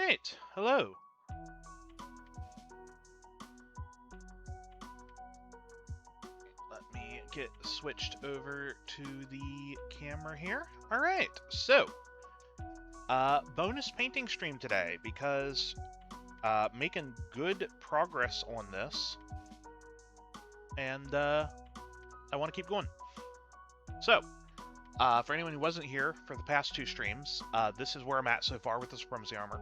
Alright, hello. Let me get switched over to the camera here. Alright, so, bonus painting stream today because making good progress on this, and I want to keep going. So, for anyone who wasn't here for the past two streams, this is where I'm at so far with the Supremacy armor.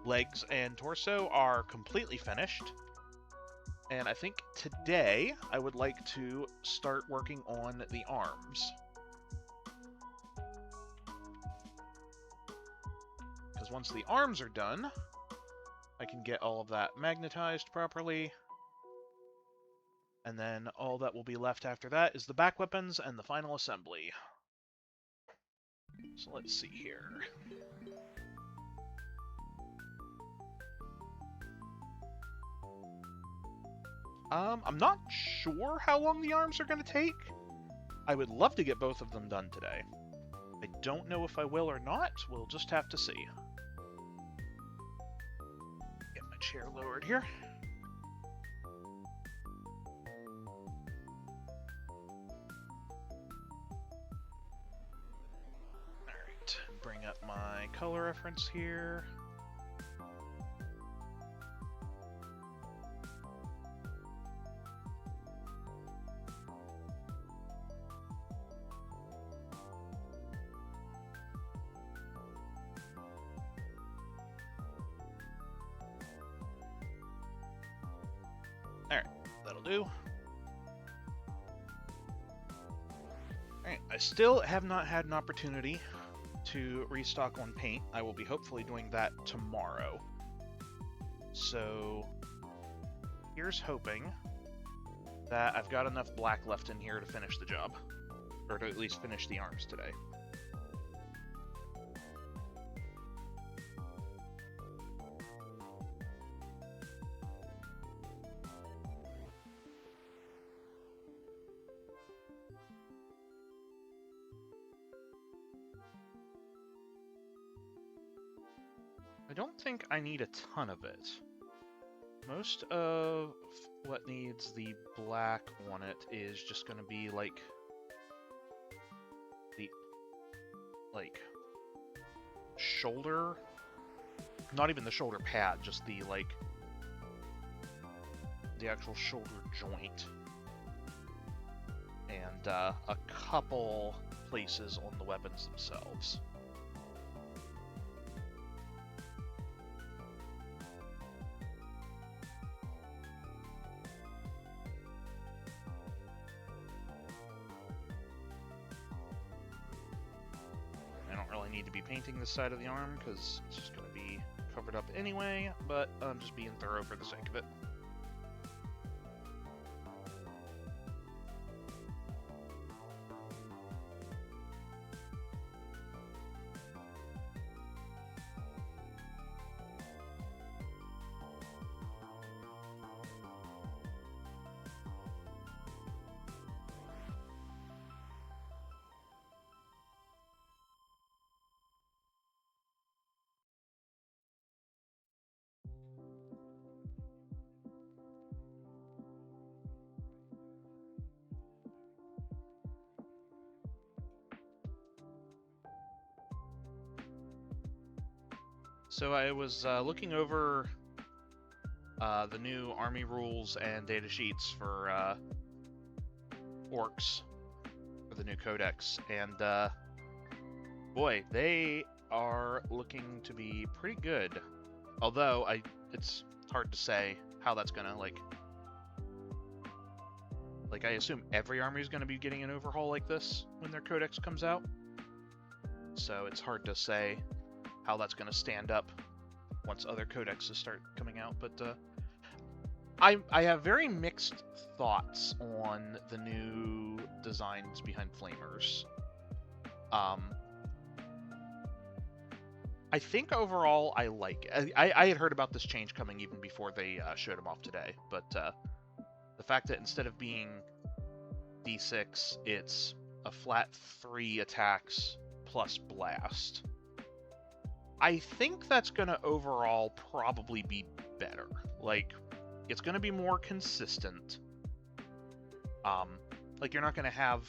Legs and torso are completely finished, and I think today I would like to start working on the arms. Because once the arms are done, I can get all of that magnetized properly, and then all that will be left after that is the back weapons and the final assembly. So let's see here. I'm not sure how long the arms are going to take. I would love to get both of them done today. I don't know if I will or not. We'll just have to see. Get my chair lowered here. Alright, bring up my color reference here. Alright, that'll do. Alright, I still have not had an opportunity to restock on paint. I will be hopefully doing that tomorrow. So, here's hoping that I've got enough black left in here to finish the job. Or to at least finish the arms today. I don't think I need a ton of it. Most of what needs the black on it is just going to be like the shoulder, not even the shoulder pad, just the the actual shoulder joint, and a couple places on the weapons themselves. Need to be painting this side of the arm because it's just going to be covered up anyway, but I'm just being thorough for the sake of it. So I was looking over the new army rules and data sheets for orcs for the new codex, and boy, they are looking to be pretty good. Although it's hard to say how that's gonna like I assume every army is gonna be getting an overhaul like this when their codex comes out. So it's hard to say how that's going to stand up once other codexes start coming out, but I have very mixed thoughts on the new designs behind Flamers. I think overall I like it. I had heard about this change coming even before they showed them off today, but the fact that instead of being D6, it's a flat 3 attacks plus blast. I think that's going to overall probably be better. Like, it's going to be more consistent. Like, you're not going to have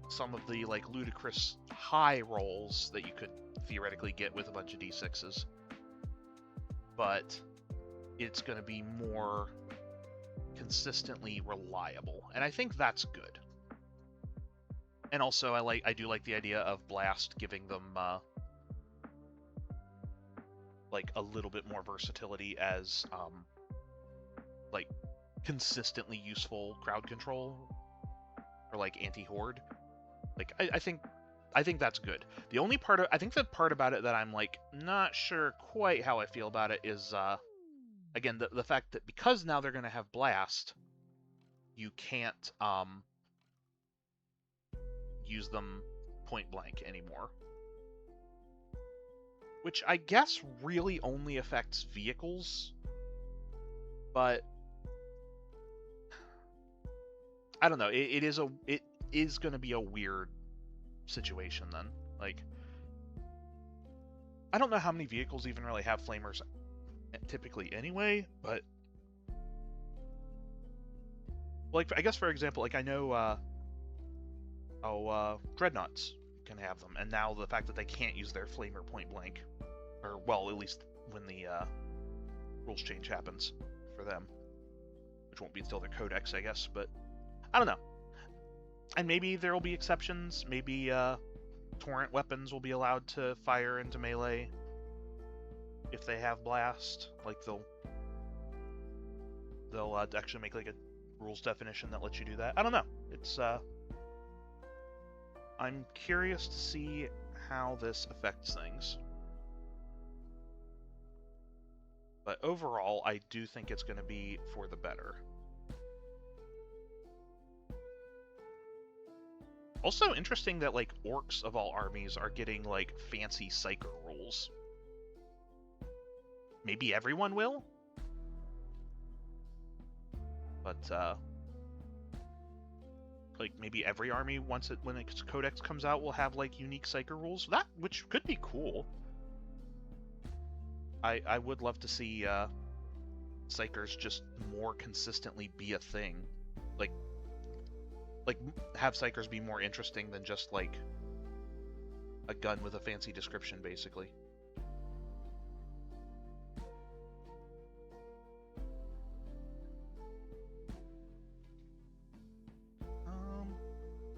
some of the, like, ludicrous high rolls that you could theoretically get with a bunch of d6s. But it's going to be more consistently reliable, and I think that's good. And also, I do like the idea of Blast giving them like a little bit more versatility as like consistently useful crowd control or like anti-horde. Like I think that's good. The only part I think the part about it that I'm like not sure quite how I feel about it is again the fact that because now they're going to have Blast, you can't use them point blank anymore. Which I guess really only affects vehicles, but I don't know. It is going to be a weird situation then. Like, I don't know how many vehicles even really have flamers typically anyway, but like I guess for example, like I know dreadnoughts can have them, and now the fact that they can't use their flamer point blank, or well, at least when the rules change happens for them, which won't be until their codex, I guess. But I don't know. And maybe there will be exceptions. Maybe torrent weapons will be allowed to fire into melee if they have Blast. Like they'll actually make like a rules definition that lets you do that. I don't know. It's I'm curious to see how this affects things. But overall, I do think it's going to be for the better. Also interesting that, like, orcs of all armies are getting, like, fancy psyker rules. Maybe everyone will? But, like, maybe every army, when its codex comes out, will have, like, unique psyker rules. Which could be cool. I would love to see, psykers just more consistently be a thing. Like, have psykers be more interesting than just, like, a gun with a fancy description, basically.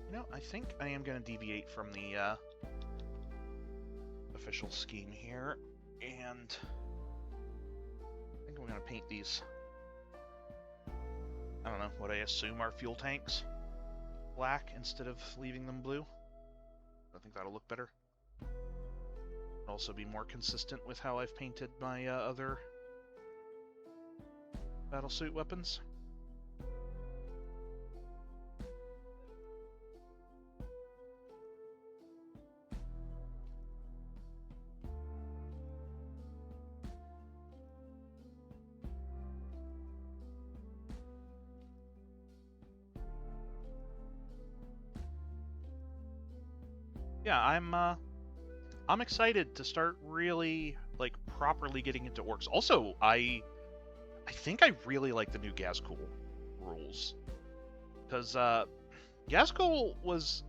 You know, I think I am going to deviate from the, official scheme here, and I think we're going to paint these, I don't know, what I assume are fuel tanks black instead of leaving them blue. I think that'll look better. Also be more consistent with how I've painted my other battlesuit weapons. Yeah, I'm excited to start really, like, properly getting into orcs. Also, I think I really like the new Gazcool rules. Because, Gazcool was...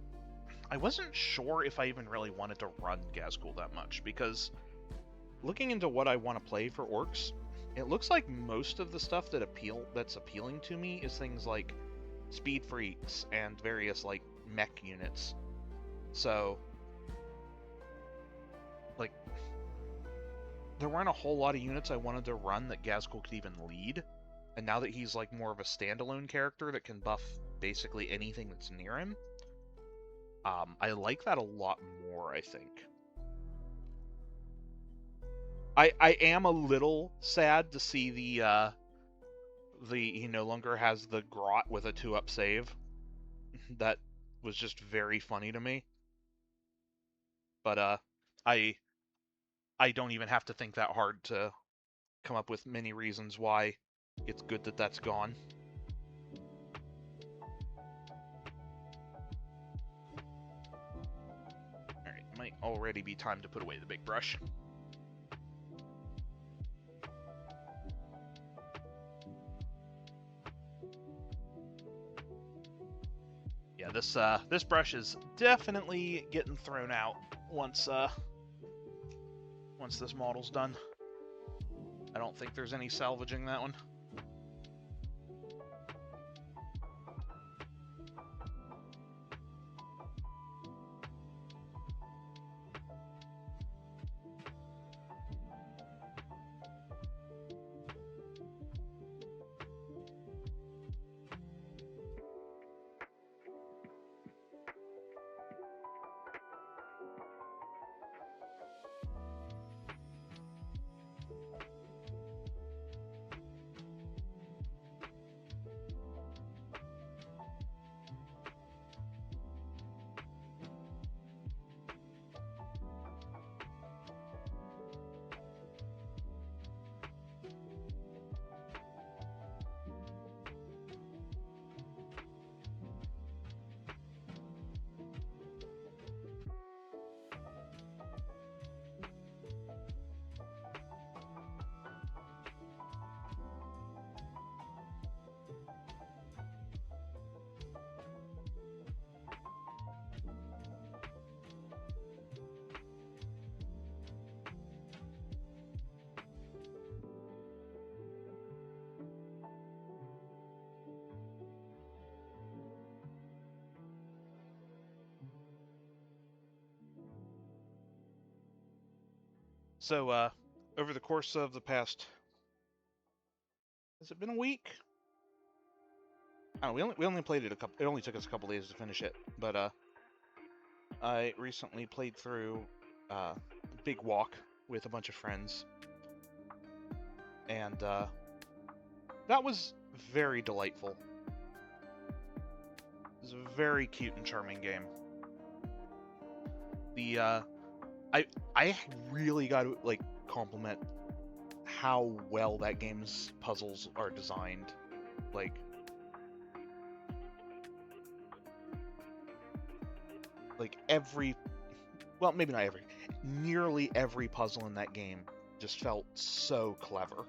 I wasn't sure if I even really wanted to run Gazcool that much, because looking into what I want to play for orcs, it looks like most of the stuff that's appealing to me is things like speed freaks and various, like, mech units. So, like, there weren't a whole lot of units I wanted to run that Gazcool could even lead, and now that he's, like, more of a standalone character that can buff basically anything that's near him, I like that a lot more, I think. I am a little sad to see he no longer has the grot with a 2-up save. That was just very funny to me. But I don't even have to think that hard to come up with many reasons why it's good that that's gone. Alright, might already be time to put away the big brush. this brush is definitely getting thrown out once this model's done. I don't think there's any salvaging that one. So, over the course of the past, has it been a week? I don't know, we only played it it only took us a couple days to finish it, but I recently played through Big Walk with a bunch of friends, and that was very delightful. It was a very cute and charming game. I really got to compliment how well that game's puzzles are designed. Like maybe not every, nearly every puzzle in that game just felt so clever.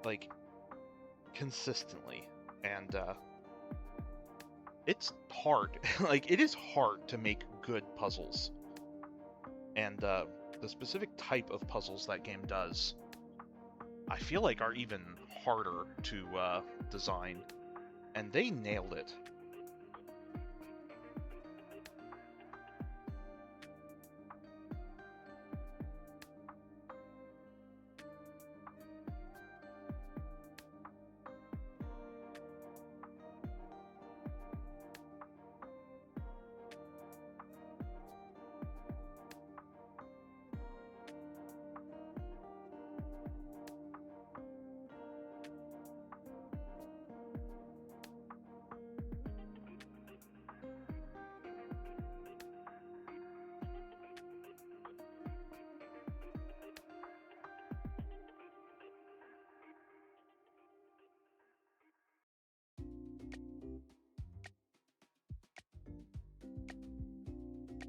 Like, consistently. And, it's hard. It is hard to make good puzzles. And, the specific type of puzzles that game does, I feel like are even harder to, design. And they nailed it.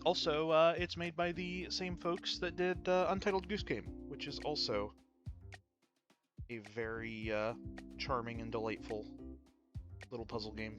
Also, it's made by the same folks that did Untitled Goose Game, which is also a very charming and delightful little puzzle game.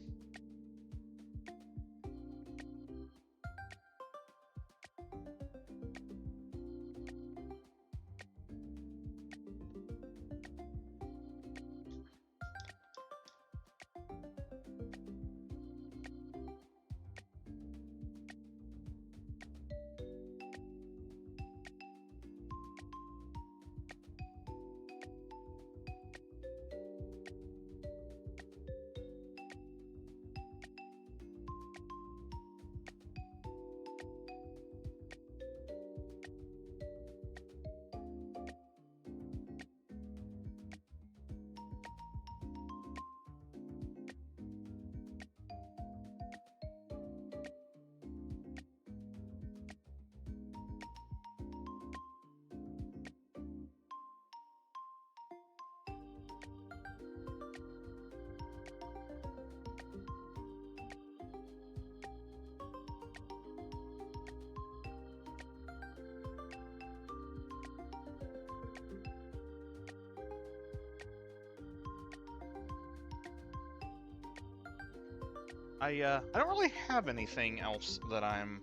I don't really have anything else that I'm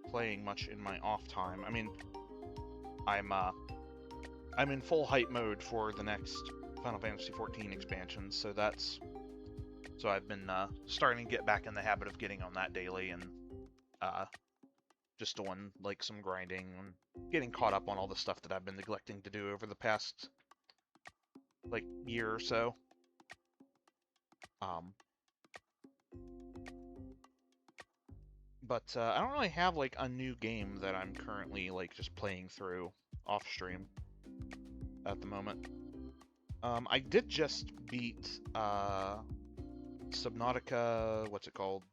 playing much in my off time. I mean, I'm in full hype mode for the next Final Fantasy XIV expansion, so I've been starting to get back in the habit of getting on that daily and just doing like some grinding and getting caught up on all the stuff that I've been neglecting to do over the past like year or so. But I don't really have like a new game that I'm currently like just playing through off stream at the moment. I did just beat Subnautica, what's it called?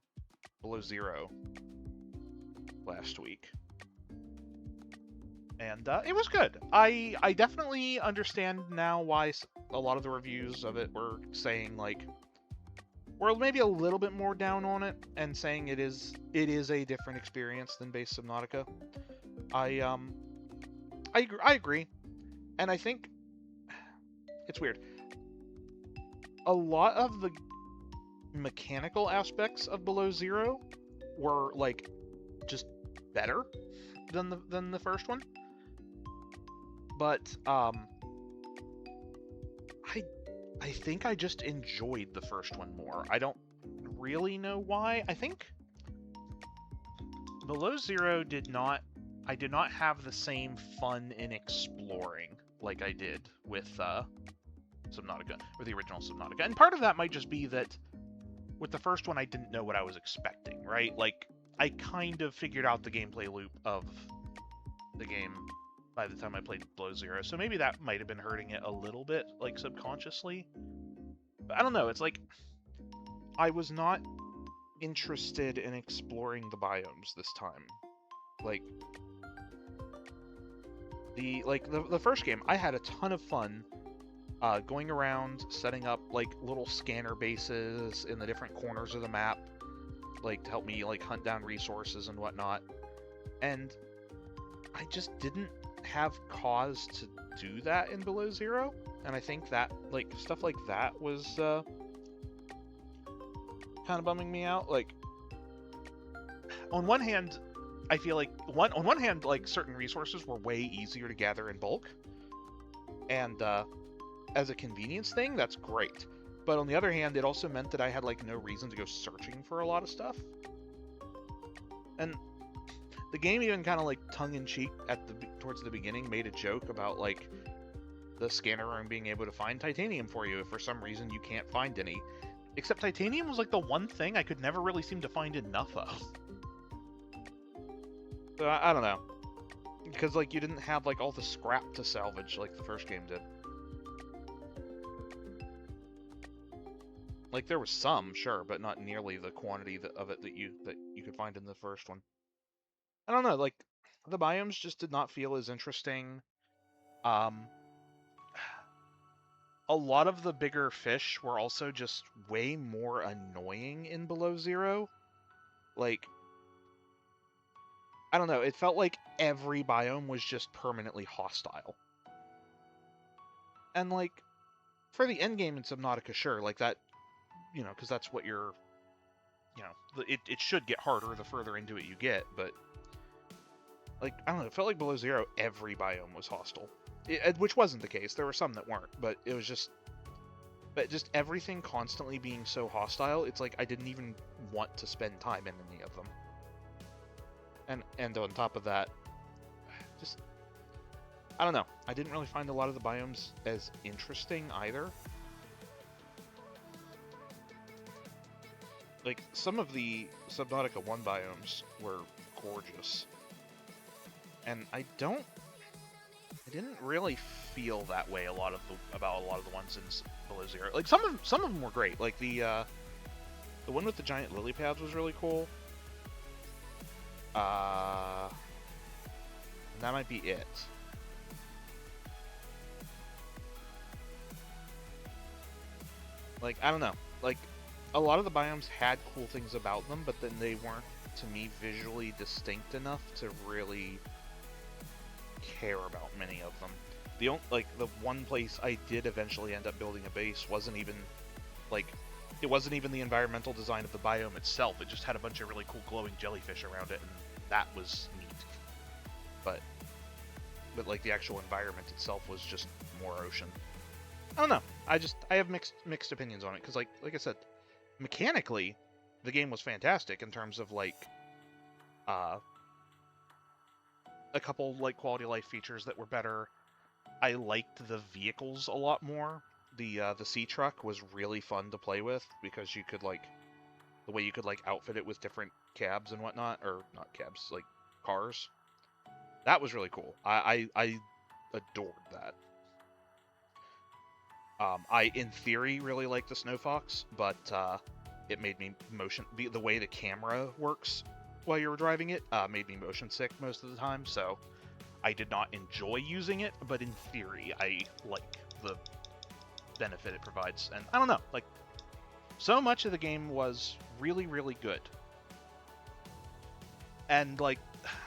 Below Zero last week. And it was good. I definitely understand now why a lot of the reviews of it were saying like we're maybe a little bit more down on it and saying it is a different experience than base Subnautica. I agree, and I think it's weird. A lot of the mechanical aspects of Below Zero were like just better than the first one, but I think I just enjoyed the first one more. I don't really know why. I think Below Zero I did not have the same fun in exploring like I did with Subnautica, or the original Subnautica. And part of that might just be that with the first one I didn't know what I was expecting, right? Like, I kind of figured out the gameplay loop of the game by the time I played Below Zero, so maybe that might have been hurting it a little bit, like, subconsciously. But I don't know, it's like, I was not interested in exploring the biomes this time. Like, the first game, I had a ton of fun going around, setting up, like, little scanner bases in the different corners of the map, like, to help me, like, hunt down resources and whatnot. And I just didn't have cause to do that in Below Zero, and I think that, like, stuff like that was kind of bumming me out. Like, on one hand, I feel like on one hand, like, certain resources were way easier to gather in bulk, and as a convenience thing, that's great. But on the other hand, it also meant that I had, like, no reason to go searching for a lot of stuff. And the game even kind of, like, tongue-in-cheek towards the beginning made a joke about, like, the scanner room being able to find titanium for you if for some reason you can't find any. Except titanium was, like, the one thing I could never really seem to find enough of. So I don't know. Because, like, you didn't have, like, all the scrap to salvage like the first game did. Like, there was some, sure, but not nearly the quantity of it that you could find in the first one. I don't know, like, the biomes just did not feel as interesting. A lot of the bigger fish were also just way more annoying in Below Zero. Like, I don't know, it felt like every biome was just permanently hostile. And, like, for the endgame in Subnautica, sure, like, that, you know, because that's what you're, you know, it should get harder the further into it you get, but, like, I don't know, it felt like Below Zero, every biome was hostile. Which wasn't the case, there were some that weren't, but it was just, everything constantly being so hostile, it's like I didn't even want to spend time in any of them. And on top of that, just, I don't know, I didn't really find a lot of the biomes as interesting either. Like, some of the Subnautica 1 biomes were gorgeous. And I didn't really feel that way about a lot of the ones in Below Zero. Like, some of them were great. Like, the one with the giant lily pads was really cool. That might be it. Like, I don't know. Like, a lot of the biomes had cool things about them, but then they weren't, to me, visually distinct enough to really care about many of them. The one place I did eventually end up building a base wasn't even, like, it wasn't even the environmental design of the biome itself. It just had a bunch of really cool glowing jellyfish around it, and that was neat. But like the actual environment itself was just more ocean. I don't know. I have mixed opinions on it because like I said, mechanically, the game was fantastic in terms of like a couple like quality of life features that were better. I liked the vehicles a lot more. The sea truck was really fun to play with because you could like the way you could like outfit it with different cabs and whatnot, or not cabs, like cars. That was really cool. I adored that. I, in theory, really like the Snow Fox, but it made me motion... The way the camera works while you were driving it made me motion sick most of the time, so I did not enjoy using it, but in theory, I like the benefit it provides. And I don't know, like, so much of the game was really, really good. And, like,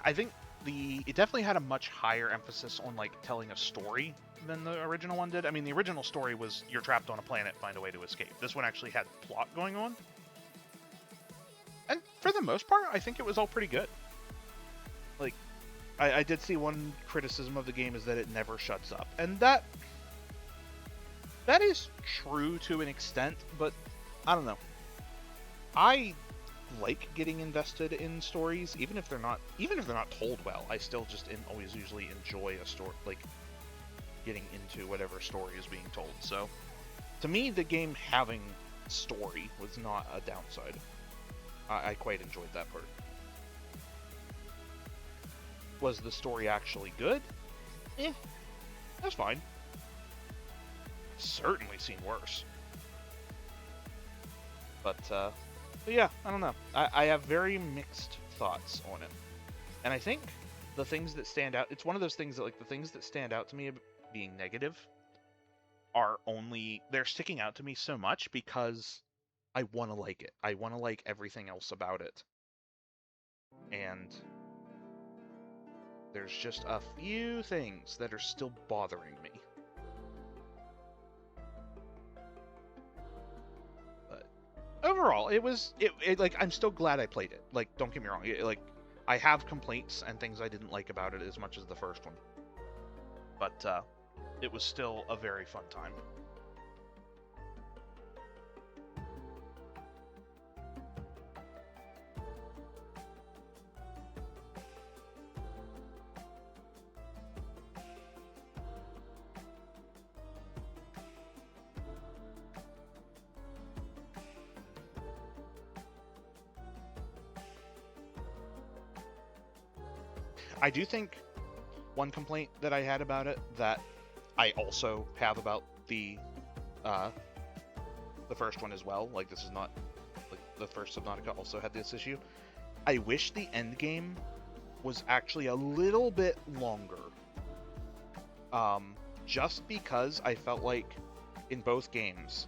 I think it definitely had a much higher emphasis on, like, telling a story than the original one did. I mean, the original story was you're trapped on a planet, find a way to escape. This one actually had plot going on. And for the most part, I think it was all pretty good. Like, I did see one criticism of the game is that it never shuts up. And that is true to an extent, but I don't know. I like getting invested in stories, even if they're not told well. I still just always usually enjoy a story, like getting into whatever story is being told. So, to me, the game having story was not a downside. I quite enjoyed that part. Was the story actually good? That's fine. Certainly seen worse. But yeah, I don't know. I have very mixed thoughts on it. And I think the things that stand out, it's one of those things that, like, the things that stand out to me being negative they're sticking out to me so much because I want to like it. I want to like everything else about it. And there's just a few things that are still bothering me. But overall, it like, I'm still glad I played it. Like, don't get me wrong. Like, I have complaints and things I didn't like about it as much as the first one. But it was still a very fun time. I do think one complaint that I had about it that I also have about the first one as well. Like, this is not like the first Subnautica also had this issue. I wish the end game was actually a little bit longer. Just because I felt like in both games,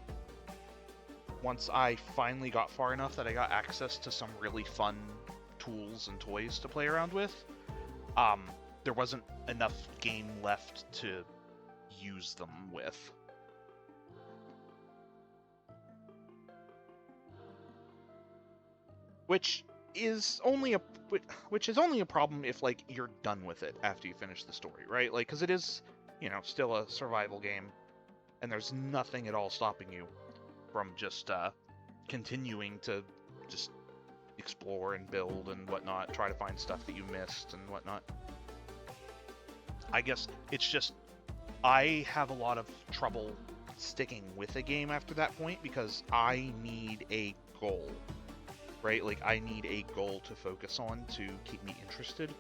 once I finally got far enough that I got access to some really fun tools and toys to play around with, there wasn't enough game left to use them with. Which is only a problem if, like, you're done with it after you finish the story, right? Like, because it is, you know, still a survival game, and there's nothing at all stopping you from just continuing to just explore and build and whatnot, try to find stuff that you missed and whatnot. I guess it's just I have a lot of trouble sticking with a game after that point because I need a goal, right? Like, I need a goal to focus on to keep me interested.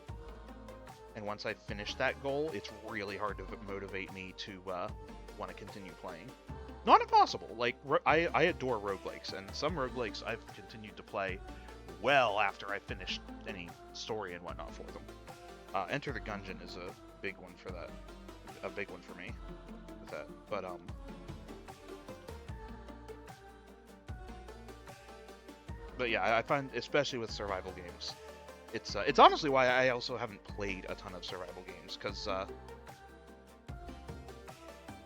And once I finish that goal, it's really hard to motivate me to want to continue playing. Not impossible. Like, I adore roguelikes, and some roguelikes I've continued to play well after I finished any story and whatnot for them. Enter the Gungeon is a big one for that. A big one for me with that. But yeah, I find, especially with survival games, it's honestly why I also haven't played a ton of survival games, because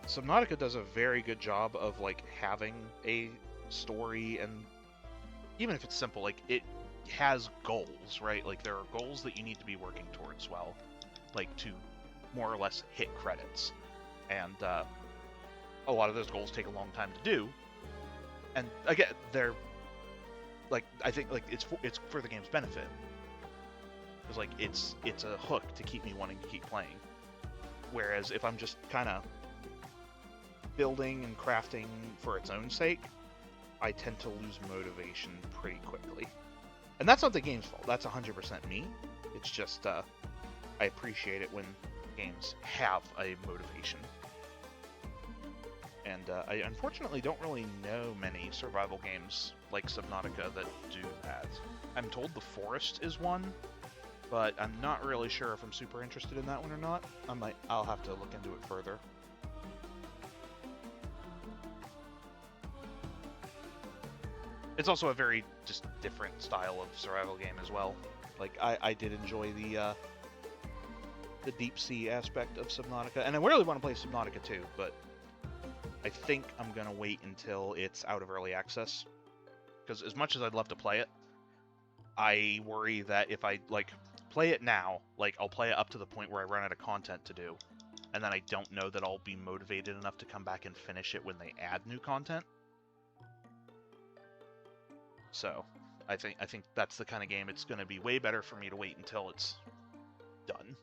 Subnautica does a very good job of, like, having a story, and even if it's simple, like, it has goals, right? Like, there are goals that you need to be working towards, well, like, to more or less hit credits. And a lot of those goals take a long time to do. And again, they're like, I think like it's for the game's benefit. Because like it's a hook to keep me wanting to keep playing. Whereas if I'm just kind of building and crafting for its own sake, I tend to lose motivation pretty quickly. And that's not the game's fault. That's 100% me. It's just I appreciate it when games have a motivation. And I unfortunately don't really know many survival games like Subnautica that do that. I'm told The Forest is one, but I'm not really sure if I'm super interested in that one or not. I'll have to look into it further. It's also a very just different style of survival game as well. Like I did enjoy the deep sea aspect of Subnautica, and I really want to play Subnautica too, but I think I'm gonna wait until it's out of early access, because as much as I'd love to play it, I worry that if I like play it now, like I'll play it up to the point where I run out of content to do, and then I don't know that I'll be motivated enough to come back and finish it when they add new content. So I think that's the kind of game it's going to be way better for me to wait until it's done.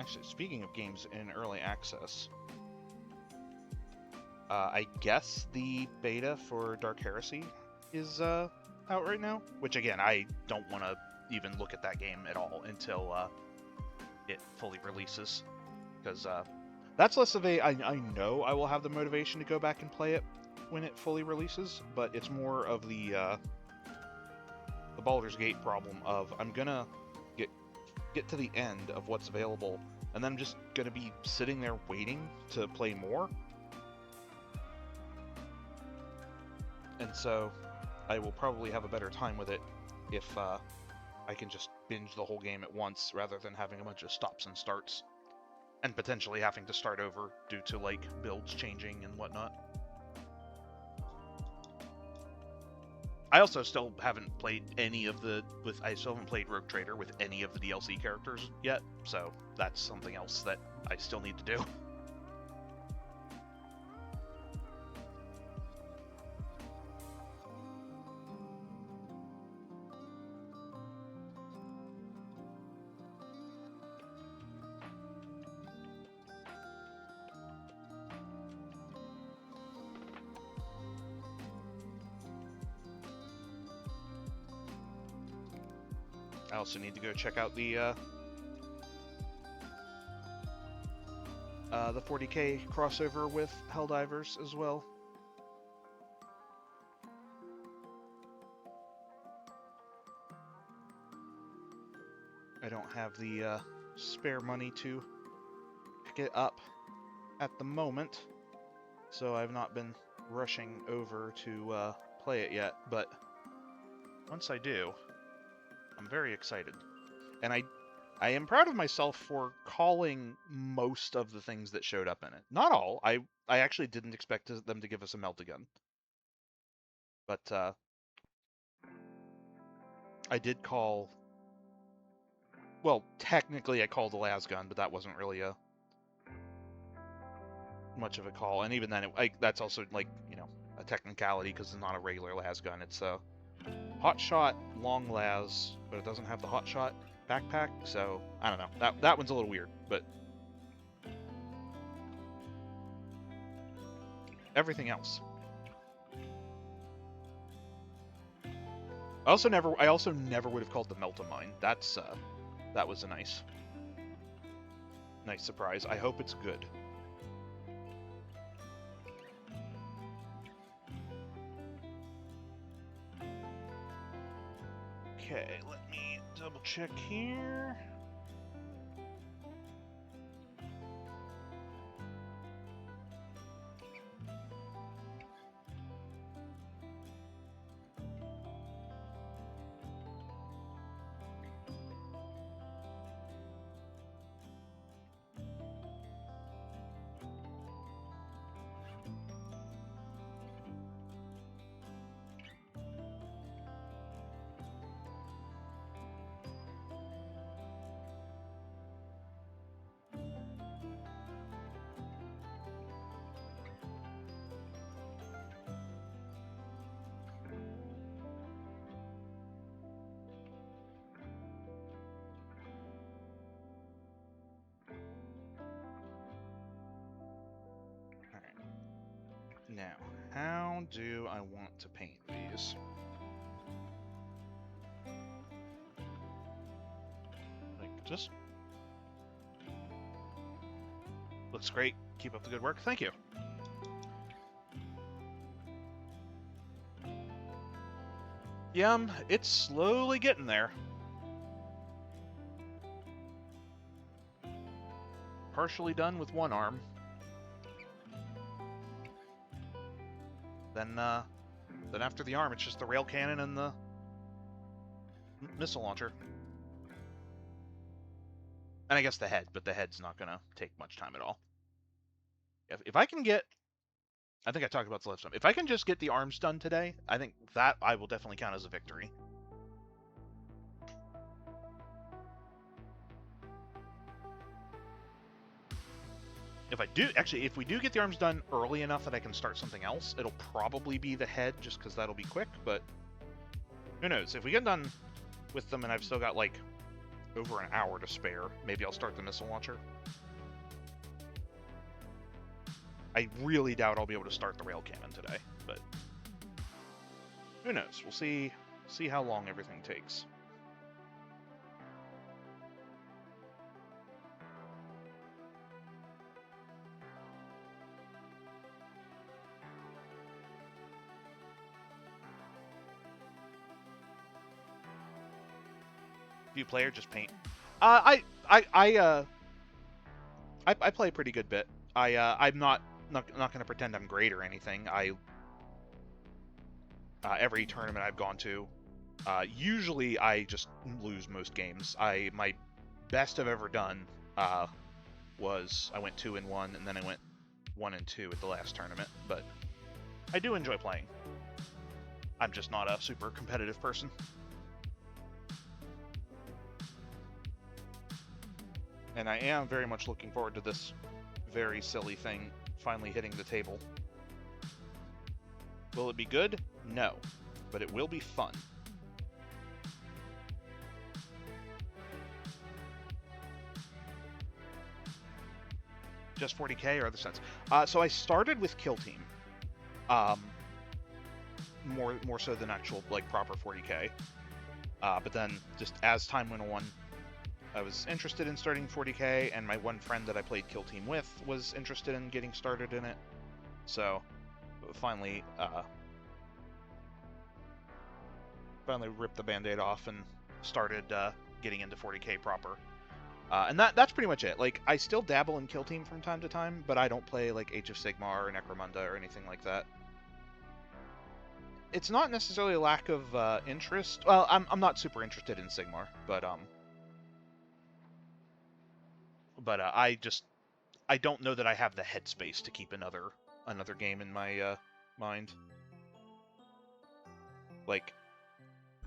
Actually, speaking of games in early access, I guess the beta for Dark Heresy is out right now, which again, I don't want to even look at that game at all until it fully releases, because that's less of a, I know I will have the motivation to go back and play it when it fully releases, but it's more of the Baldur's Gate problem of I'm gonna get to the end of what's available, and then I'm just gonna be sitting there waiting to play more. And so I will probably have a better time with it if I can just binge the whole game at once rather than having a bunch of stops and starts, and potentially having to start over due to like builds changing and whatnot. I also still haven't played any of I still haven't played Rogue Trader with any of the DLC characters yet, so that's something else that I still need to do. I also need to go check out the 40k crossover with Helldivers as well. I don't have the spare money to pick it up at the moment, so I've not been rushing over to play it yet, but once I do, I'm very excited. And I am proud of myself for calling most of the things that showed up in it. Not all. I actually didn't expect them to give us a Meltagun. But I did call... Well, technically I called the lasgun, but that wasn't really a much of a call. And even then, that's also, like, you know, a technicality because it's not a regular lasgun. It's a hot shot long las, but it doesn't have the hot shot backpack, so I don't know. That one's a little weird, but everything else. I also never would have called the Melt-A-Mine. That was a nice surprise. I hope it's good. Okay, let me double check here. Now, how do I want to paint these? Like, just... Looks great. Keep up the good work. Thank you. Yeah, it's slowly getting there. Partially done with one arm. Then after the arm, it's just the rail cannon and the missile launcher. And I guess the head, but the head's not going to take much time at all. If I can get... I think I talked about this last time. If I can just get the arms done today, I think that I will definitely count as a victory. If we do get the arms done early enough that I can start something else, it'll probably be the head, just because that'll be quick, but who knows? If we get done with them and I've still got, like, over an hour to spare, maybe I'll start the missile launcher. I really doubt I'll be able to start the rail cannon today, but who knows? We'll see how long everything takes. Do you play or just paint? I play a pretty good bit. I'm not going to pretend I'm great or anything. Every tournament I've gone to, usually I just lose most games. My best I've ever done was I went 2-1, and then I went 1-2 at the last tournament. But I do enjoy playing. I'm just not a super competitive person. And I am very much looking forward to this very silly thing finally hitting the table. Will it be good? No. But it will be fun. Just 40k or other sets? So I started with Kill Team. More so than actual, like, proper 40k. But then, just as time went on, I was interested in starting 40k, and my one friend that I played Kill Team with was interested in getting started in it. So, finally ripped the band-aid off and started getting into 40k proper. And that's pretty much it. Like, I still dabble in Kill Team from time to time, but I don't play, like, Age of Sigmar or Necromunda or anything like that. It's not necessarily a lack of interest. Well, I'm not super interested in Sigmar, but I don't know that I have the headspace to keep another game in my mind. Like,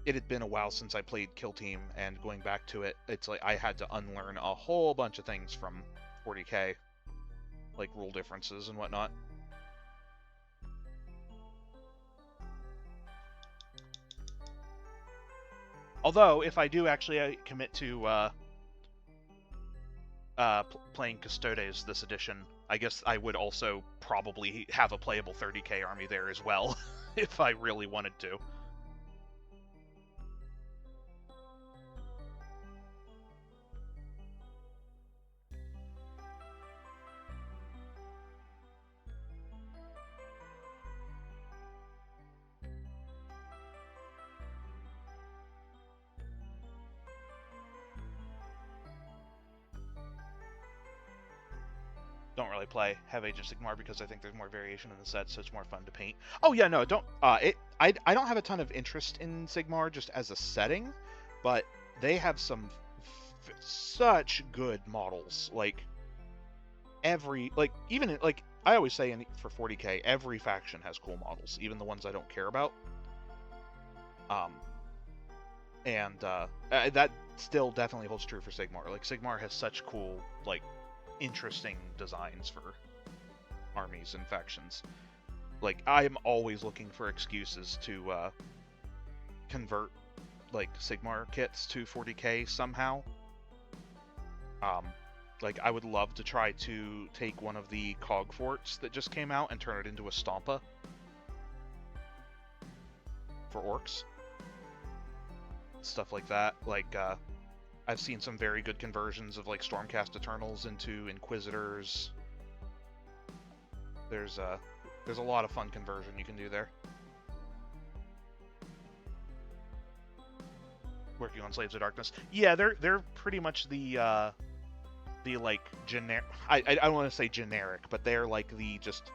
it had been a while since I played Kill Team, and going back to it, it's like I had to unlearn a whole bunch of things from 40k, like rule differences and whatnot. Although, if I do actually commit to playing Custodes this edition, I guess I would also probably have a playable 30k army there as well, if I really wanted to. Don't really play Have Age of Sigmar because I think there's more variation in the set, so it's more fun to paint. Oh yeah, no, don't. I don't have a ton of interest in Sigmar just as a setting, but they have some such good models. Like even I always say for 40k, every faction has cool models, even the ones I don't care about. And that still definitely holds true for Sigmar. Like Sigmar has such cool interesting designs for armies and factions. Like, I'm always looking for excuses to convert Sigmar kits to 40k somehow. Like, I would love to try to take one of the cog forts that just came out and turn it into a Stompa for orcs. Stuff like that. Like, I've seen some very good conversions of Stormcast Eternals into Inquisitors. There's a lot of fun conversion you can do there. Working on Slaves of Darkness. Yeah, they're pretty much the generic. I don't want to say generic, but they're the just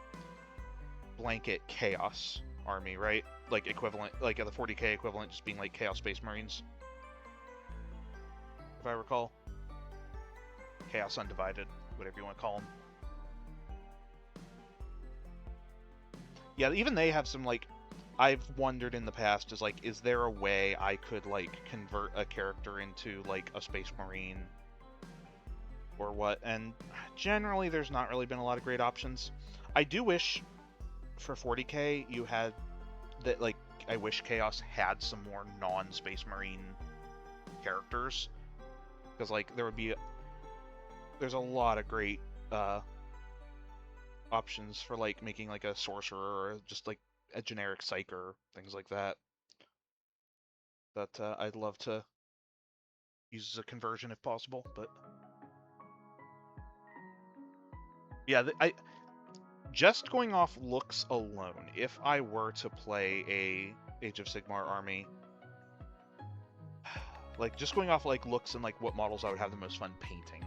blanket chaos army, right? Equivalent, the 40k equivalent, just being Chaos Space Marines. If I recall. Chaos Undivided, whatever you want to call them. Yeah, even they have some, I've wondered in the past, is there a way I could, convert a character into, a Space Marine? Or what? And generally, there's not really been a lot of great options. I do wish, for 40k, you had, that, I wish Chaos had some more non-Space Marine characters. Because, there would be... There's a lot of great options for, making, a sorcerer or just, a generic psyker, things like that. That I'd love to use as a conversion if possible, but... Yeah, just going off looks alone, if I were to play a Age of Sigmar army... just going off, looks and, what models I would have the most fun painting.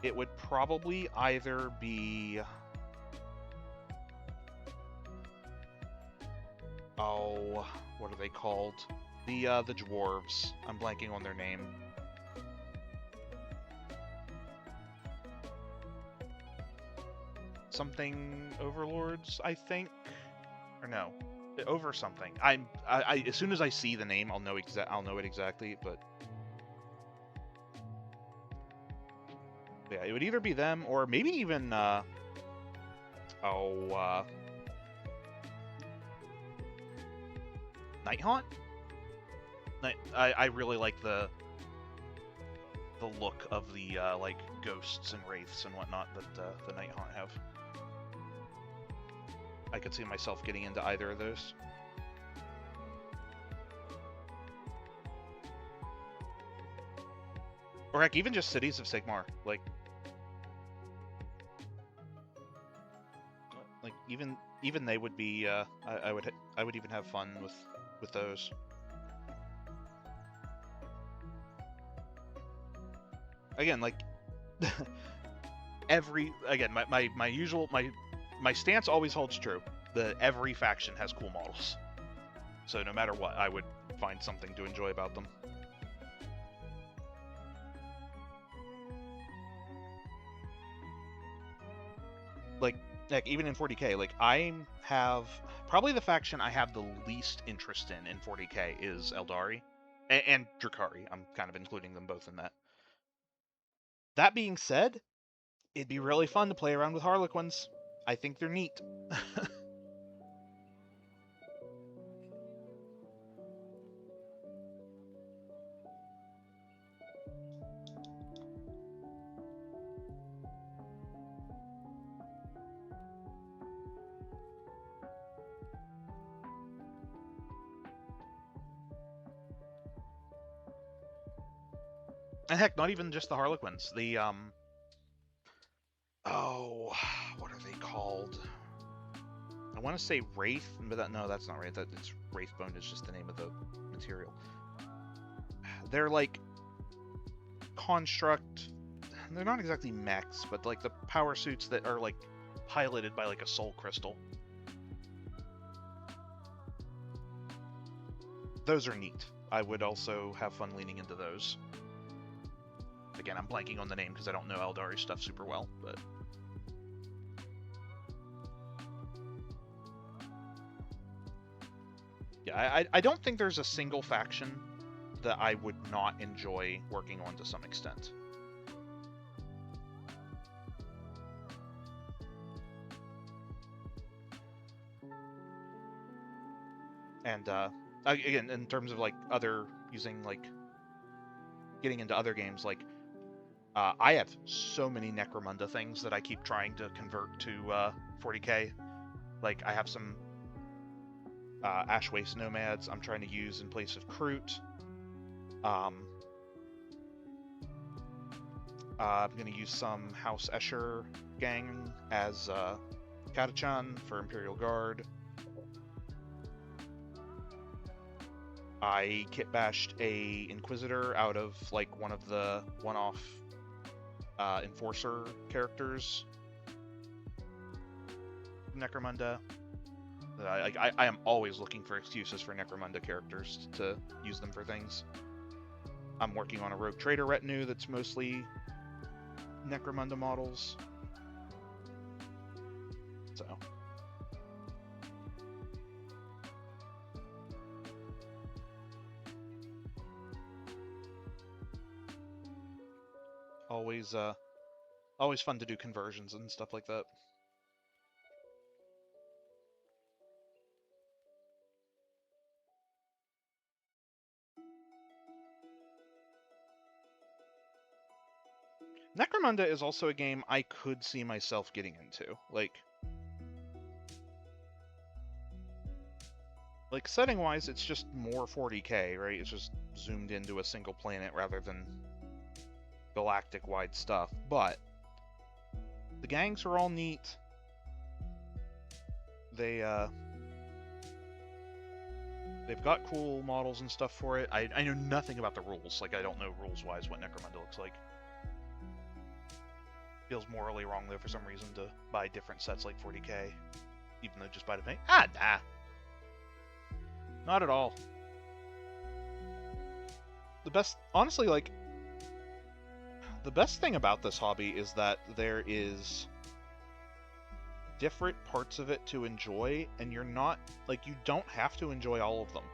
It would probably either be... Oh, what are they called? The dwarves. I'm blanking on their name. Something Overlords, I think? Or no. Over something. I as soon as I see the name, I'll know it exactly, but yeah, it would either be them or maybe even Night Haunt. I really like the look of the ghosts and wraiths and whatnot that the Night Haunt have. I could see myself getting into either of those. Or heck, even just Cities of Sigmar. Even they would be. I would even have fun with those. Again, my stance always holds true. Every faction has cool models. So no matter what, I would find something to enjoy about them. Heck, even in 40k, I have... Probably the faction I have the least interest in 40k is Eldari. And Drukhari. I'm kind of including them both in that. That being said, it'd be really fun to play around with Harlequins. I think they're neat. And heck, not even just the Harlequins. The, oh, what are they called? I want to say Wraith, but no, that's not right. It's Wraithbone is just the name of the material. They're like construct. They're not exactly mechs, but like the power suits that are like piloted by like a soul crystal. Those are neat. I would also have fun leaning into those. Again, I'm blanking on the name because I don't know Eldari stuff super well, but... yeah, I don't think there's a single faction that I would not enjoy working on to some extent. And, again, in terms of, like, getting into other games, like, I have so many Necromunda things that I keep trying to convert to 40k. Like, I have some Ash Waste Nomads I'm trying to use in place of Kroot. I'm going to use some House Escher gang as Katachan for Imperial Guard. I kit bashed a Inquisitor out of like one of the one-off Enforcer characters. Necromunda. I am always looking for excuses for Necromunda characters to use them for things. I'm working on a Rogue Trader retinue that's mostly Necromunda models. So. Always fun to do conversions and stuff like that. Necromunda is also a game I could see myself getting into. Like setting-wise, it's just more 40k, right? It's just zoomed into a single planet rather than galactic-wide stuff. But the gangs are all neat. They've got cool models and stuff for it. I know nothing about the rules. Like, I don't know rules-wise what Necromunda looks like. Feels morally wrong, though, for some reason, to buy different sets like 40k, even though just buy the paint. Nah. Not at all. Honestly, like, the best thing about this hobby is that there is different parts of it to enjoy, and you're not, like, you don't have to enjoy all of them.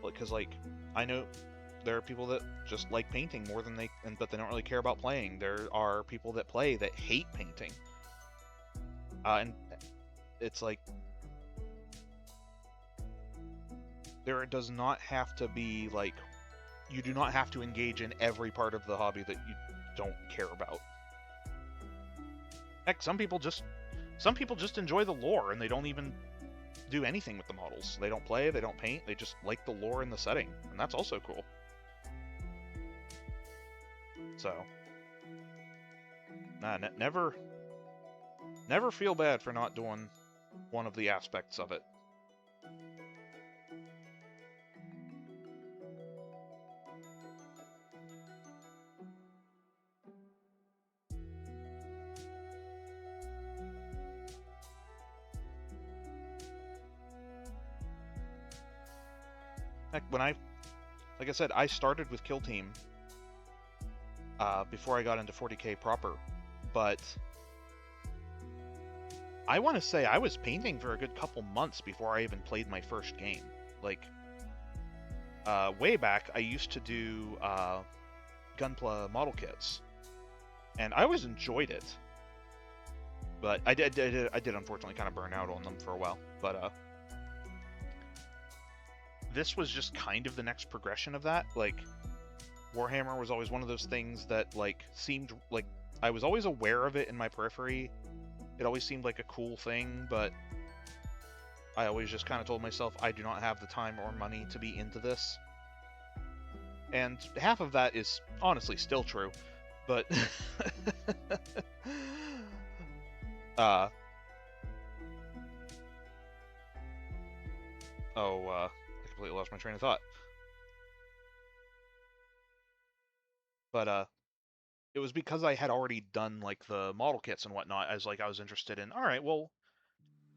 Because, like, I know there are people that just like painting more than but they don't really care about playing. There are people that play that hate painting. And it's like, there does not have to be, like, you do not have to engage in every part of the hobby that you don't care about. Heck, some people just enjoy the lore and they don't even do anything with the models. They don't play, they don't paint, they just like the lore and the setting, and that's also cool. So, nah, never feel bad for not doing one of the aspects of it. Heck, like I said, I started with Kill Team before I got into 40k proper, but I want to say I was painting for a good couple months before I even played my first game. Like, way back, I used to do Gunpla model kits, and I always enjoyed it, but I did unfortunately kind of burn out on them for a while, but this was just kind of the next progression of that. Like, Warhammer was always one of those things that, like, seemed like I was always aware of it in my periphery. It always seemed like a cool thing, but I always just kind of told myself I do not have the time or money to be into this. And half of that is honestly still true, but I completely lost my train of thought. But it was because I had already done like the model kits and whatnot. I was interested in, all right, well,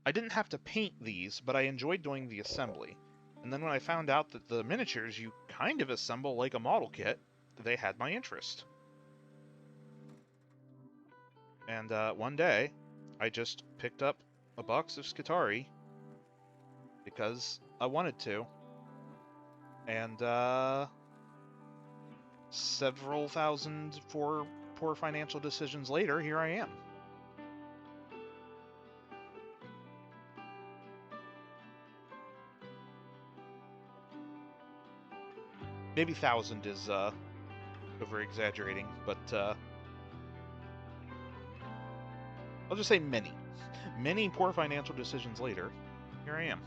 I didn't have to paint these, but I enjoyed doing the assembly. And then when I found out that the miniatures you kind of assemble like a model kit, they had my interest. And one day, I just picked up a box of Skitarii because I wanted to. And several thousand for poor financial decisions later, here I am. Maybe 1,000 is over exaggerating, but I'll just say many. Many poor financial decisions later, here I am.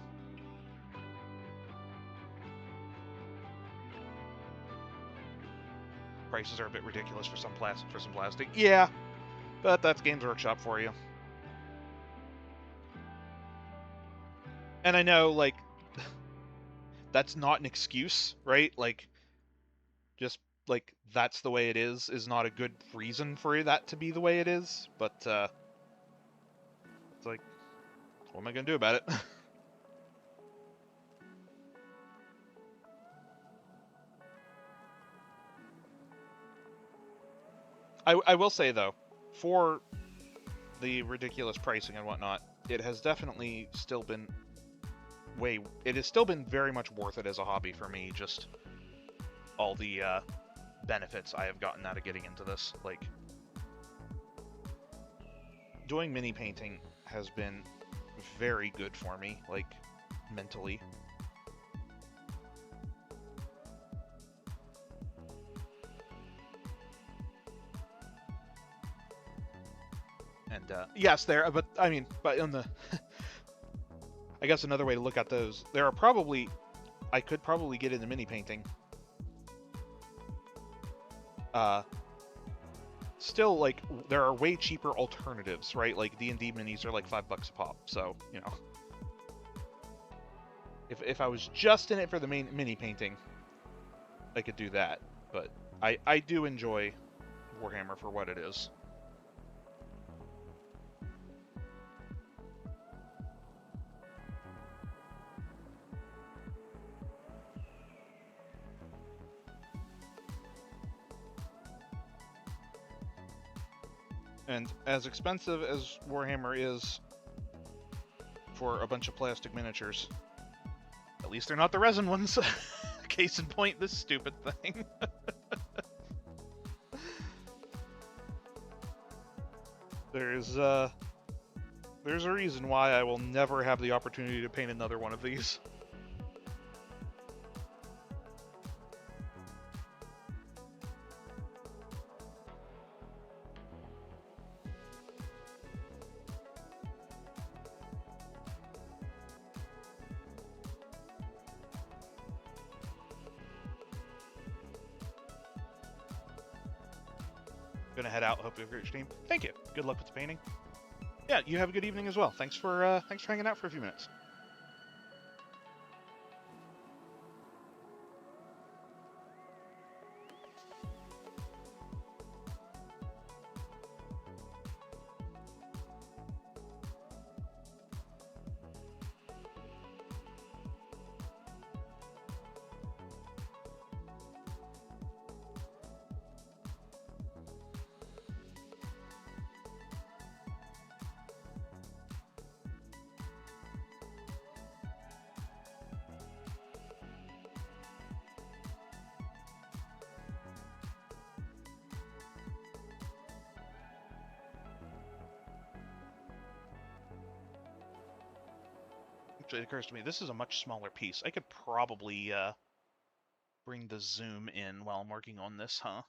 Prices are a bit ridiculous for some plastic. Yeah, but that's Games Workshop for you. And I know, like, that's not an excuse, right? Like, just, like, that's the way it is not a good reason for that to be the way it is, but, it's like, what am I gonna do about it? I will say, though, for the ridiculous pricing and whatnot, it has definitely still been it has still been very much worth it as a hobby for me, just all the benefits I have gotten out of getting into this. Like, doing mini painting has been very good for me, like, mentally. And yes, but on the I guess another way to look at those, I could probably get into mini painting. Still, like, there are way cheaper alternatives, right? Like, D&D minis are like $5 a pop, so, you know. If I was just in it for the main mini painting, I could do that. But I do enjoy Warhammer for what it is. And as expensive as Warhammer is for a bunch of plastic miniatures, at least they're not the resin ones. Case in point, this stupid thing. There's a reason why I will never have the opportunity to paint another one of these. Gonna head out. Hope you have a great stream. Thank you. Good luck with the painting. Yeah, you have a good evening as well. Thanks for hanging out for a few minutes. It occurs to me, this is a much smaller piece. I could probably bring the zoom in while I'm working on this, huh?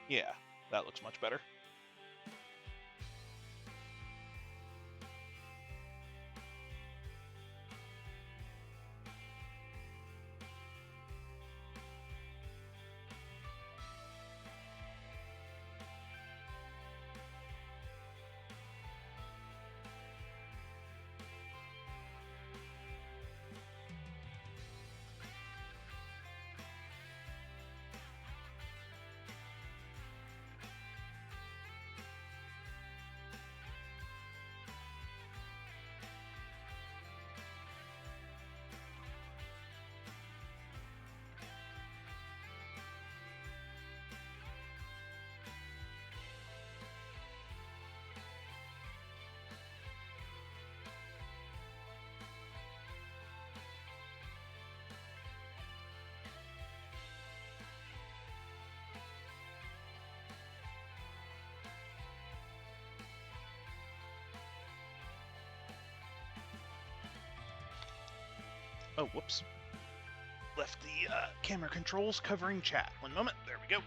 Yeah, that looks much better. Oh, whoops. Left the camera controls covering chat. One moment. There we go.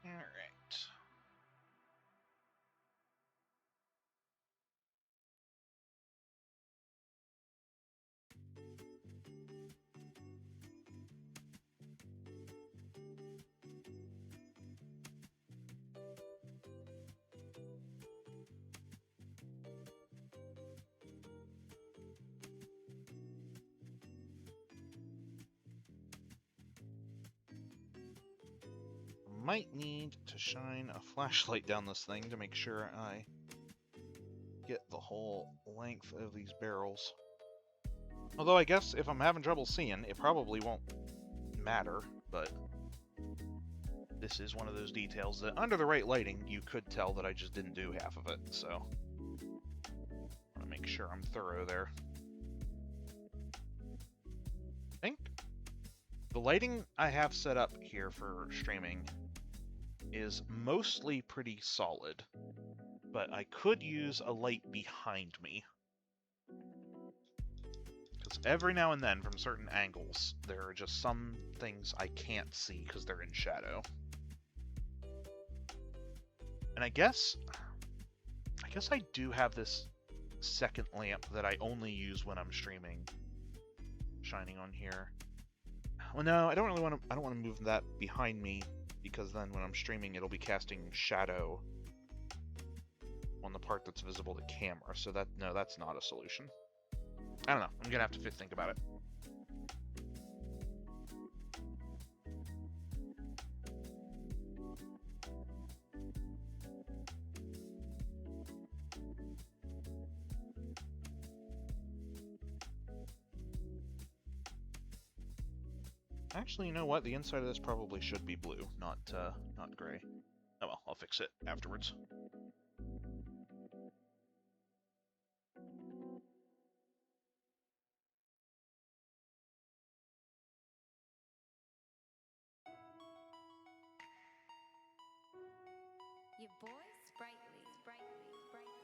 All right. Might need to shine a flashlight down this thing to make sure I get the whole length of these barrels. Although I guess if I'm having trouble seeing, it probably won't matter, but this is one of those details that under the right lighting, you could tell that I just didn't do half of it, so I want to make sure I'm thorough there. I think the lighting I have set up here for streaming is mostly pretty solid, but I could use a light behind me. Because every now and then, from certain angles, there are just some things I can't see because they're in shadow. And I guess I do have this second lamp that I only use when I'm streaming, shining on here. Well, no, I don't want to move that behind me, because then when I'm streaming, it'll be casting shadow on the part that's visible to camera. So no, that's not a solution. I don't know. I'm gonna have to think about it. Actually, you know what? The inside of this probably should be blue, not gray. Oh well, I'll fix it afterwards. Your boy sprightly, sprightly, sprightly.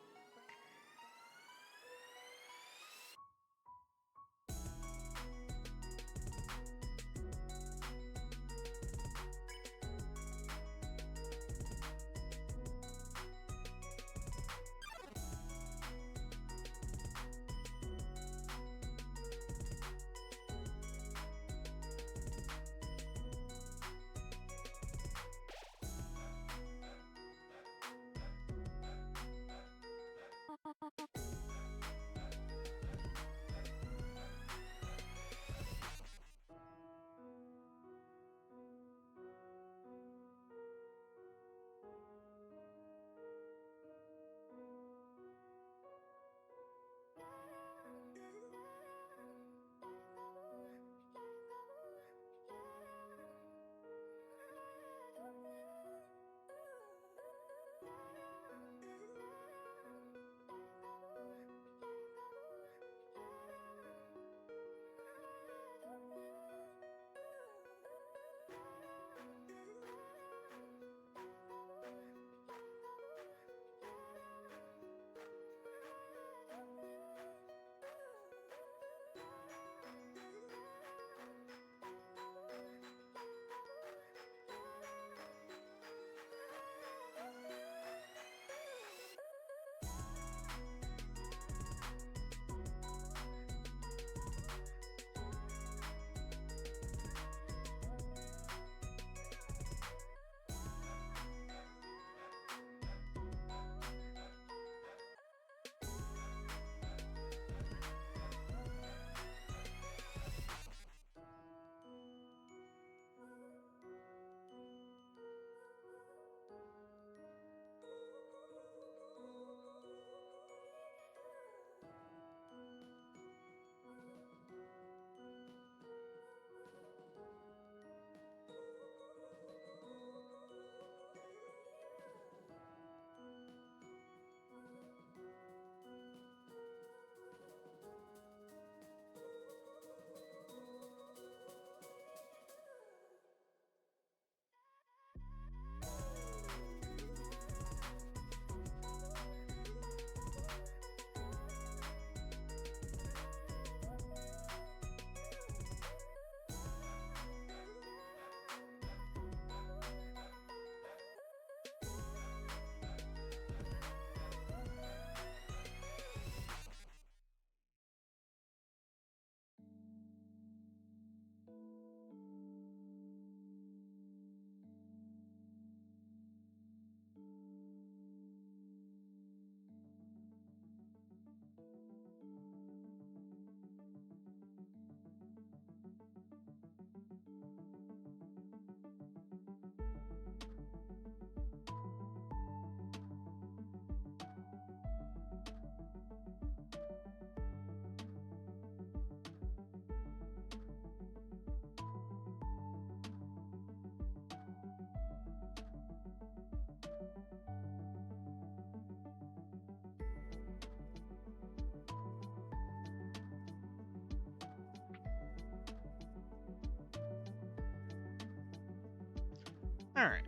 Alright.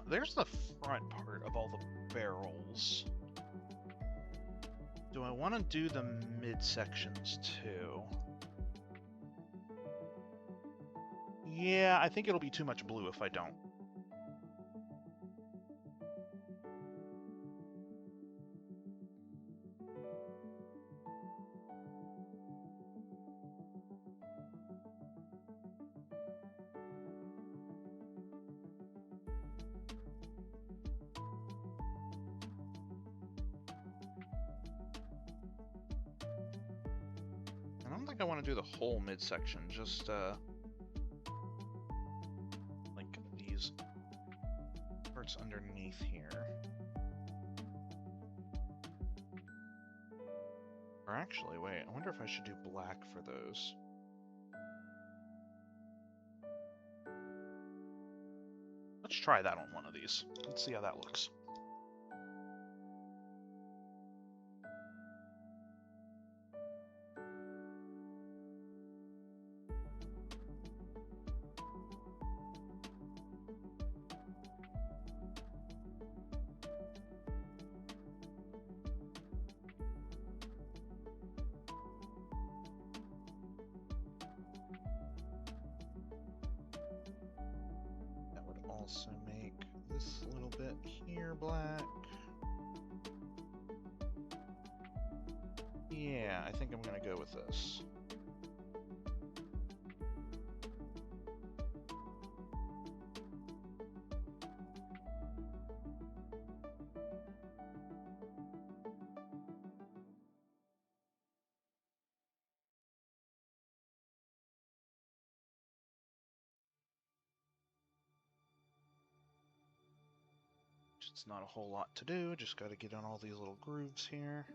There's the front part of all the barrels. Do I want to do the midsections too? Yeah, I think it'll be too much blue if I don't. I don't think I want to do the whole midsection, just like these parts underneath here. Or actually, wait, I wonder if I should do black for those. Let's try that on one of these. Let's see how that looks. Also make this little bit here black. Yeah, I think I'm gonna go with this. It's not a whole lot to do, just gotta get on all these little grooves here.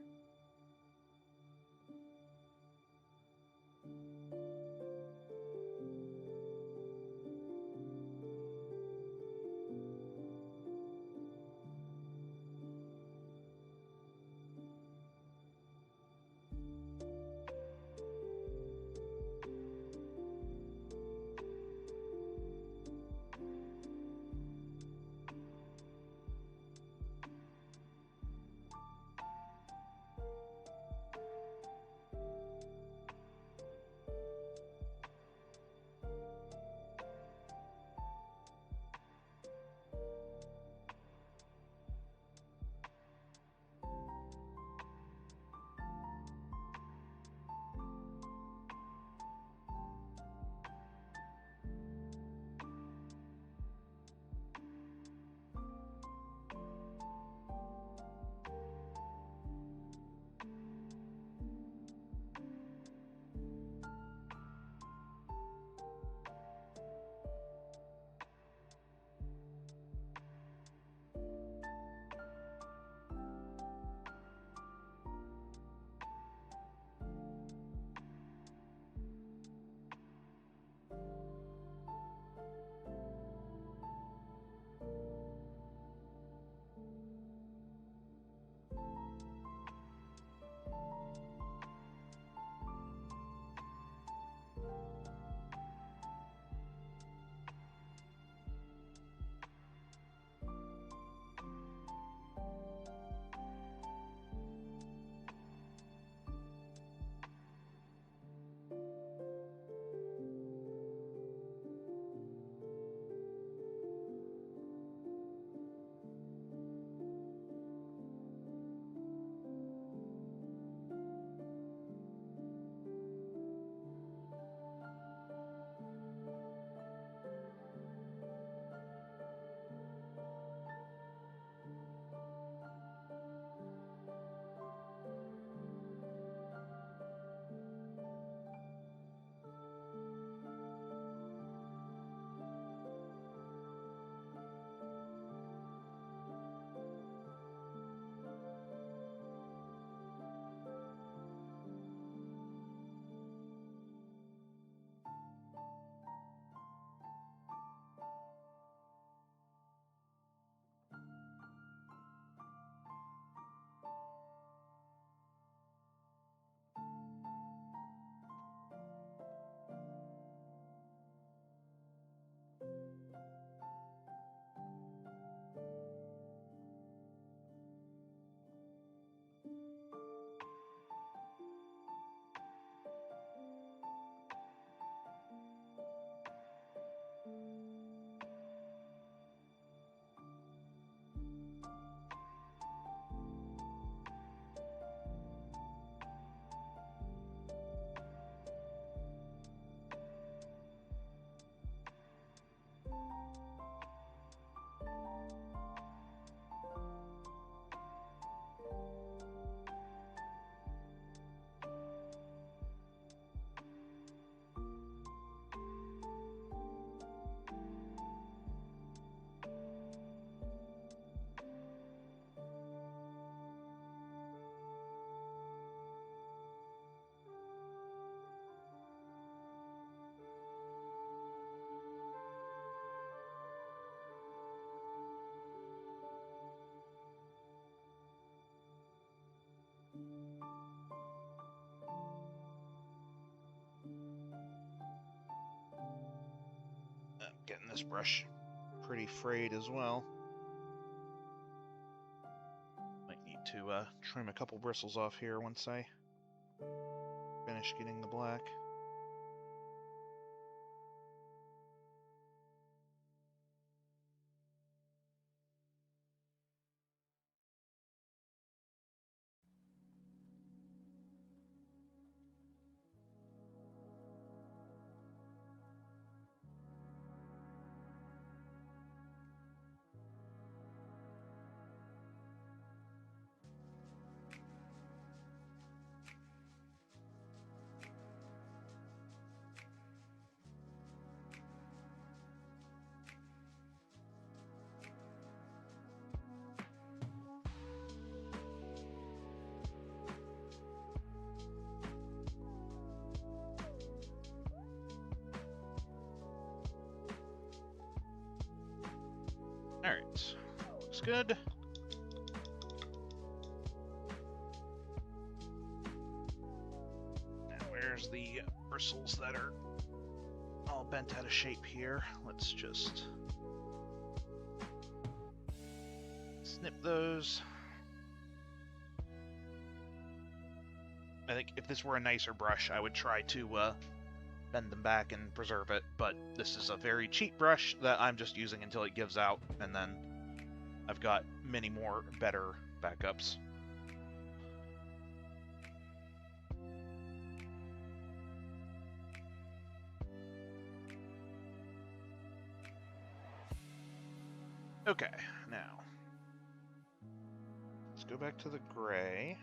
this brush pretty frayed as well. Might need to trim a couple bristles off here once I finish getting the black. Alright, looks good. Now where's the bristles that are all bent out of shape here? Let's just snip those. I think if this were a nicer brush, I would try to bend them back and preserve it, but this is a very cheap brush that I'm just using until it gives out, and then I've got many more better backups. Okay, now let's go back to the gray.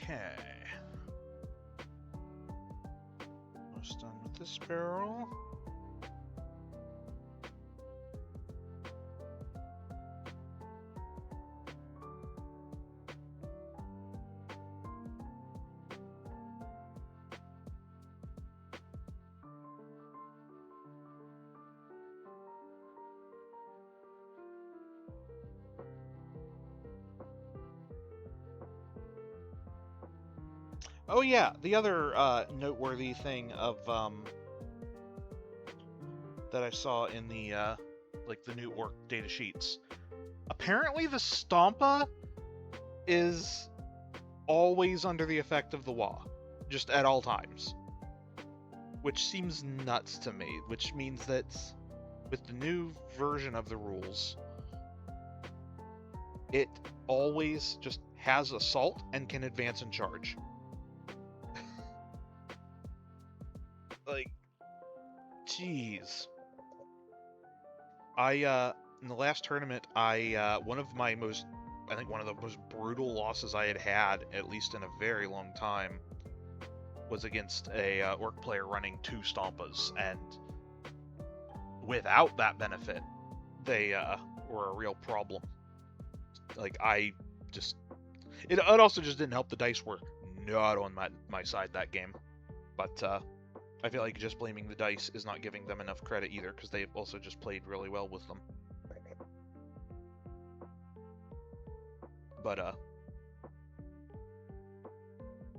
Okay. Almost done with this barrel. Oh yeah, the other noteworthy thing of that I saw in the like the new orc data sheets. Apparently the Stompa is always under the effect of the Wa, just at all times. Which seems nuts to me, which means that with the new version of the rules, it always just has assault and can advance and charge. Like, jeez. In the last tournament, one of the most brutal losses I had, at least in a very long time, was against a orc player running 2 Stompas, and without that benefit, they were a real problem. Like, it also just didn't help the dice were not on my side that game. But I feel like just blaming the dice is not giving them enough credit either, because they also just played really well with them. But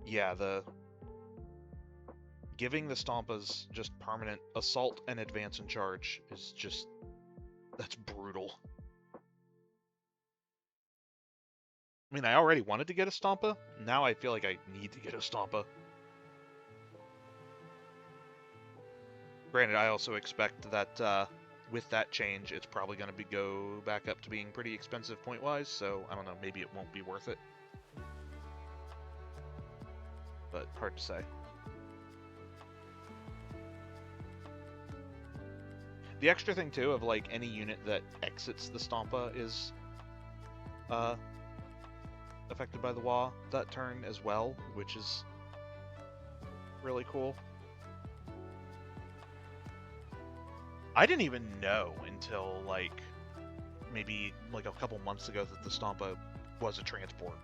yeah, giving the Stompas just permanent assault and advance and charge is just, that's brutal. I mean, I already wanted to get a Stompa. Now I feel like I need to get a Stompa. Granted, I also expect that with that change, it's probably going to go back up to being pretty expensive point-wise, so I don't know, maybe it won't be worth it. But hard to say. The extra thing, too, of, like, any unit that exits the Stompa is affected by the Wa that turn as well, which is really cool. I didn't even know until, like, maybe, like, a couple months ago that the Stompa was a transport.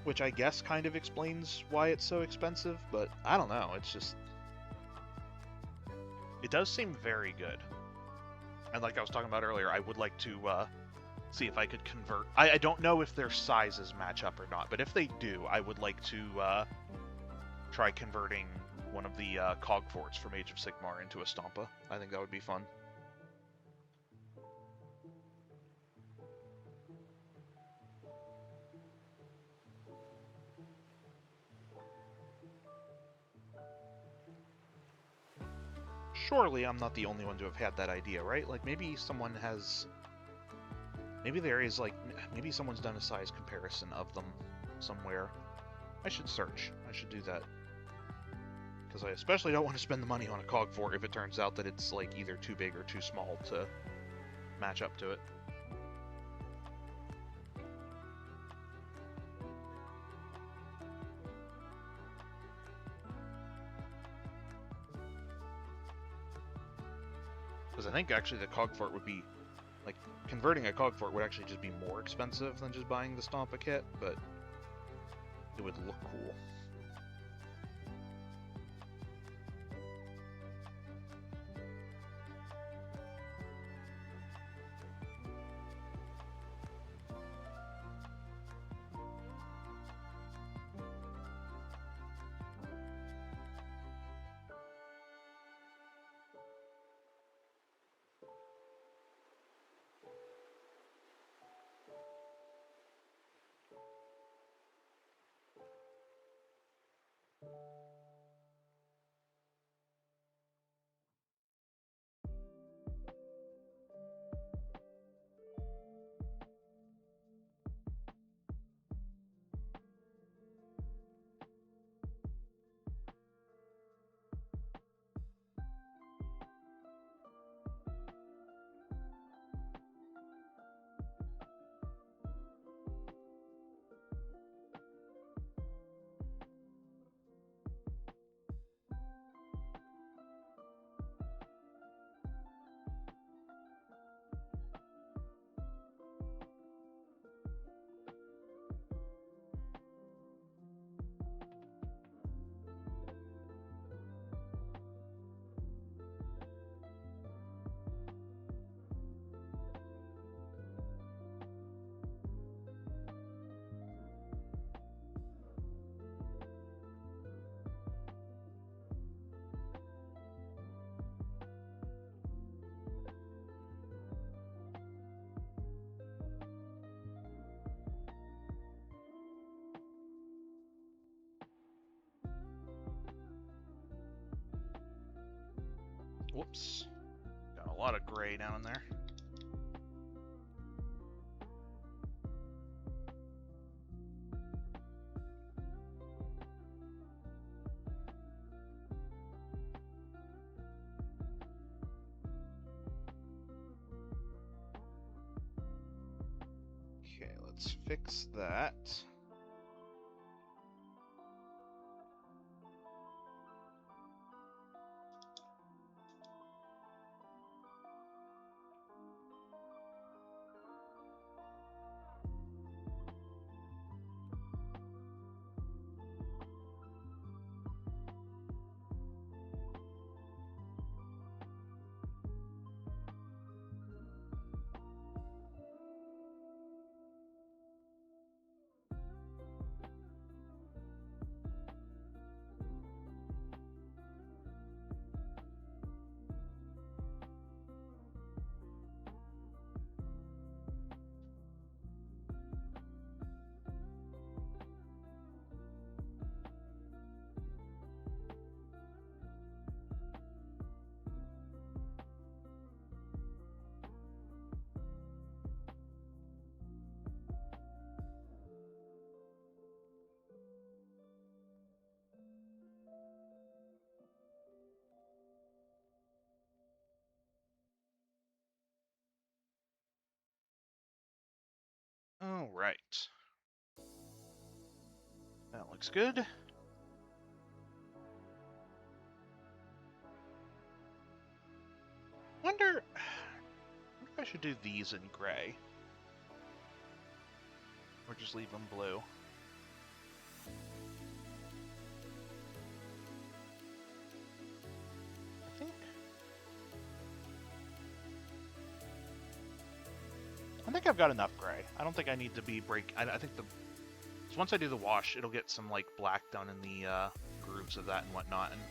Which I guess kind of explains why it's so expensive, but I don't know, it's just... It does seem very good. And like I was talking about earlier, I would like to see if I could convert... I don't know if their sizes match up or not, but if they do, I would like to try converting one of the cog forts from Age of Sigmar into a Stompa. I think that would be fun. Surely I'm not the only one to have had that idea, right? Like, maybe someone has... Maybe there is, like... Maybe someone's done a size comparison of them somewhere. I should search. I should do that. Because I especially don't want to spend the money on a cog fort if it turns out that it's, like, either too big or too small to match up to it. Because I think actually the cog fort would be, like, converting a cog fort would actually just be more expensive than just buying the Stompa kit, but it would look cool. Whoops. Got a lot of gray down there. Okay, let's fix that. All right. That looks good. Wonder if I should do these in gray. Or just leave them blue. I think I've got enough gray. I don't think I need to be I think so once I do the wash, it'll get some like black done in the grooves of that and whatnot, and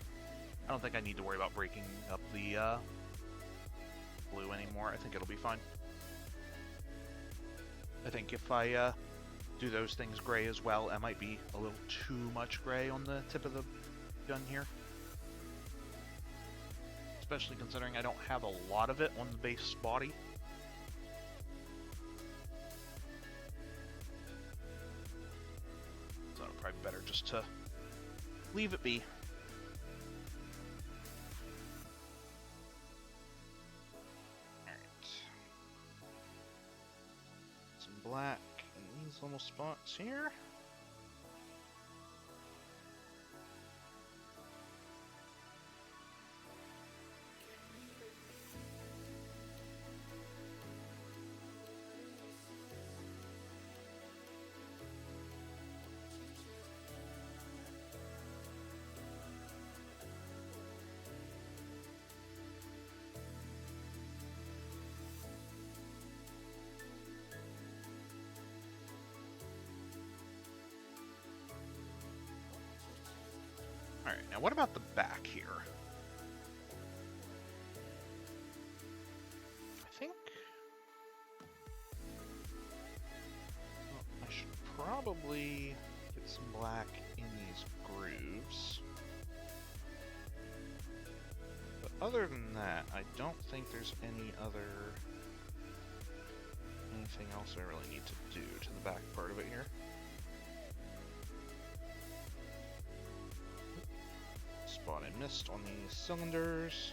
I don't think I need to worry about breaking up the blue anymore. I think it'll be fine. I think if I do those things gray as well, it might be a little too much gray on the tip of the gun here. Especially considering I don't have a lot of it on the base body. So it'll probably be better just to leave it be. Alright. Some black in these little spots here. Alright, now what about the back here? I think... well, I should probably get some black in these grooves. But other than that, I don't think there's anything else I really need to do to the back part of it here. Spot I missed on these cylinders.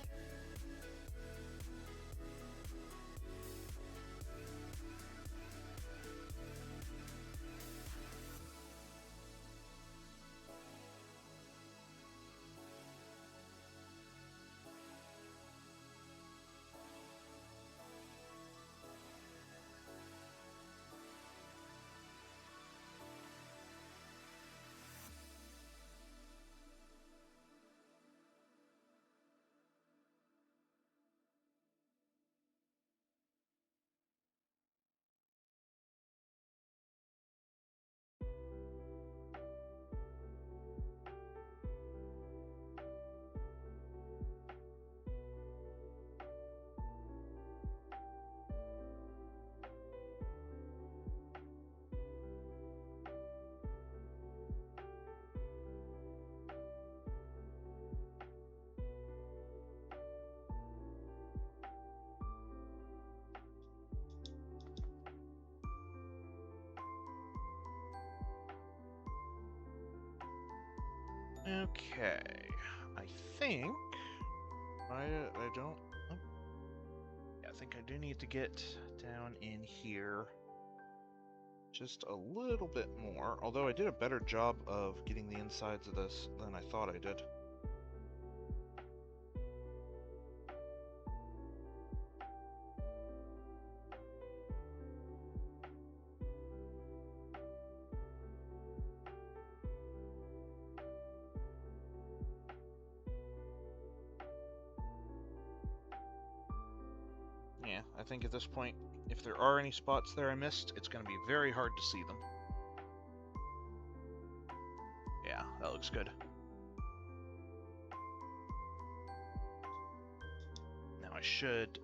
Okay, I think I don't. Oh. Yeah, I think I do need to get down in here just a little bit more. Although I did a better job of getting the insides of this than I thought I did. Yeah, I think at this point, if there are any spots there I missed, it's going to be very hard to see them. Yeah, that looks good. Now I should,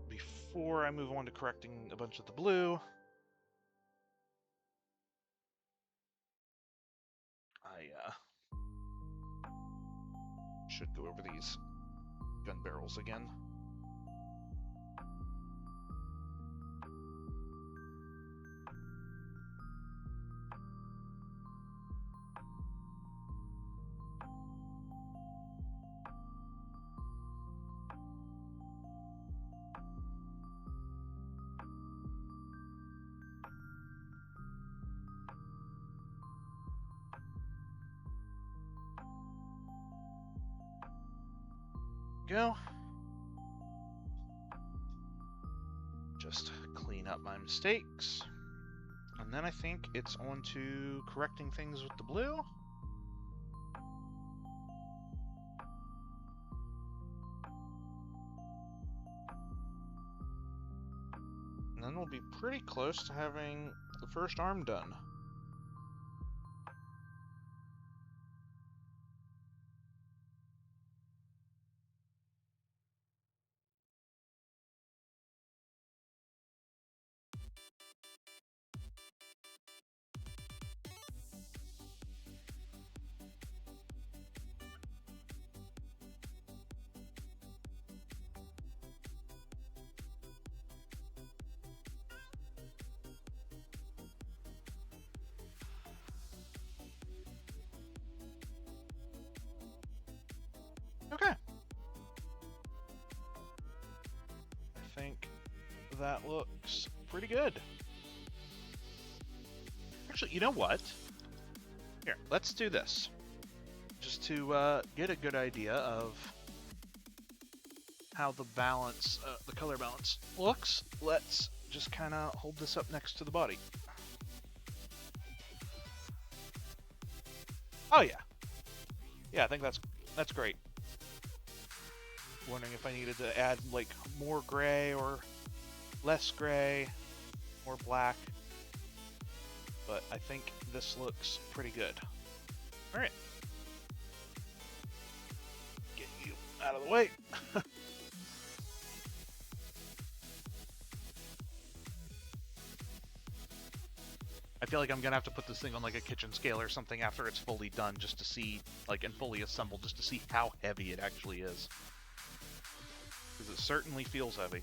before I move on to correcting a bunch of the blue, I should go over these gun barrels again. Go. Just clean up my mistakes. And then I think it's on to correcting things with the blue. And then we'll be pretty close to having the first arm done. Okay. I think that looks pretty good. Actually, you know what? Here, let's do this. Just to get a good idea of how the balance, the color balance looks, let's just kind of hold this up next to the body. Oh yeah. Yeah, I think that's great. Wondering if I needed to add like more gray or less gray, more black. But I think this looks pretty good. All right. Get you out of the way. I feel like I'm gonna have to put this thing on like a kitchen scale or something after it's fully done, just to see, like, and fully assembled, just to see how heavy it actually is. Because it certainly feels heavy.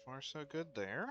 far so good there.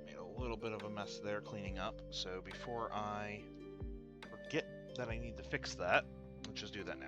Made a little bit of a mess there cleaning up, so before I forget that I need to fix that, let's just do that now.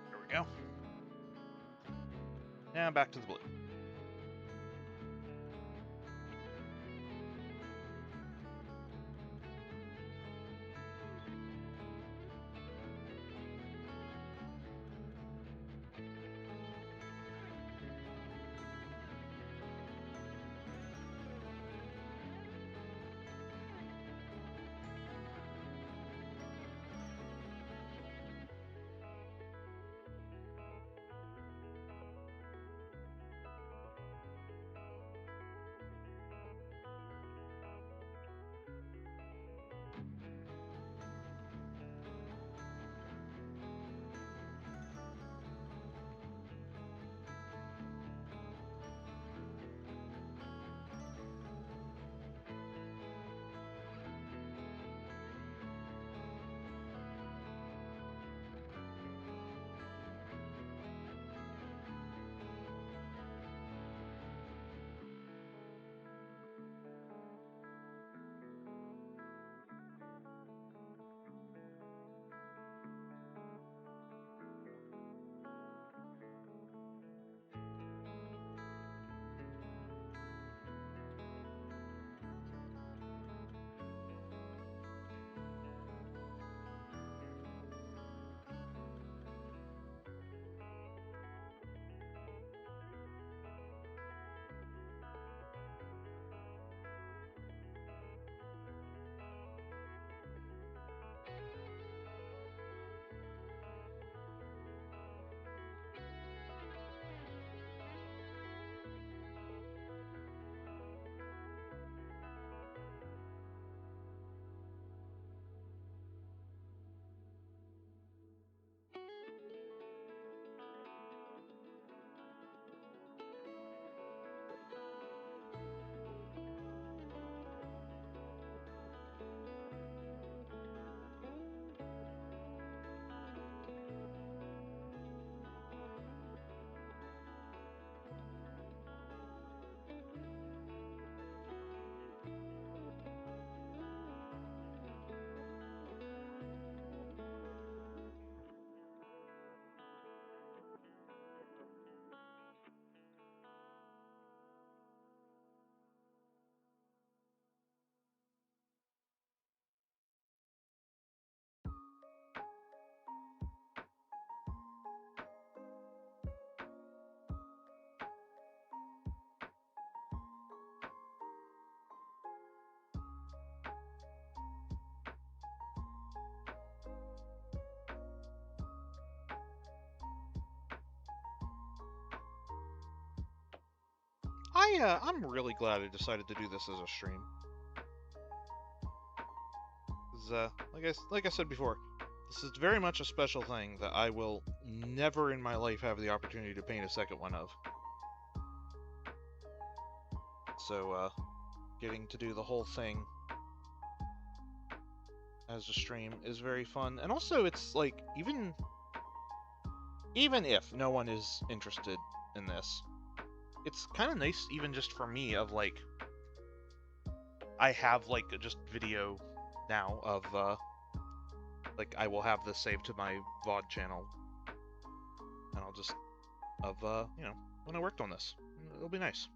There we go. Now back to the blue. I'm really glad I decided to do this as a stream. 'Cause, like I said before, this is very much a special thing that I will never in my life have the opportunity to paint a second one of. So, getting to do the whole thing as a stream is very fun. And also, it's like, even if no one is interested in this, it's kind of nice even just for me of, like, I have, like, just video now of, like, I will have this saved to my VOD channel, and I'll just, you know, when I worked on this. It'll be nice.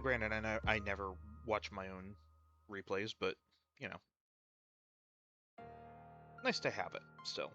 Granted, I know I never watch my own replays, but, you know, nice to have it still.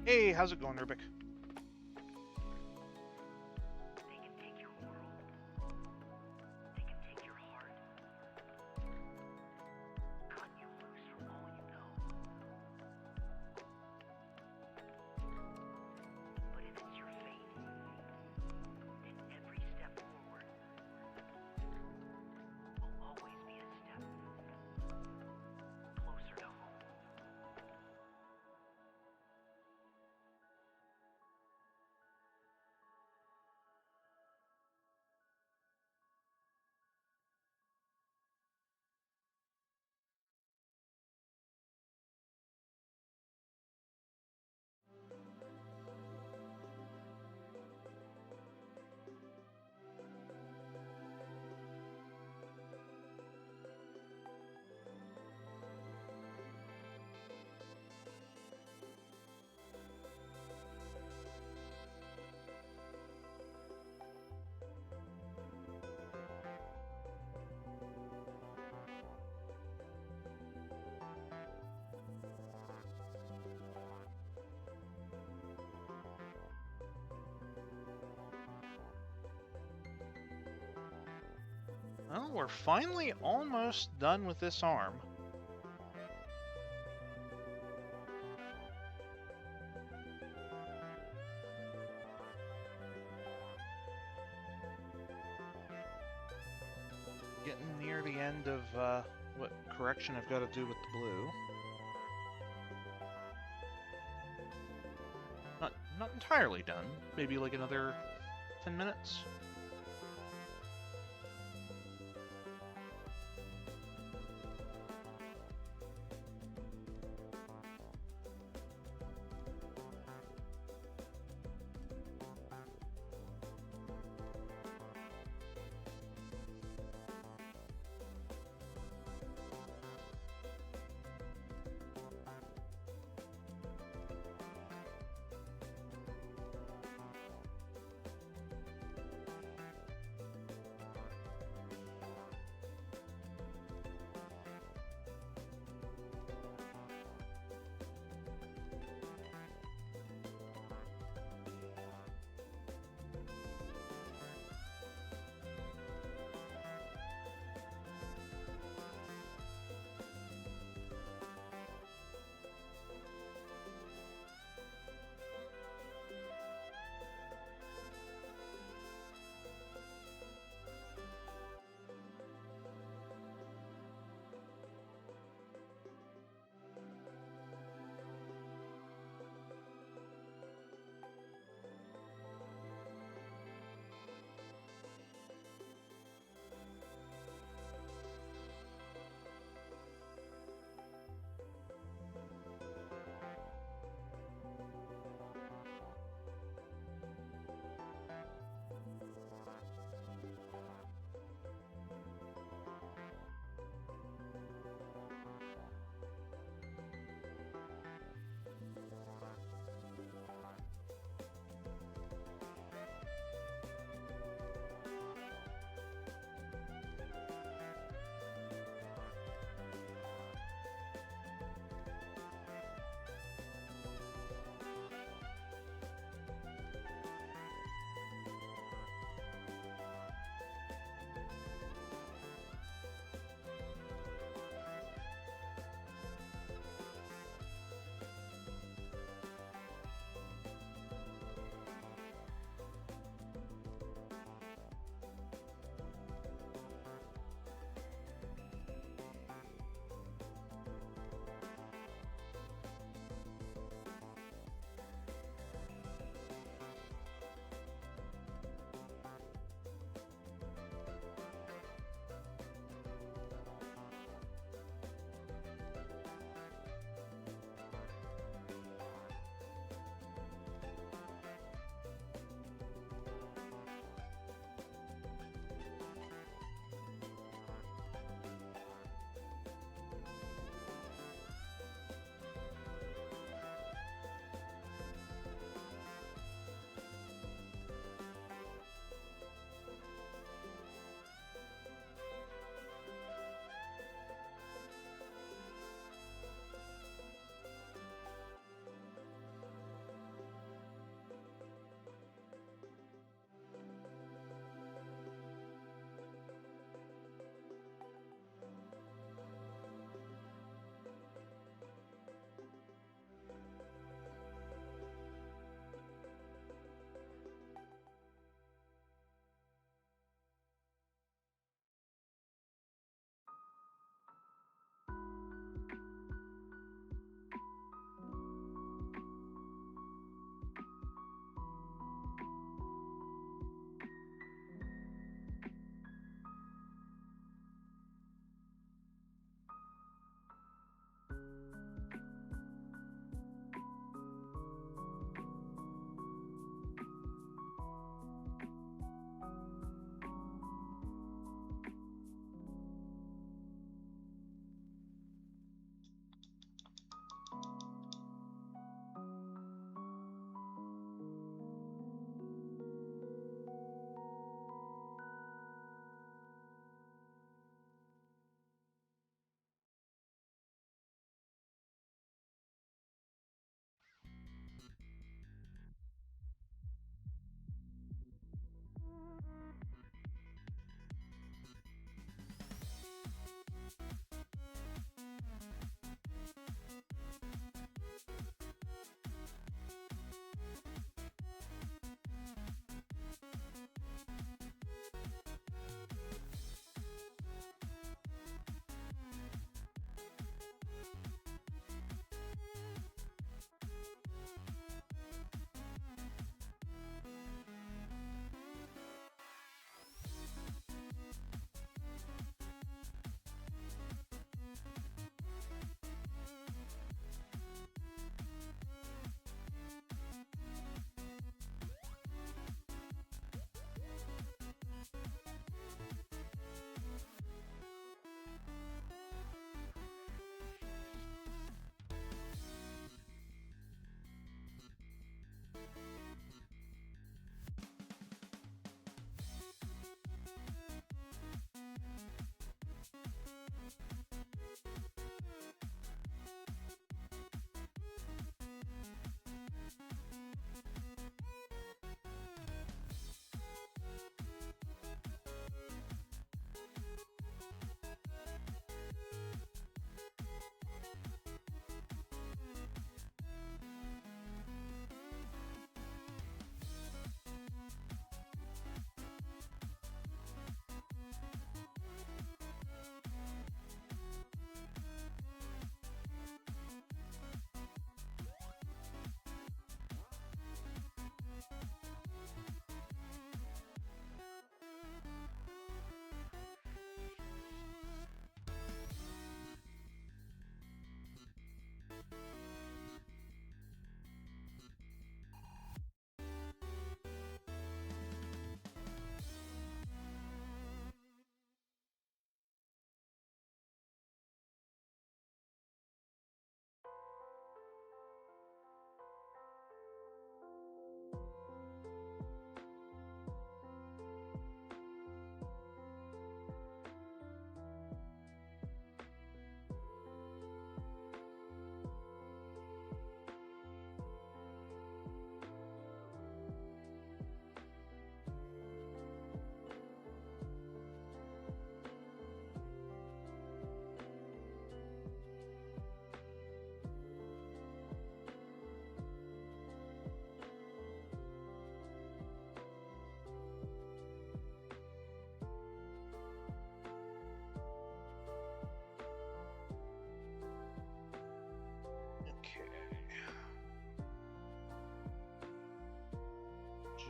Hey, how's it going, Rubik? They can take your world. They can take your heart. Cut you loose from all you know. But if it's your fate, then every step forward will always be a step closer to home. Well, we're finally almost done with this arm. Getting near the end of what correction I've got to do with the blue. Not entirely done. Maybe like another 10 minutes.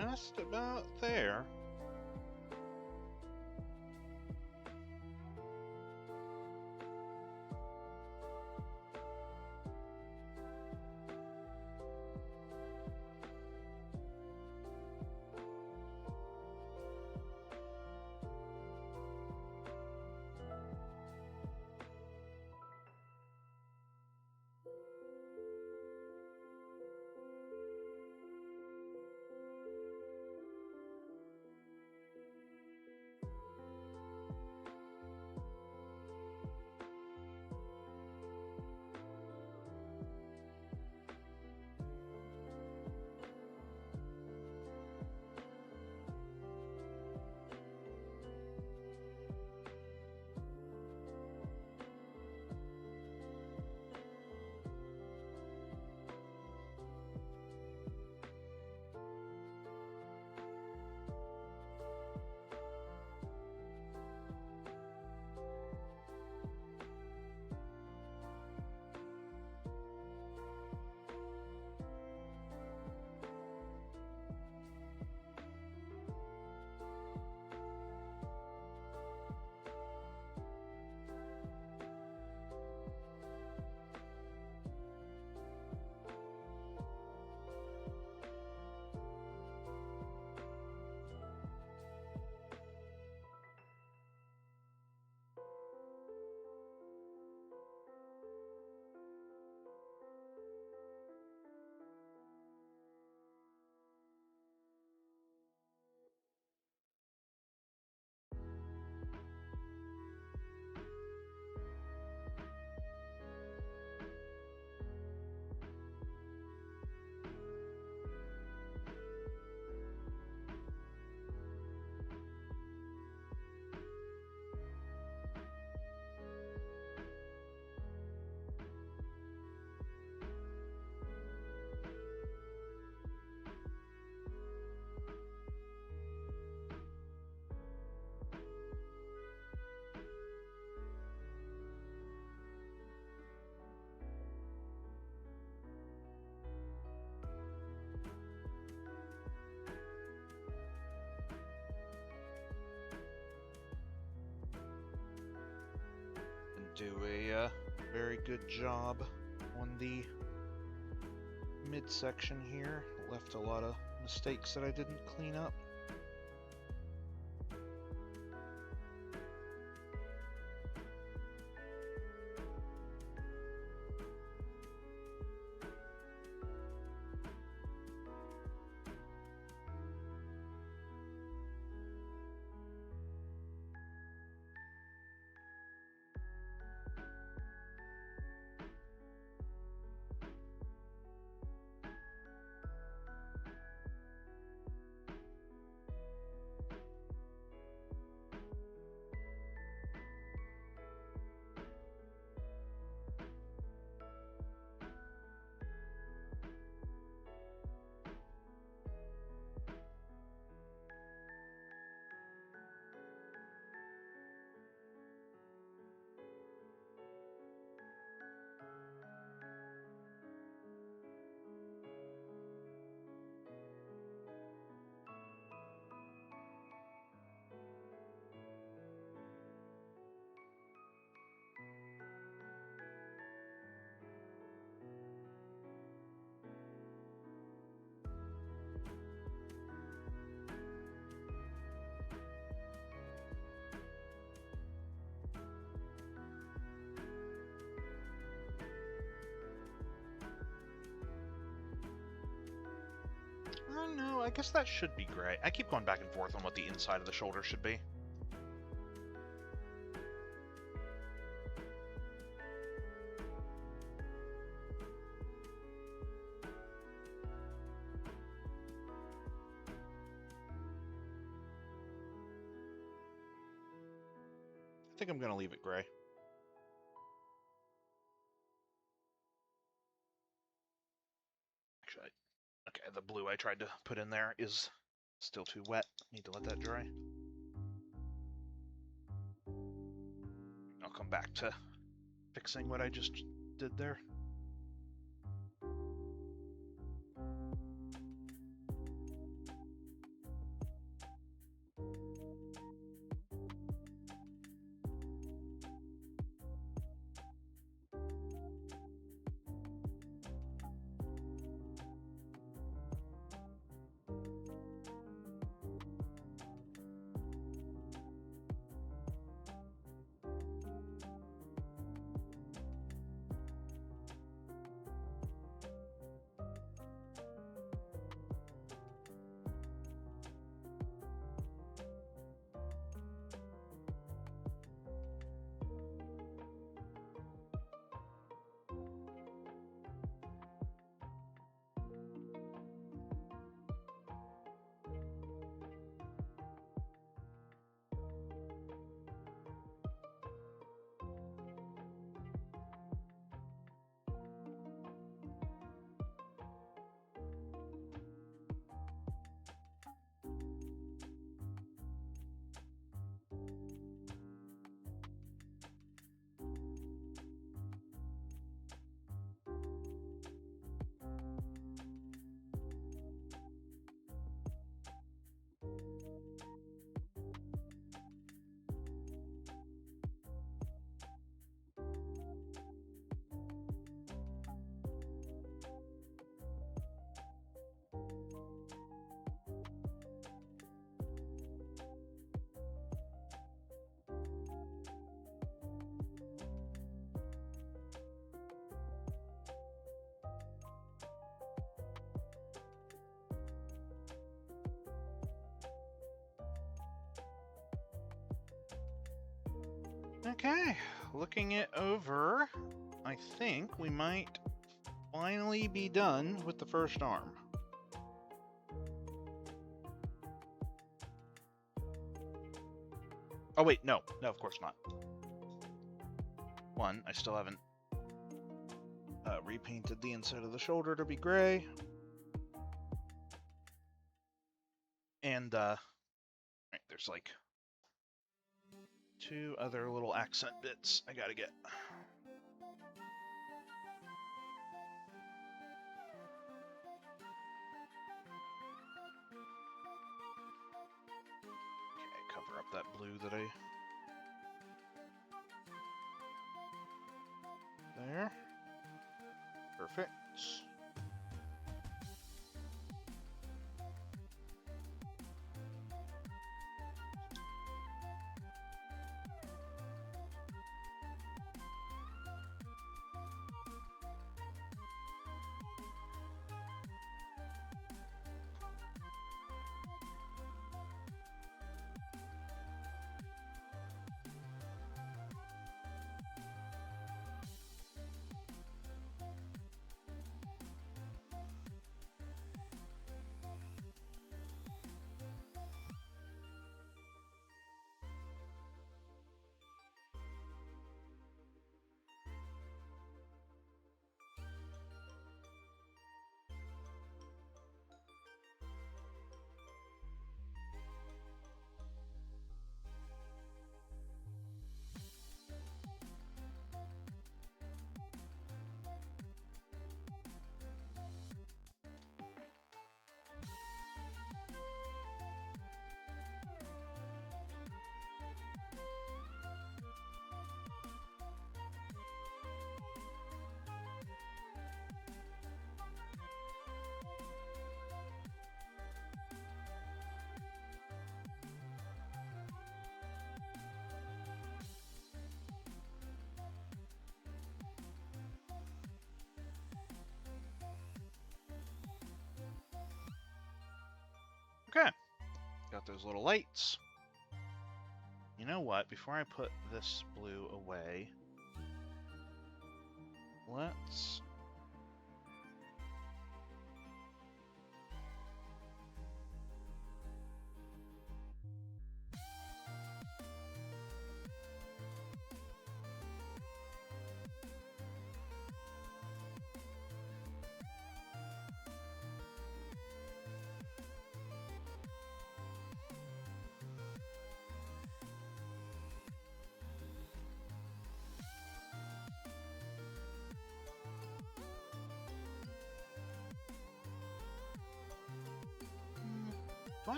just about there. Do a very good job on the midsection here. Left a lot of mistakes that I didn't clean up. Oh no, I guess that should be gray. I keep going back and forth on what the inside of the shoulder should be. I think I'm gonna leave it gray. Actually, okay, the blue I tried to put in there is still too wet. Need to let that dry. I'll come back to fixing what I just did there. Okay, looking it over, I think we might finally be done with the first arm. Oh wait, no, of course not. One, I still haven't repainted the inside of the shoulder to be gray. And, right, there's like 2 other little accent bits I gotta get. Okay, cover up that blue that I... There. Perfect. Okay, got those little lights. You know what? Before I put this blue away, let's...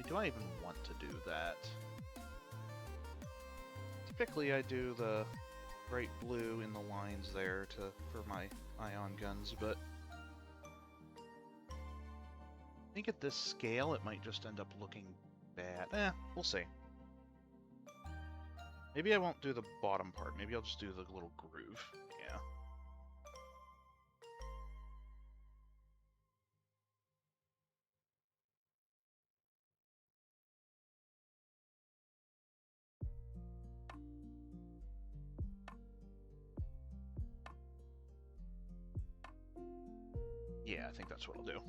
do I even want to do that? Typically I do the bright blue in the lines there for my ion guns, but I think at this scale it might just end up looking bad. We'll see. Maybe I won't do the bottom part, maybe I'll just do the little groove. Yeah. Yeah, I think that's what I'll do.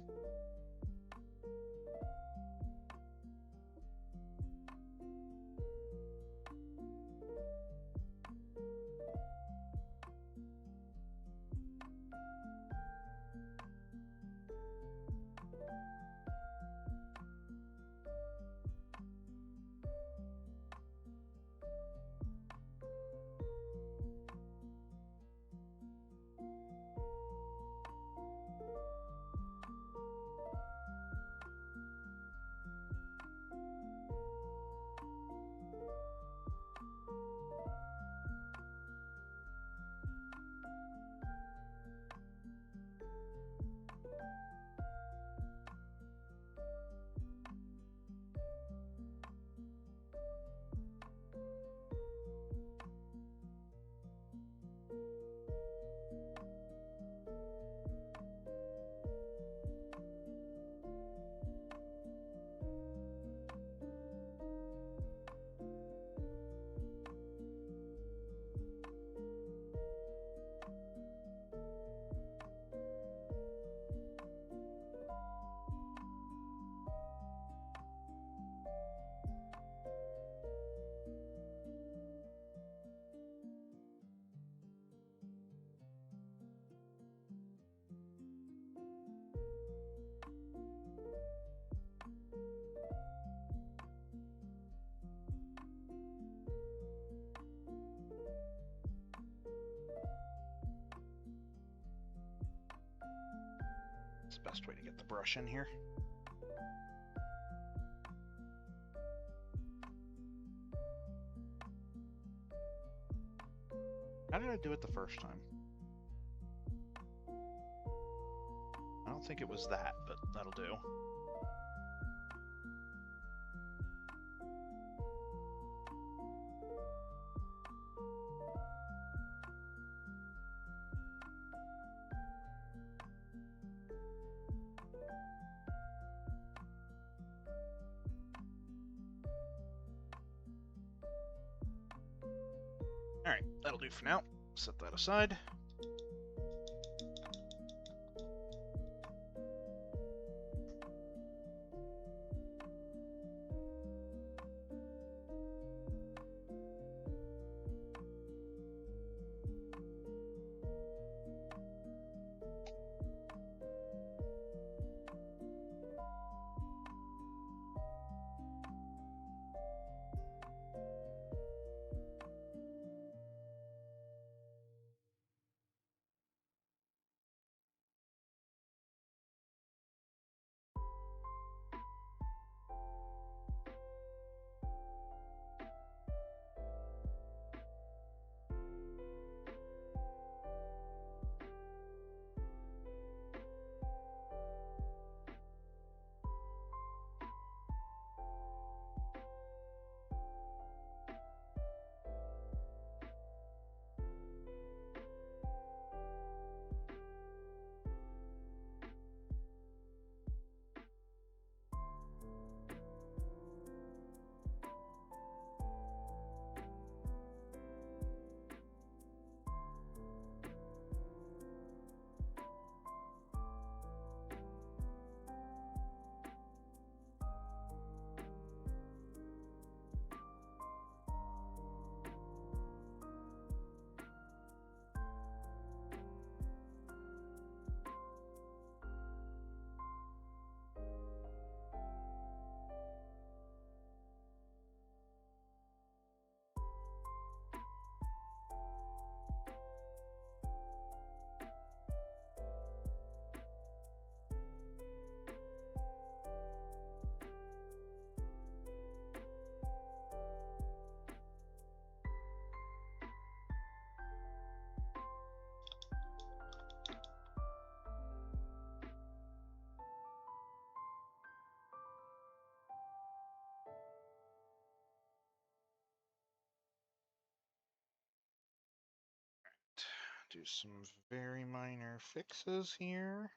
It's the best way to get the brush in here. How did I do it the first time? I don't think it was that, but that'll do. Alright, that'll do for now. Set that aside. Do some very minor fixes here.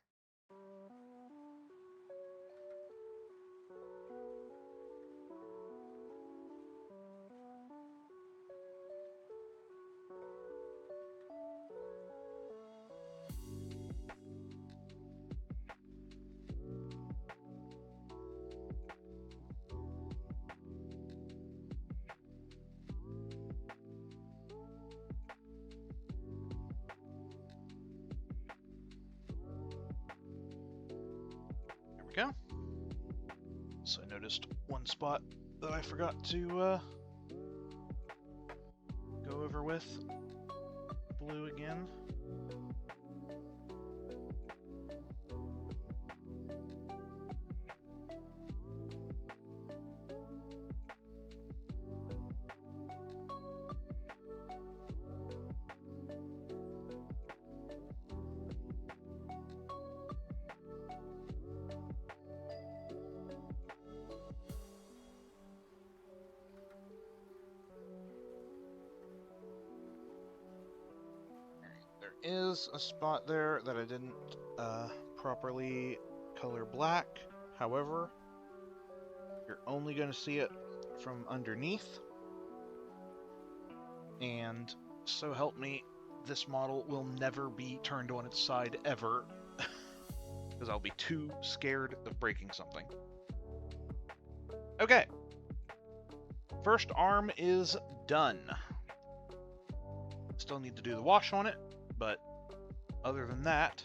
Go. So I noticed one spot that I forgot to go over with blue again. Is a spot there that I didn't properly color black. However, you're only going to see it from underneath. And so help me, this model will never be turned on its side ever. Because I'll be too scared of breaking something. Okay. First arm is done. Still need to do the wash on it, but other than that,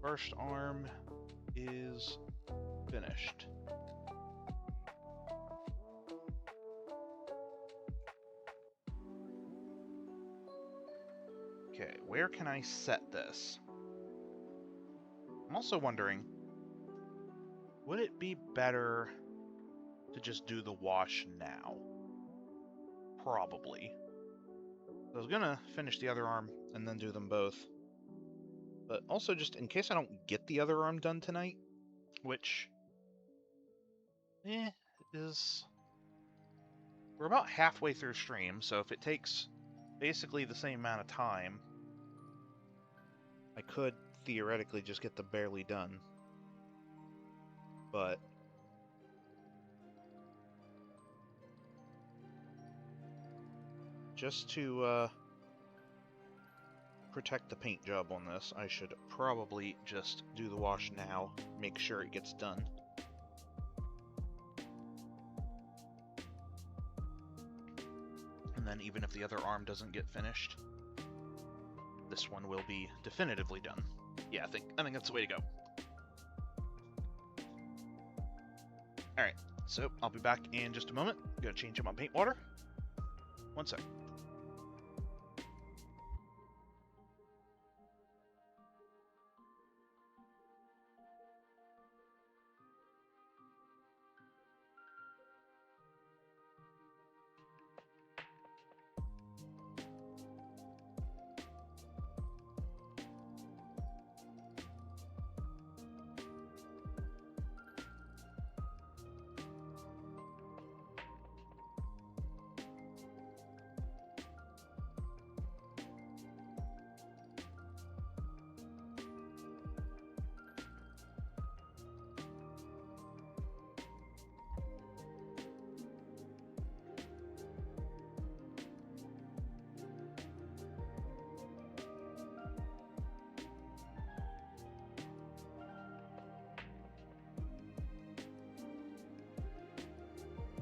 first arm is finished. Okay, where can I set this? I'm also wondering, would it be better to just do the wash now? Probably. I was gonna finish the other arm and then do them both. But also just in case I don't get the other arm done tonight, which is... We're about halfway through stream, so if it takes basically the same amount of time, I could theoretically just get them barely done. But just to protect the paint job on this, I should probably just do the wash now, make sure it gets done. And then even if the other arm doesn't get finished, this one will be definitively done. Yeah, I think that's the way to go. Alright, so I'll be back in just a moment. Gonna change up my paint water. One sec.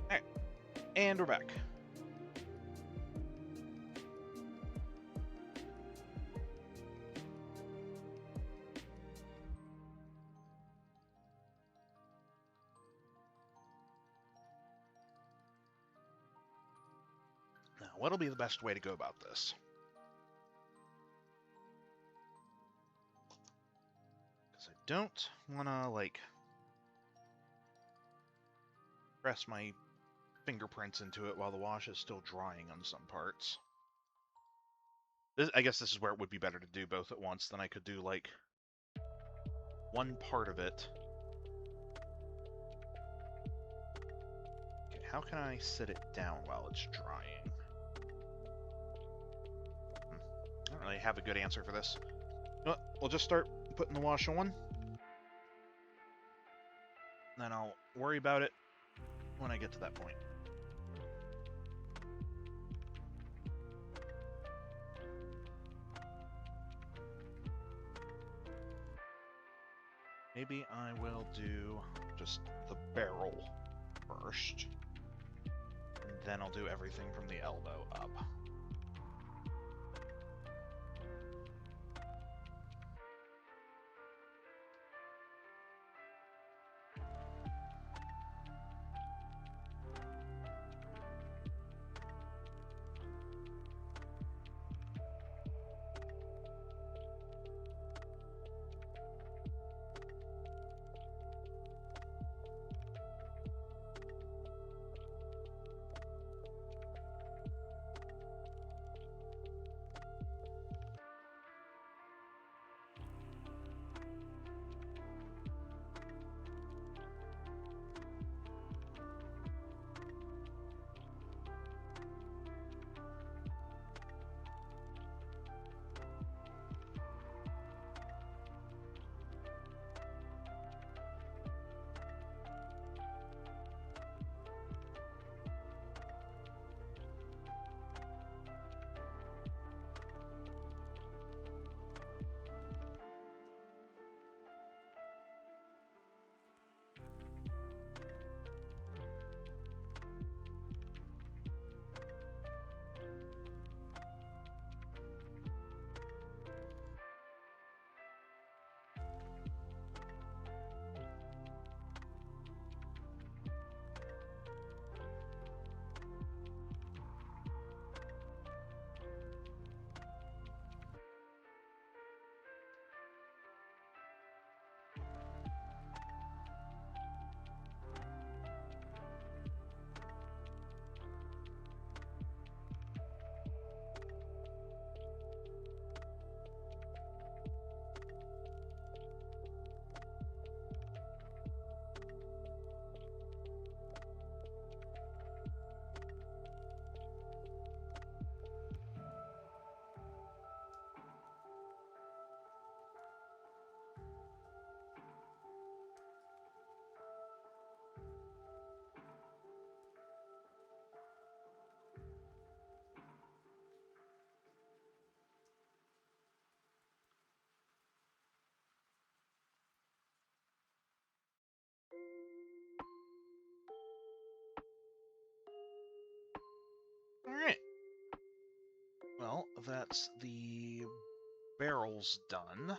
Alright, and we're back. Now, what'll be the best way to go about this? Because I don't want to, like, press my fingerprints into it while the wash is still drying on some parts. I guess this is where it would be better to do both at once. Then I could do, like, one part of it. Okay, how can I sit it down while it's drying? I don't really have a good answer for this. Well, we'll just start putting the wash on. Then I'll worry about it when I get to that point. Maybe I will do just the barrel first, and then I'll do everything from the elbow up. that's the barrels done.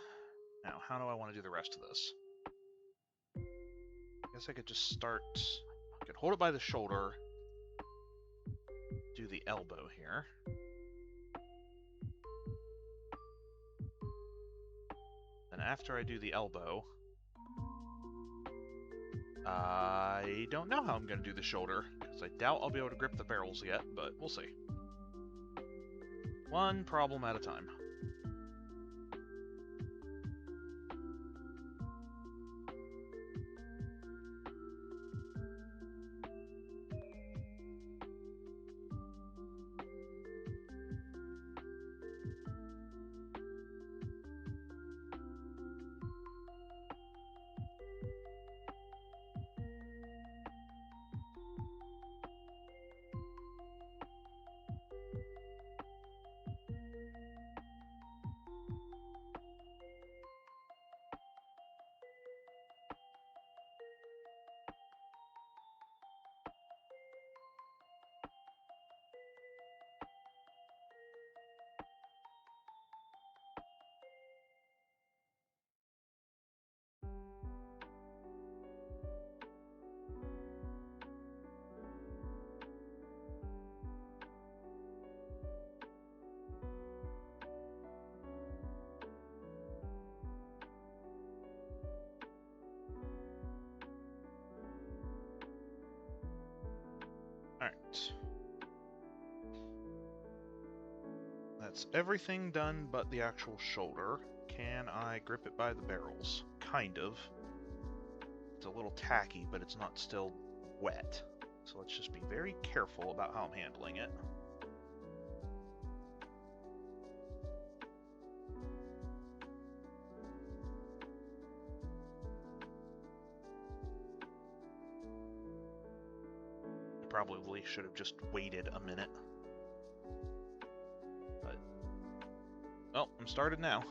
Now, how do I want to do the rest of this? I guess I could just start... I could hold it by the shoulder, do the elbow here. Then after I do the elbow, I don't know how I'm going to do the shoulder, because I doubt I'll be able to grip the barrels yet, but we'll see. One problem at a time. Alright. That's everything done but the actual shoulder. Can I grip it by the barrels? Kind of. It's a little tacky, but it's not still wet. So let's just be very careful about how I'm handling it. I probably should have just waited a minute. But, well, I'm started now.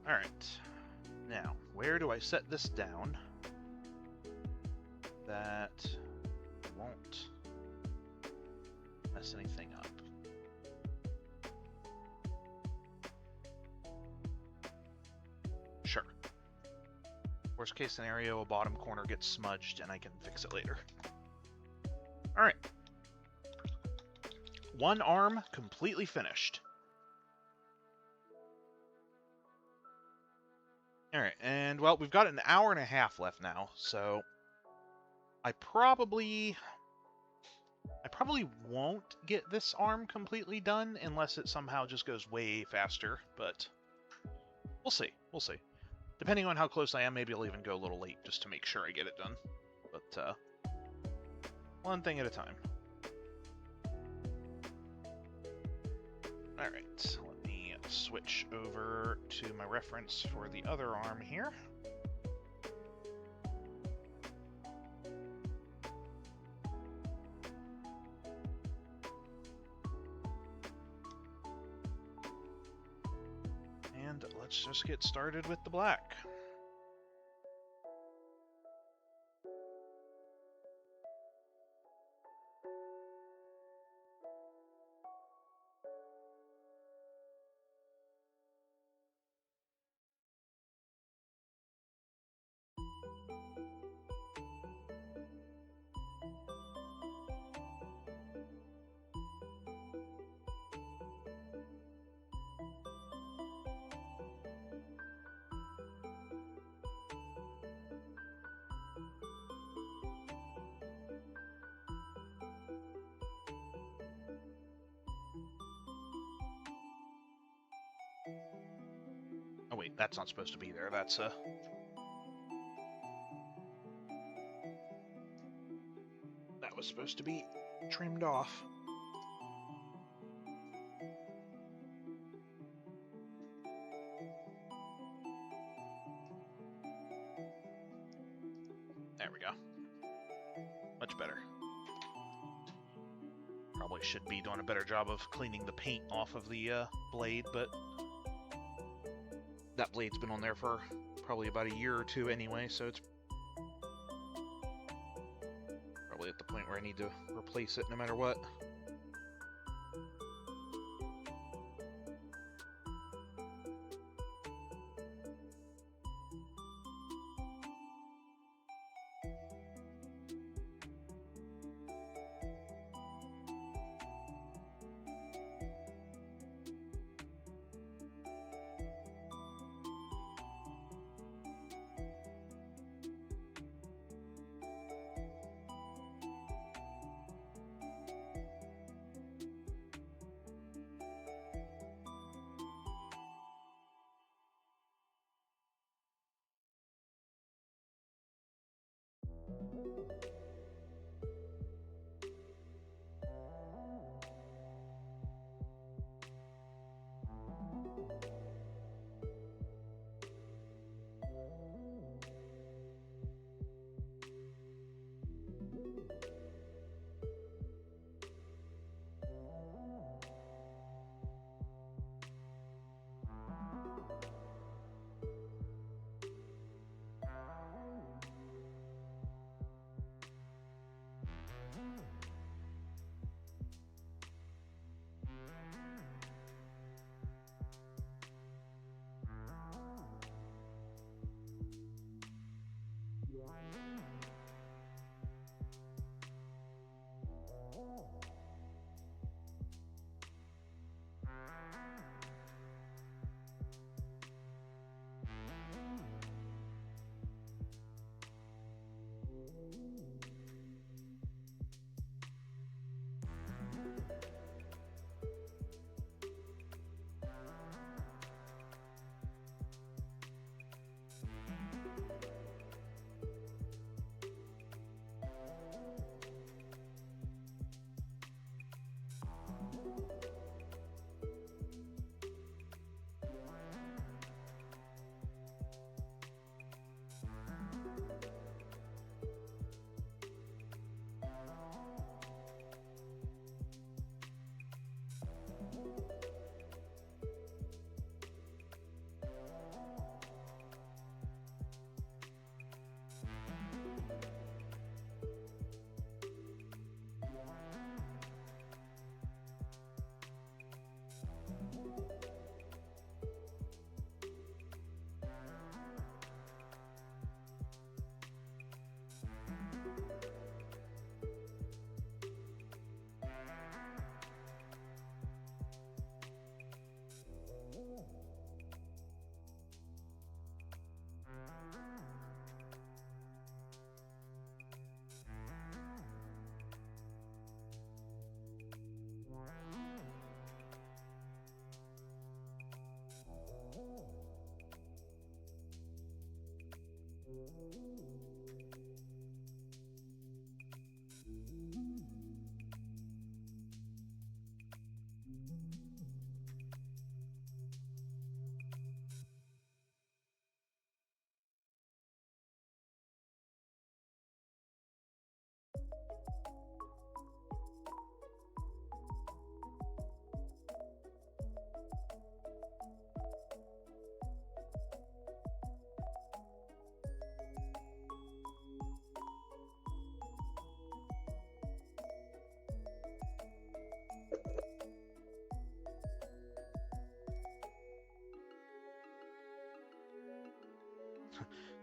Alright, now, where do I set this down that won't mess anything up? Sure. Worst case scenario, a bottom corner gets smudged and I can fix it later. Alright. One arm completely finished. Alright, and well, we've got an hour and a half left now, so I probably won't get this arm completely done unless it somehow just goes way faster, but we'll see. We'll see. Depending on how close I am, maybe I'll even go a little late just to make sure I get it done. But, one thing at a time. Alright, let me switch over to my reference for the other arm here. And let's just get started with the black. Oh wait, that's not supposed to be there. That's that was supposed to be trimmed off. There we go. Much better. Probably should be doing a better job of cleaning the paint off of the blade, but that blade's been on there for probably about a year or two anyway, so it's probably at the point where I need to replace it no matter what.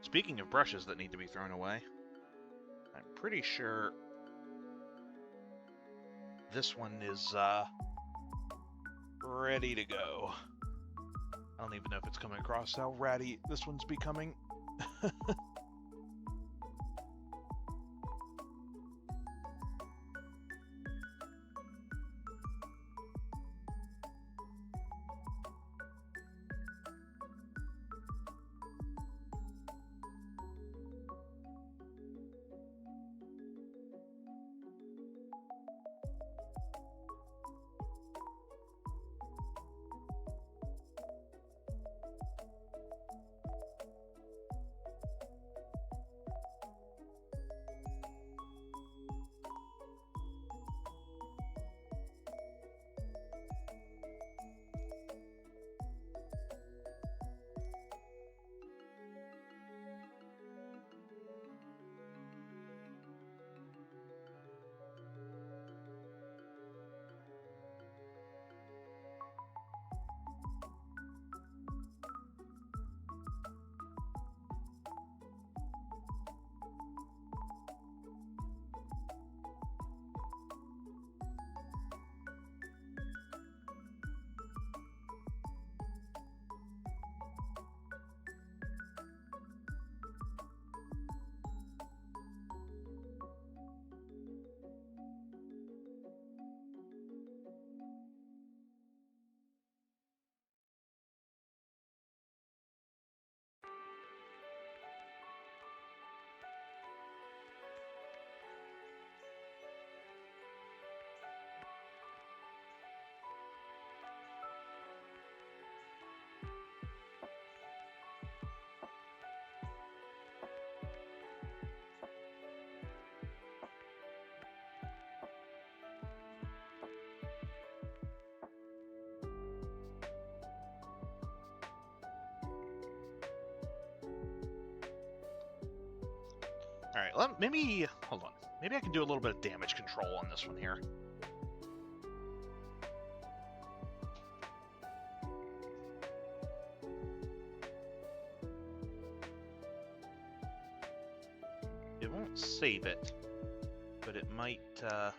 Speaking of brushes that need to be thrown away, I'm pretty sure this one is ready to go. I don't even know if it's coming across how ratty this one's becoming. Alright, maybe... Hold on. Maybe I can do a little bit of damage control on this one here. It won't save it, but it might, There.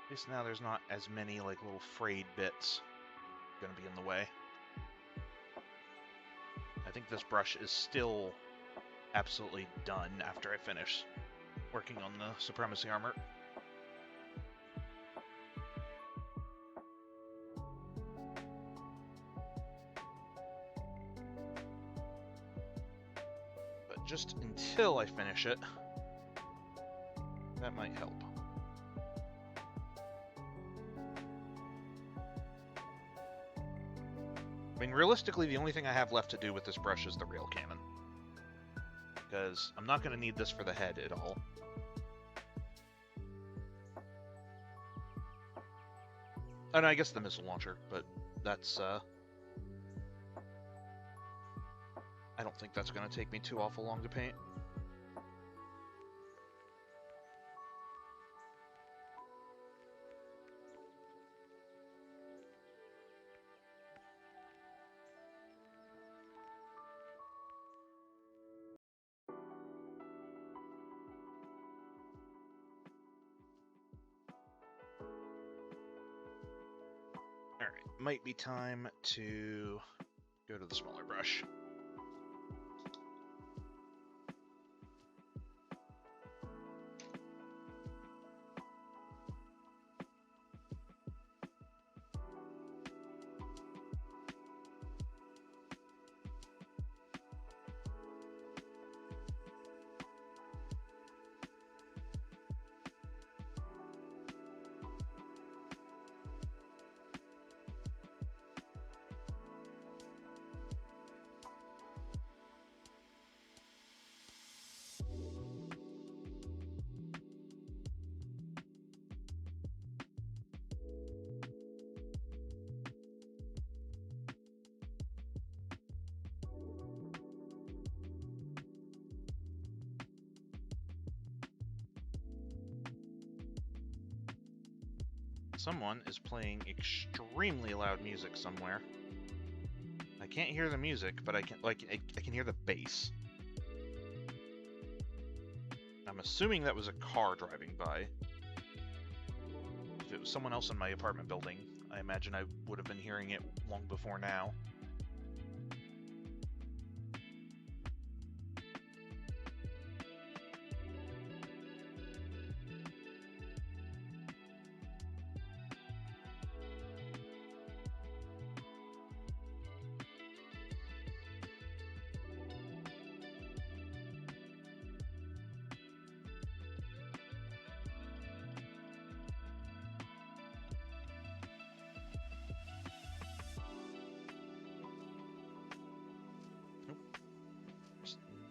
At least now there's not as many, like, little frayed bits gonna be in the way. I think this brush is still absolutely done after I finish working on the Supremacy armor. But just until I finish it, that might help. I mean, realistically, the only thing I have left to do with this brush is the rail cannon. Because I'm not going to need this for the head at all. Oh, no, I guess the missile launcher, but that's, I don't think that's going to take me too awful long to paint. Alright, might be time to go to the smaller brush. Someone is playing extremely loud music somewhere. I can't hear the music, but I can hear the bass. I'm assuming that was a car driving by. If it was someone else in my apartment building, I imagine I would have been hearing it long before now.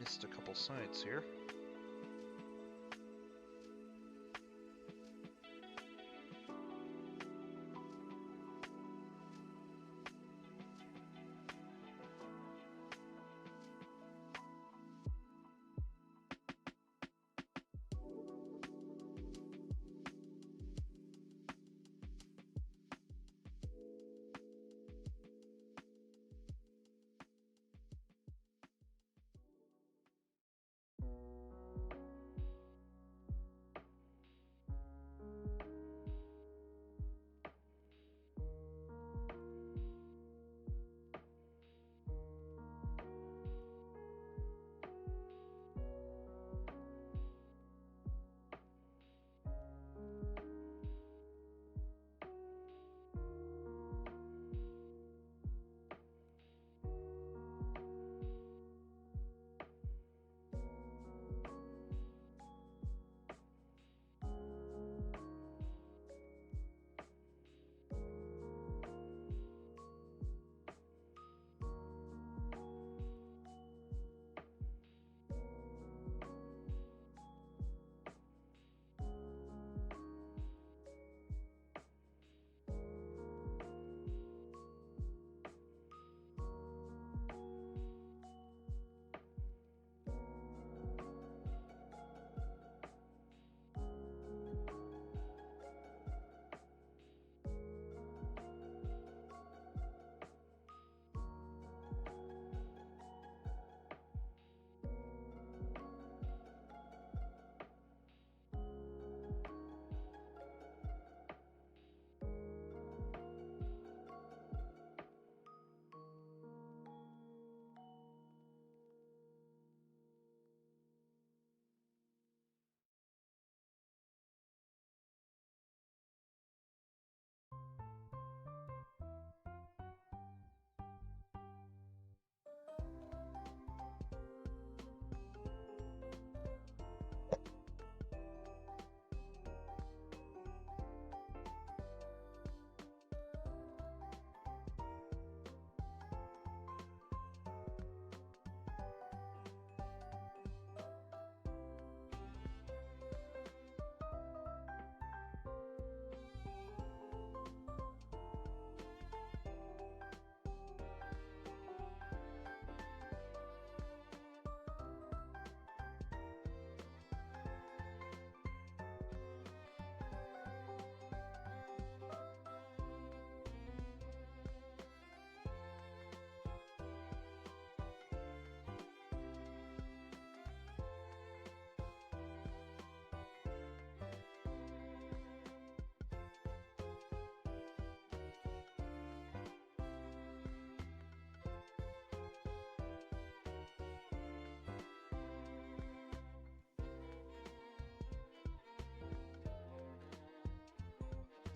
Missed a couple sides here.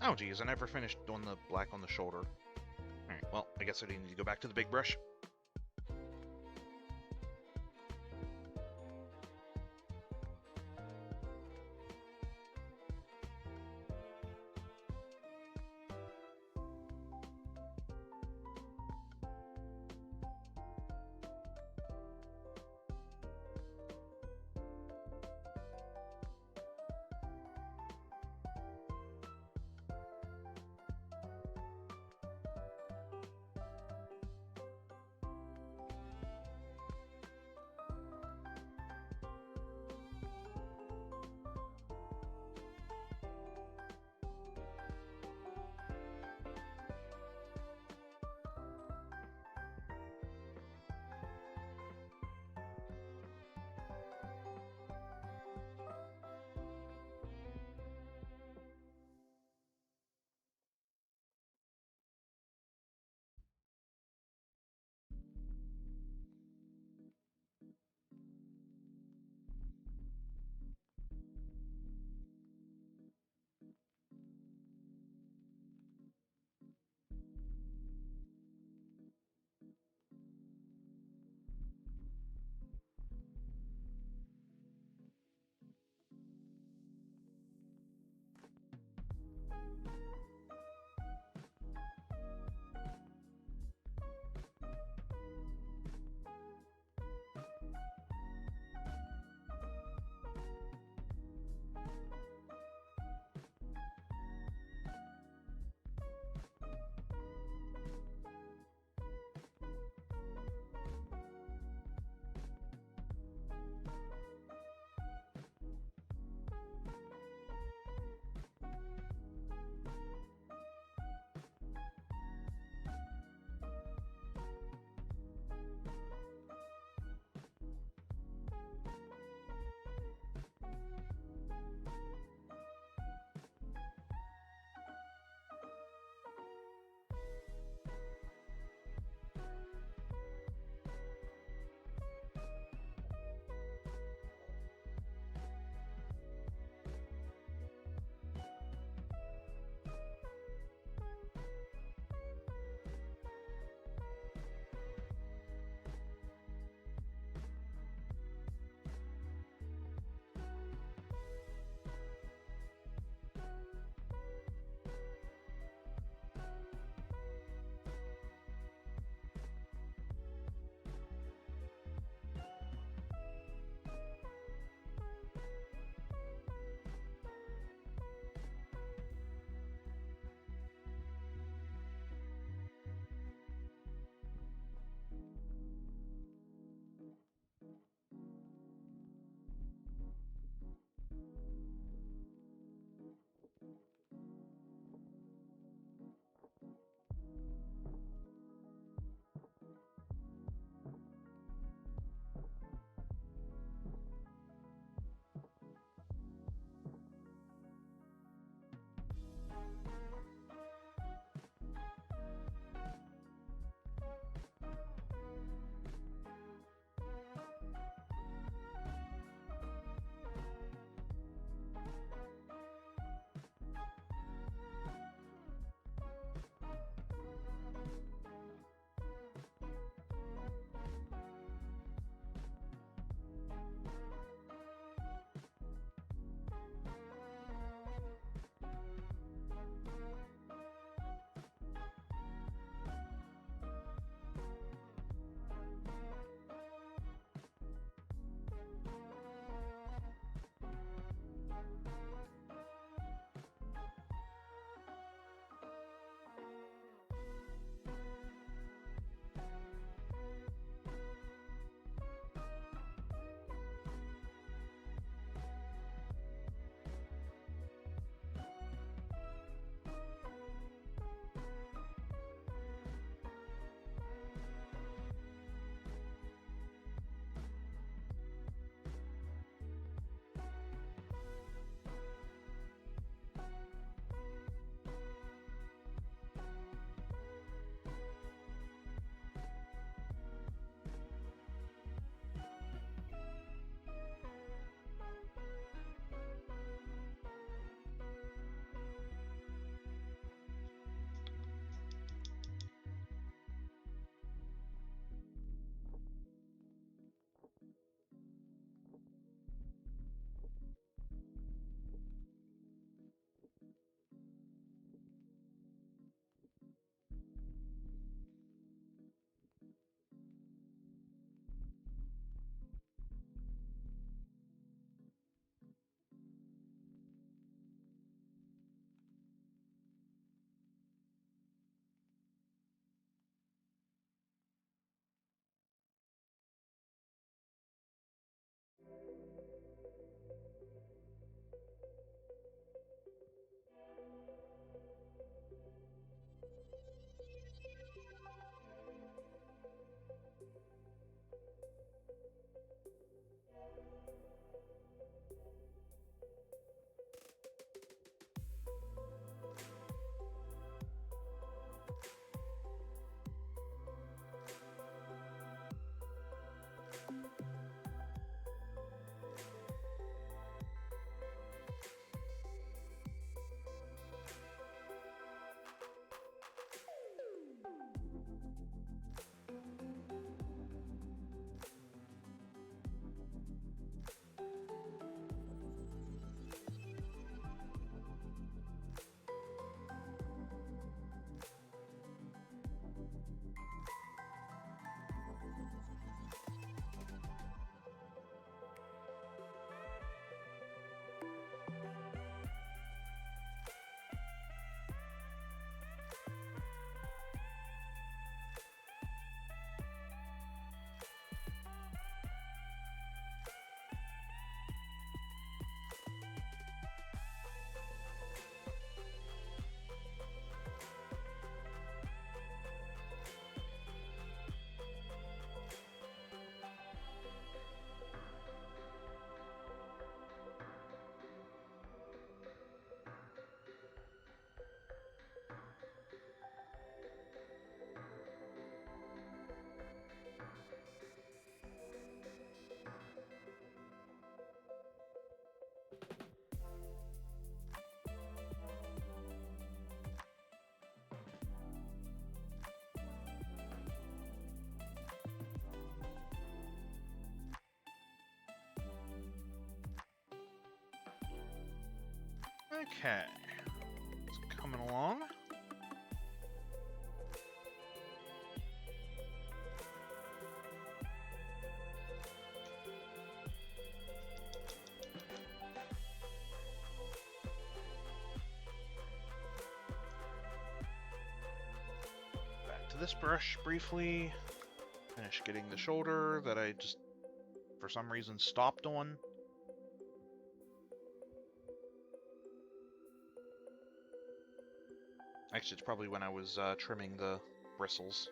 Oh geez, I never finished doing the black on the shoulder. Alright, well, I guess I need to go back to the big brush. Okay. It's coming along. Back to this brush briefly. Finish getting the shoulder that I just, for some reason, stopped on. Actually, it's probably when I was trimming the bristles.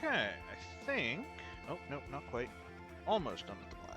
Okay, I think... Oh, nope, not quite. Almost done with the black.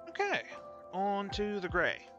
Okay, on to the gray.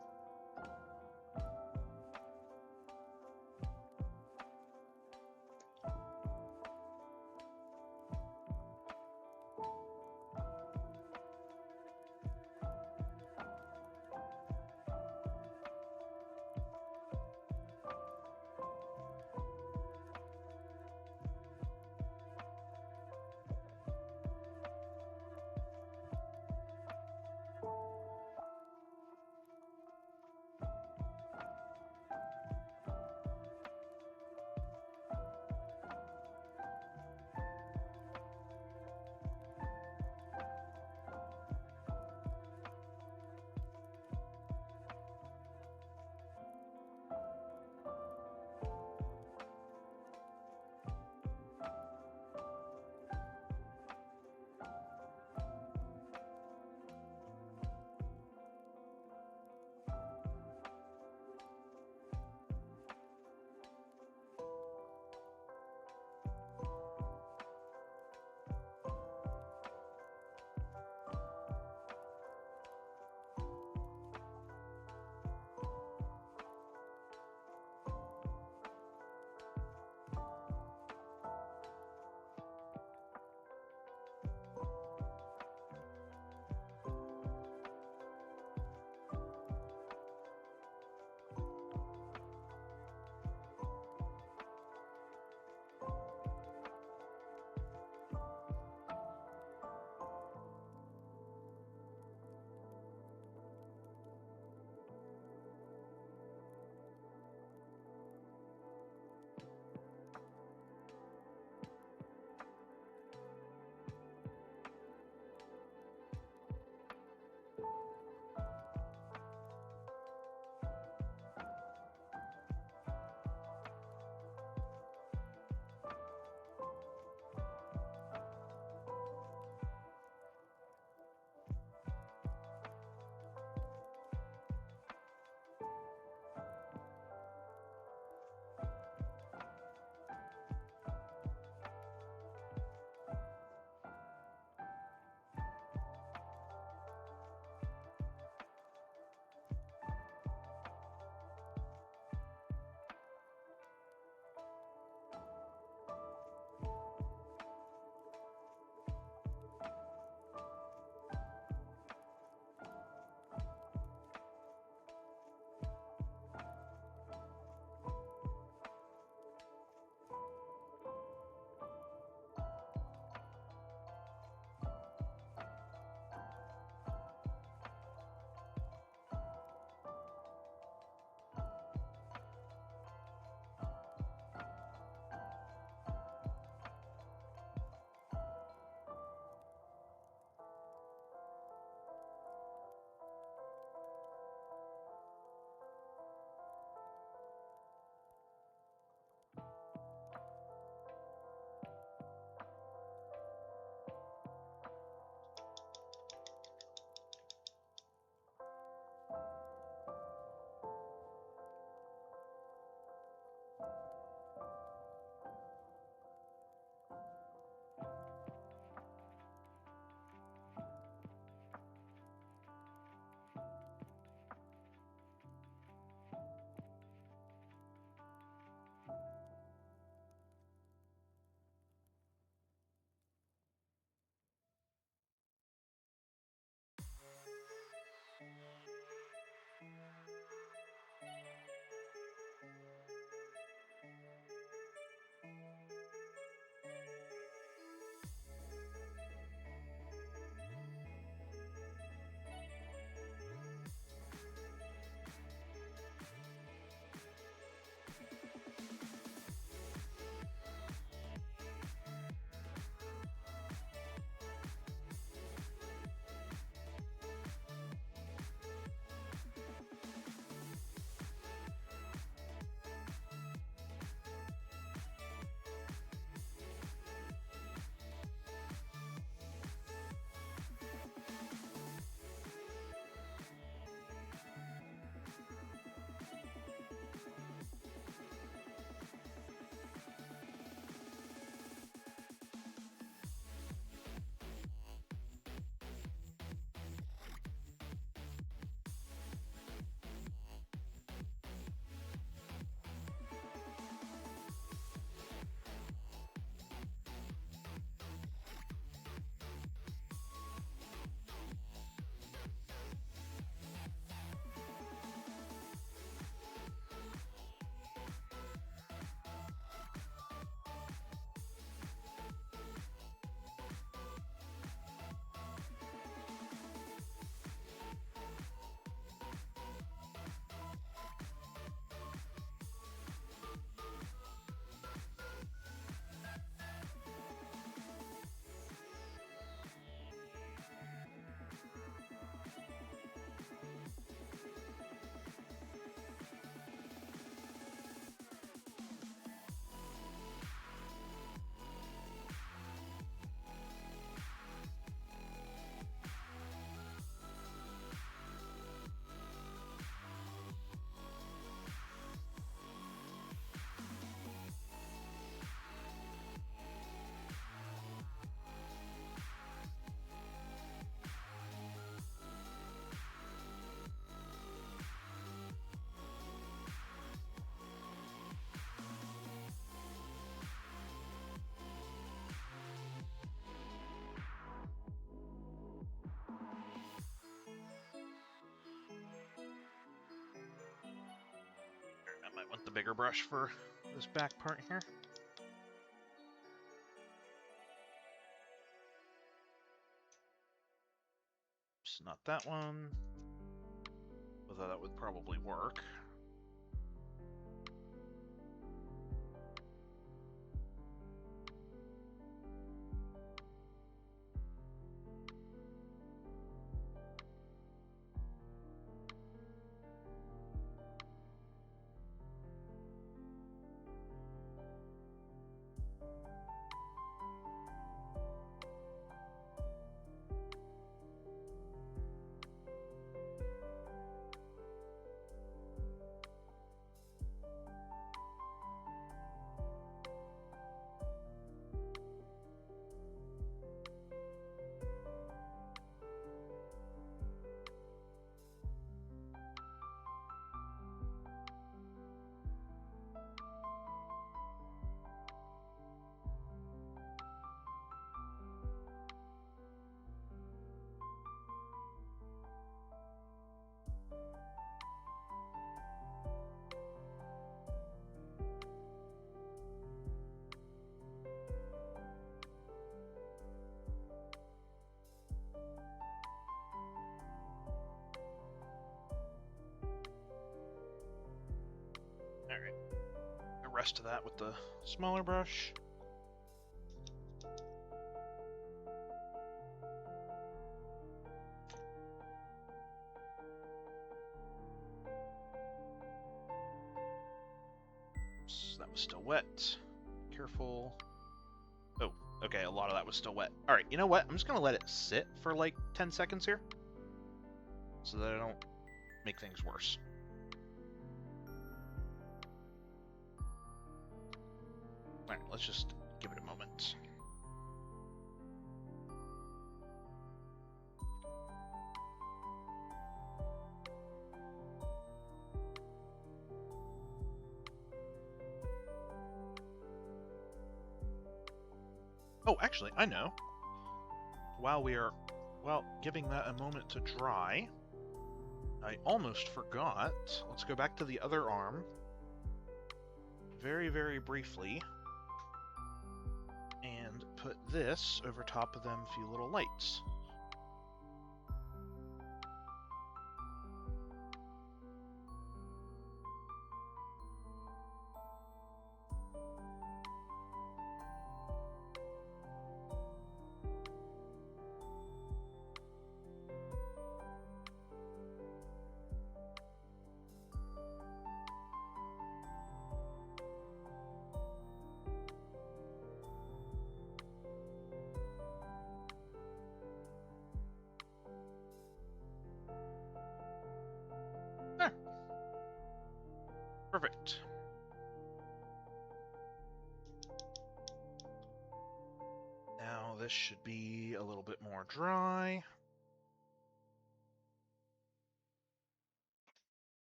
the bigger brush for this back part here. It's not that one. Although that would probably work. Alright. The rest of that with the smaller brush. Oops, that was still wet. Careful. Oh, okay, a lot of that was still wet. Alright, you know what? I'm just gonna let it sit for like 10 seconds here. So that I don't make things worse. Alright, let's just give it a moment. Oh, actually, I know. While we are, well, giving that a moment to dry, I almost forgot. Let's go back to the other arm. Very, very briefly. And put this over top of them few little lights. There. Perfect. Now this should be a little bit more dry.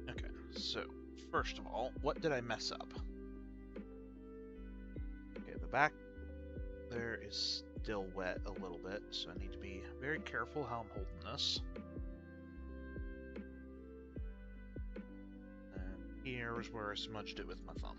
Okay, so first of all, what did I mess up? Okay, the back there is still wet a little bit, so I need to be very careful how I'm holding this. And here is where I smudged it with my thumb.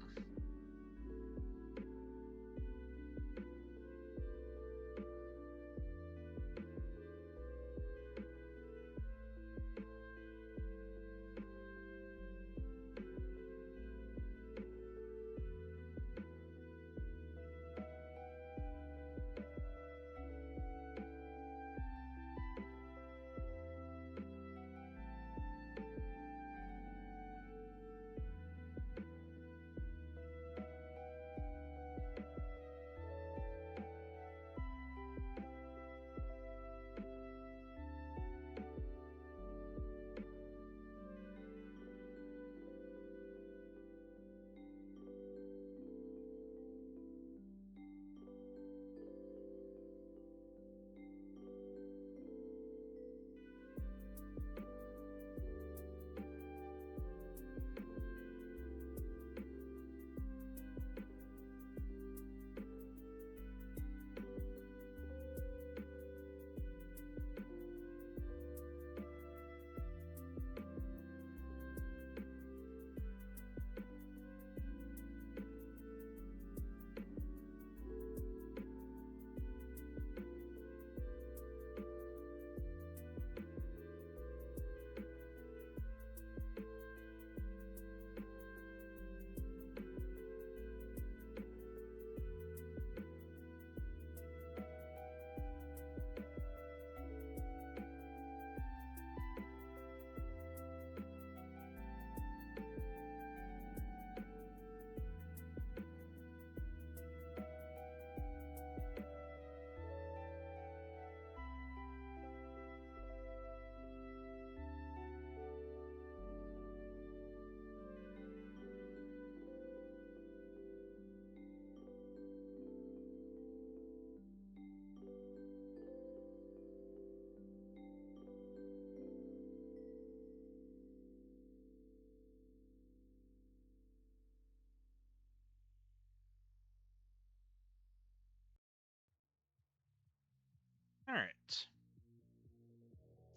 Alright.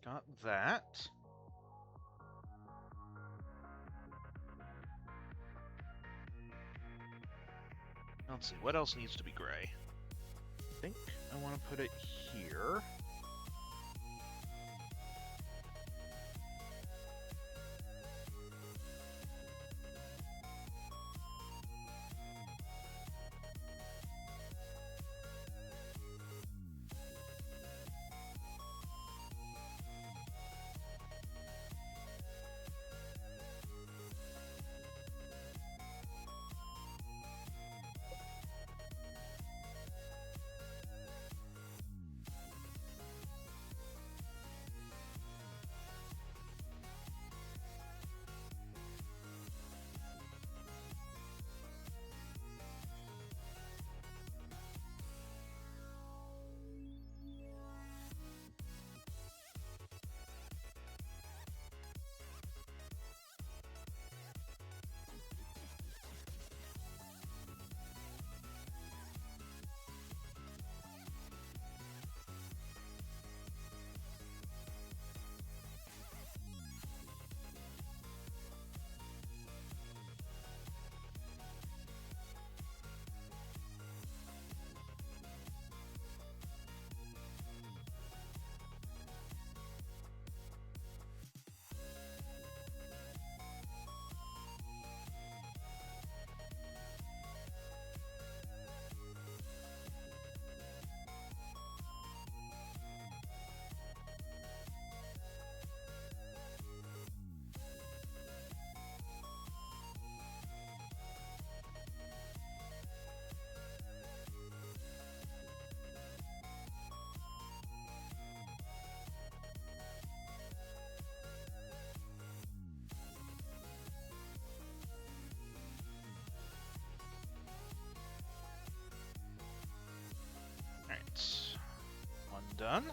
Got that. Let's see, what else needs to be gray? I think I want to put it here. Alright. One done.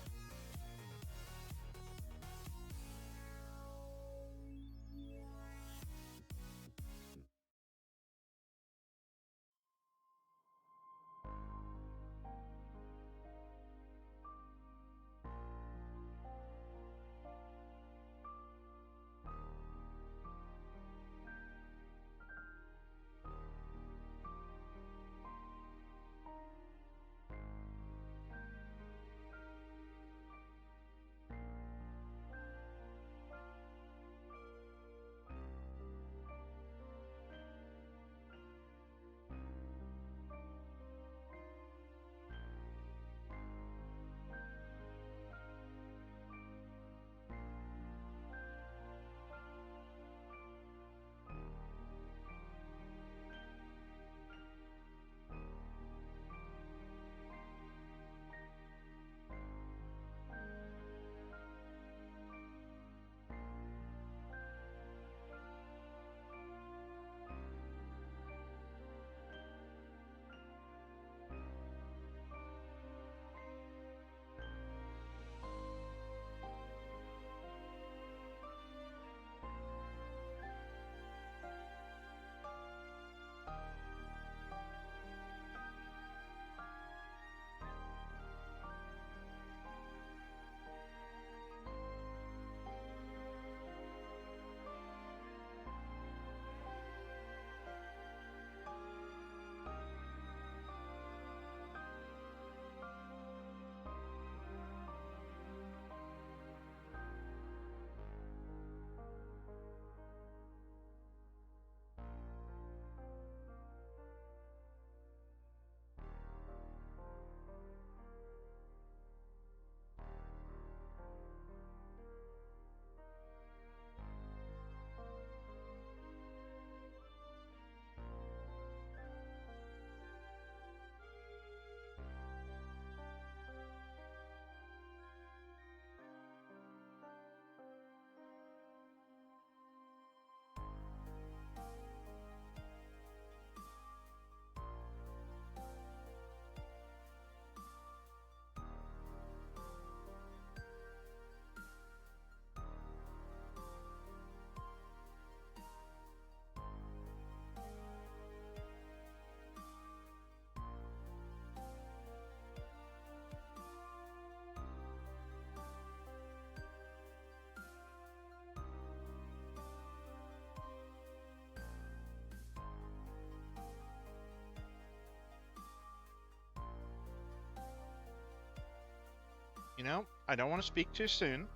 I don't want to speak too soon,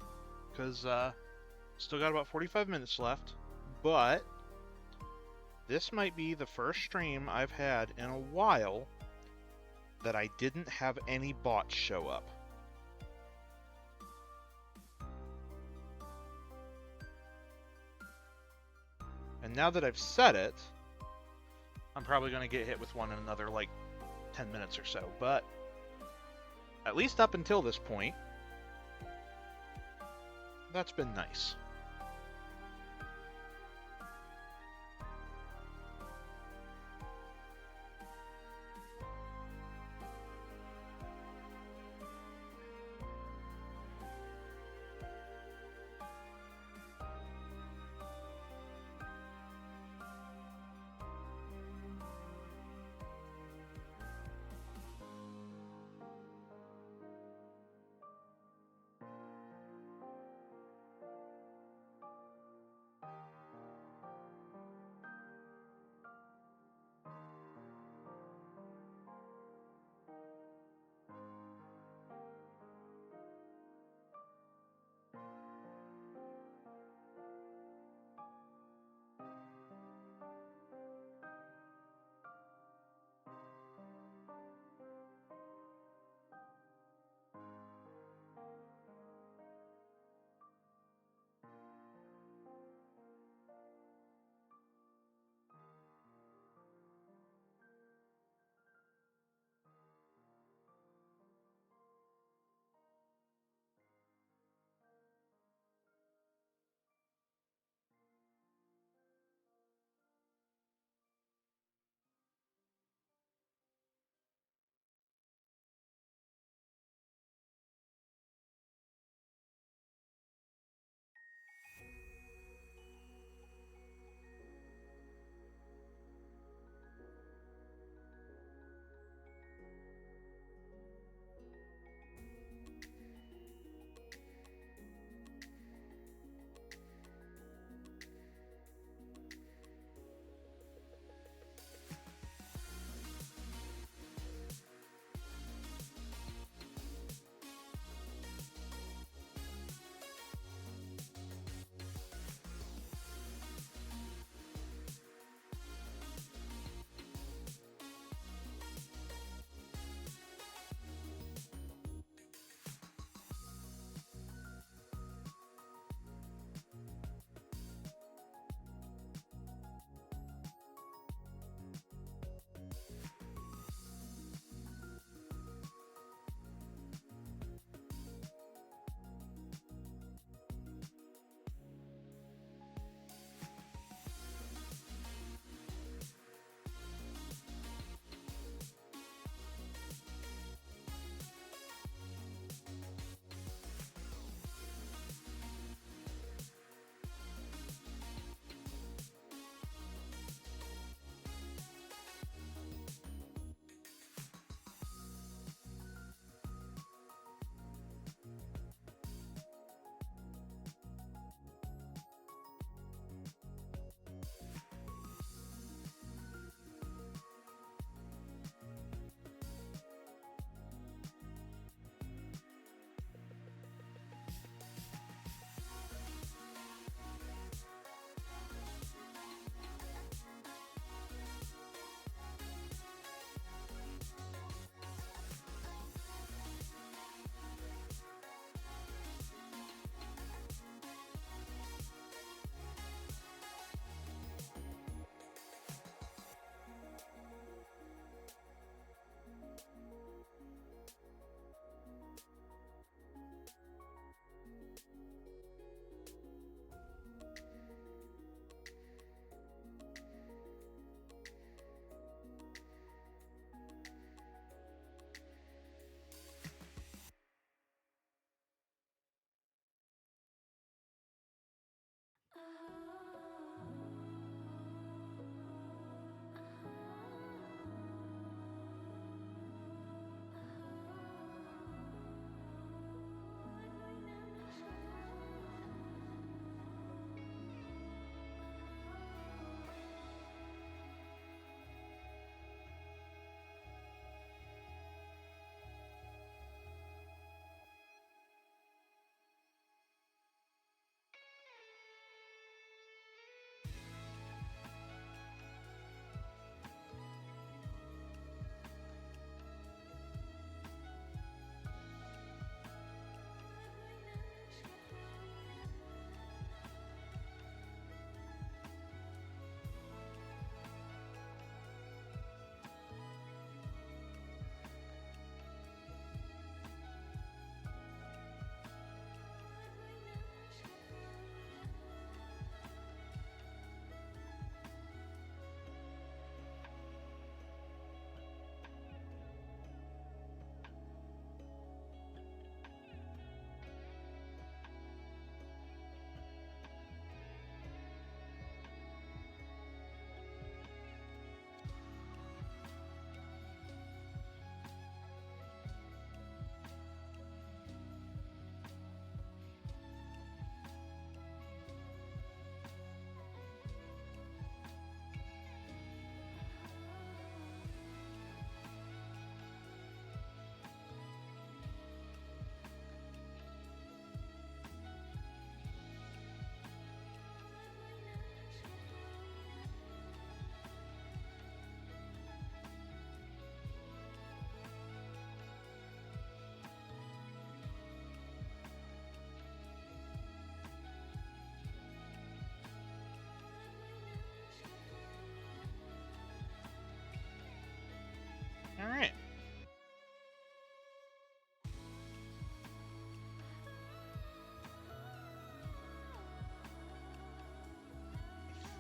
because still got about 45 minutes left, but this might be the first stream I've had in a while that I didn't have any bots show up. And now that I've said it, I'm probably going to get hit with one in another, 10 minutes or so. But at least up until this point, that's been nice.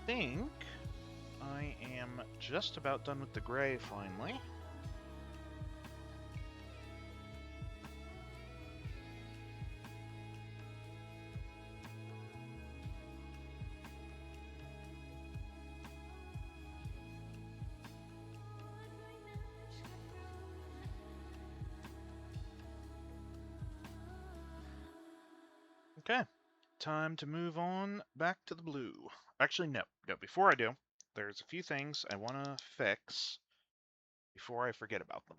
think I am just about done with the gray finally. Okay, time to move on back to the blue. Actually, no. Before I do, there's a few things I want to fix before I forget about them.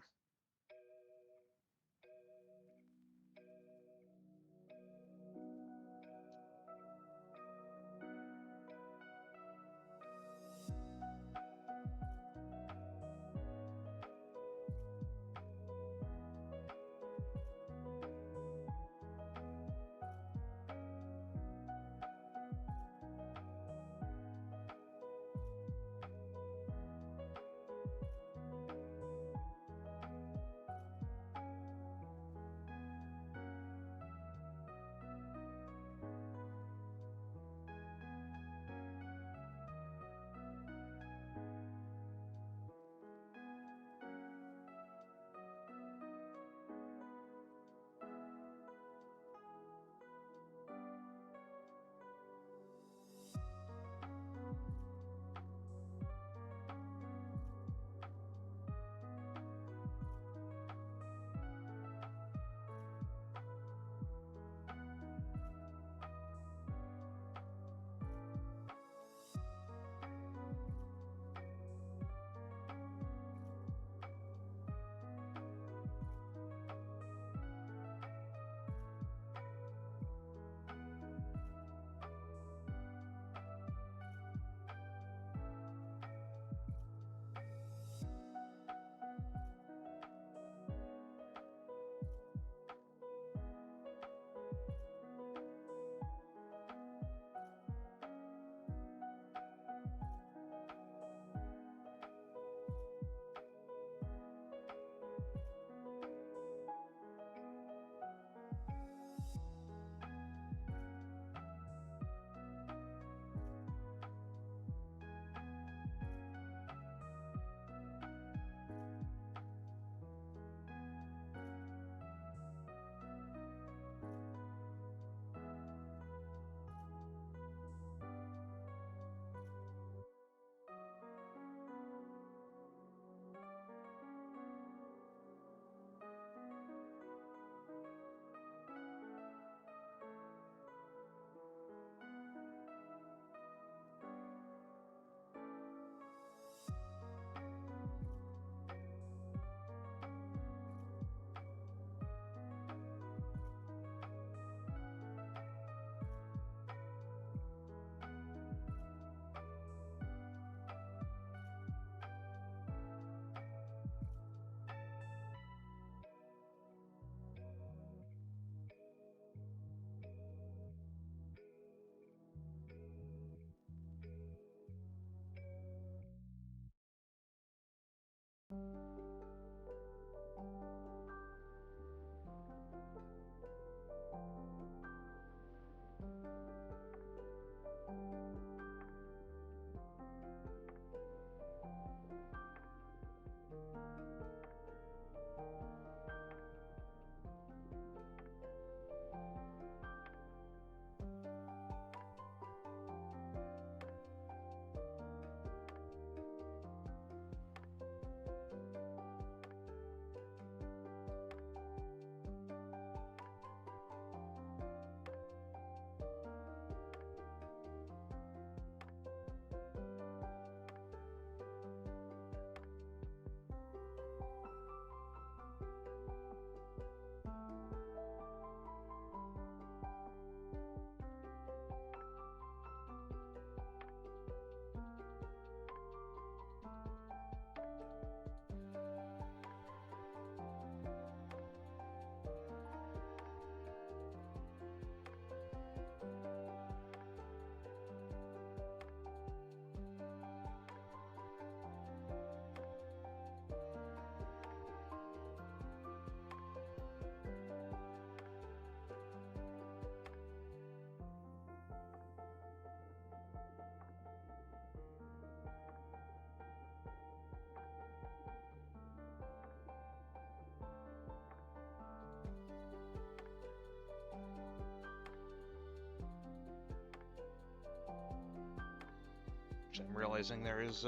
Actually, I'm realizing there is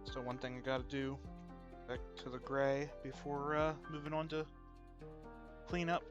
still one thing I gotta do back to the gray before moving on to cleanup.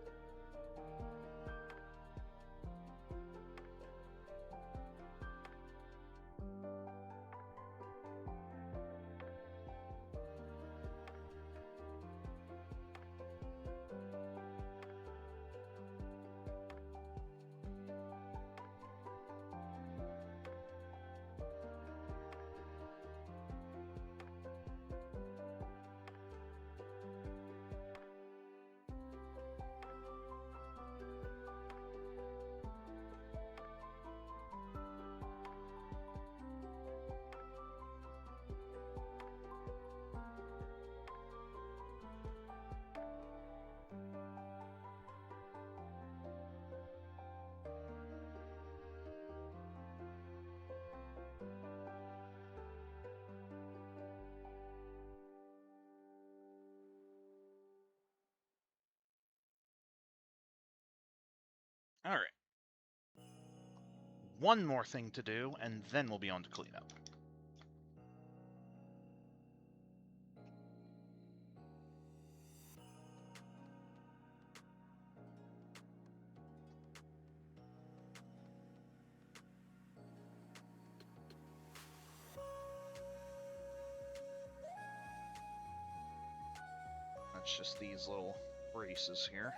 Alright. One more thing to do, and then we'll be on to cleanup. That's just these little braces here.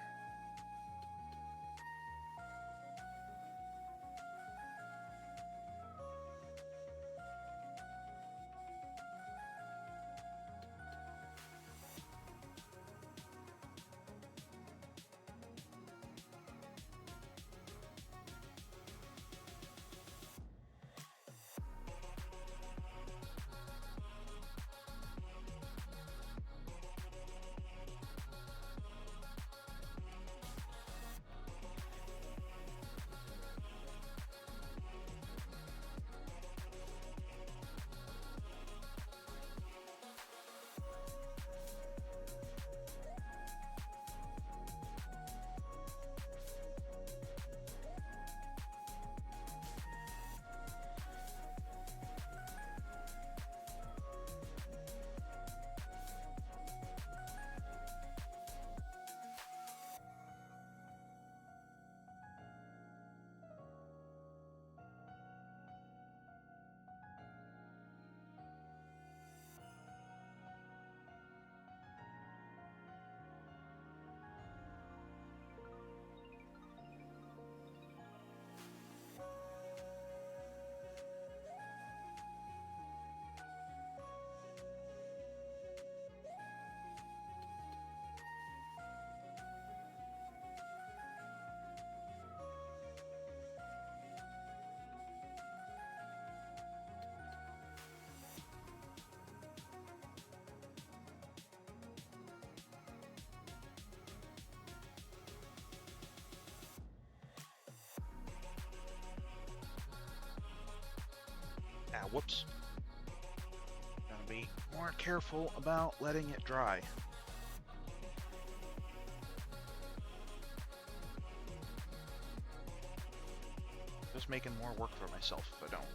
Ah, whoops. Gotta be more careful about letting it dry. Just making more work for myself if I don't.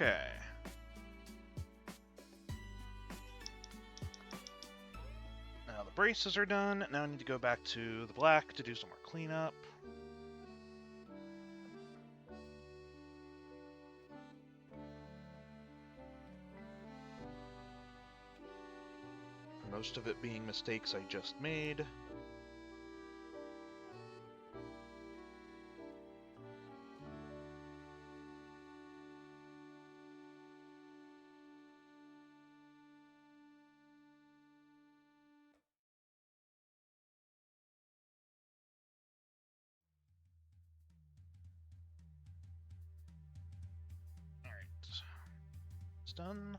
Okay. Now the braces are done. Now I need to go back to the black to do some more cleanup. Most of it being mistakes I just made. Alright. It's done.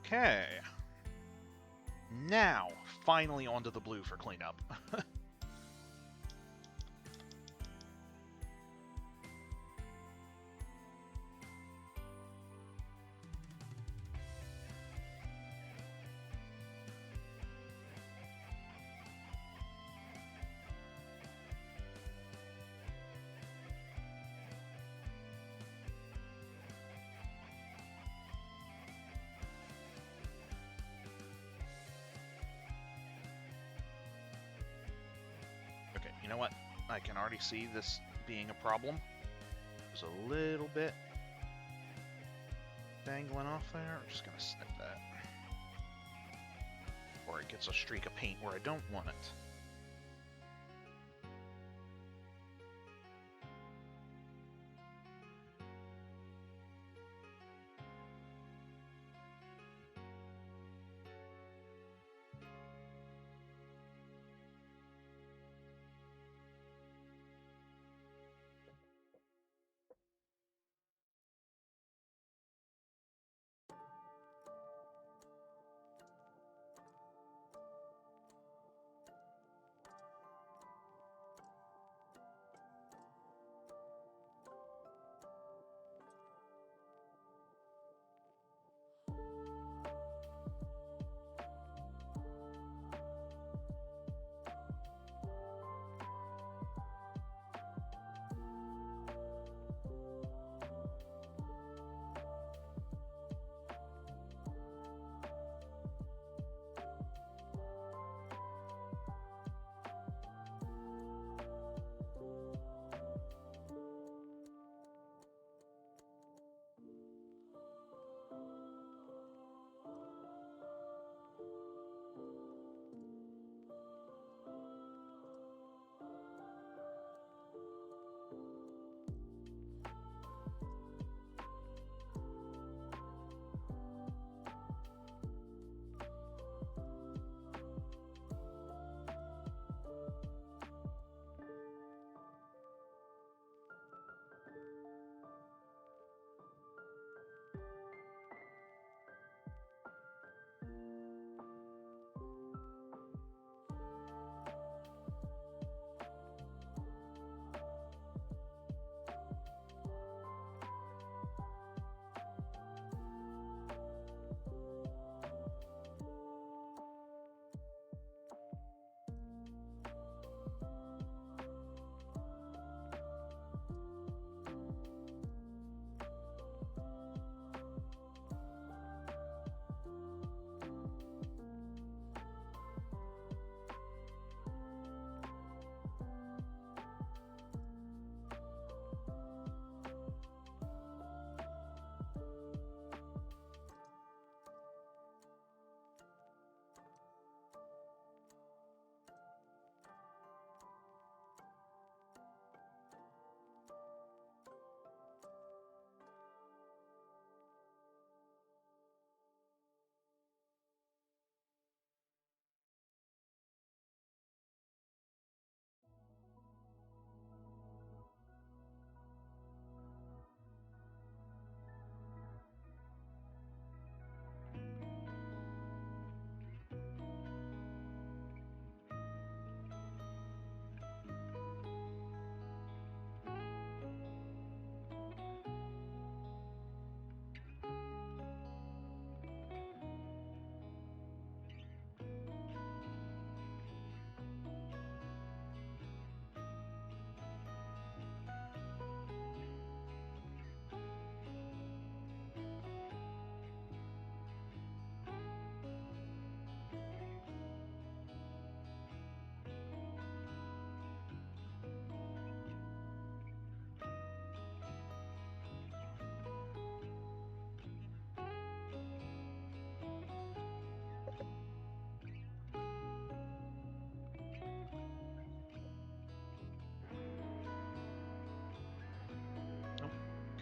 Okay. Now, finally onto the blue for cleanup. Okay, you know what? I can already see this being a problem. There's a little bit dangling off there. I'm just gonna snip that. Or it gets a streak of paint where I don't want it.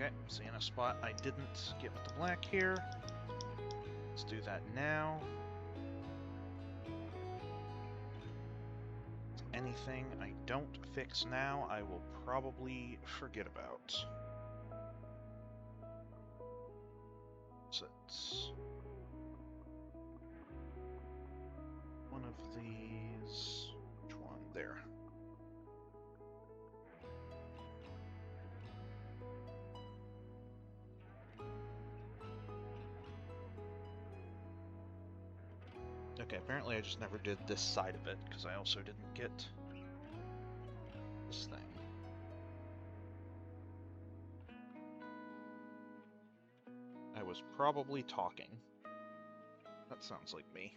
Okay, seeing a spot I didn't get with the black here. Let's do that now. Anything I don't fix now, I will probably forget about. So it's one of these. Which one? There. Okay, apparently I just never did this side of it, because I also didn't get this thing. I was probably talking. That sounds like me.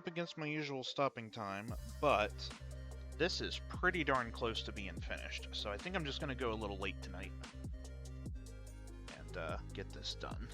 up against my usual stopping time, but this is pretty darn close to being finished, so I think I'm just going to go a little late tonight and get this done.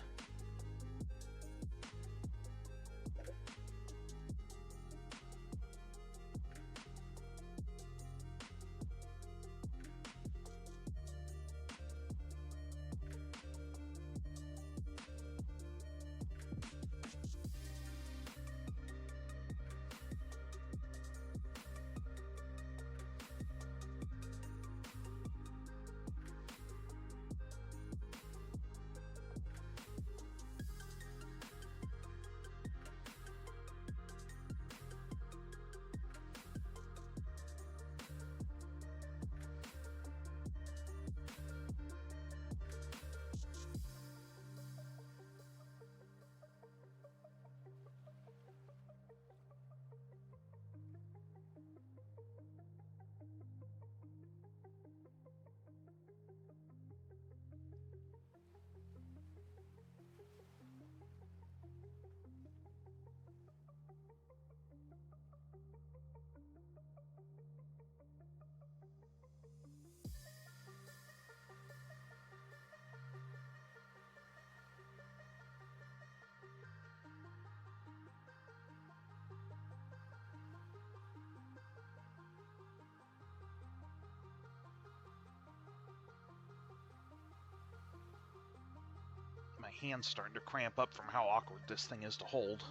My hand's starting to cramp up from how awkward this thing is to hold.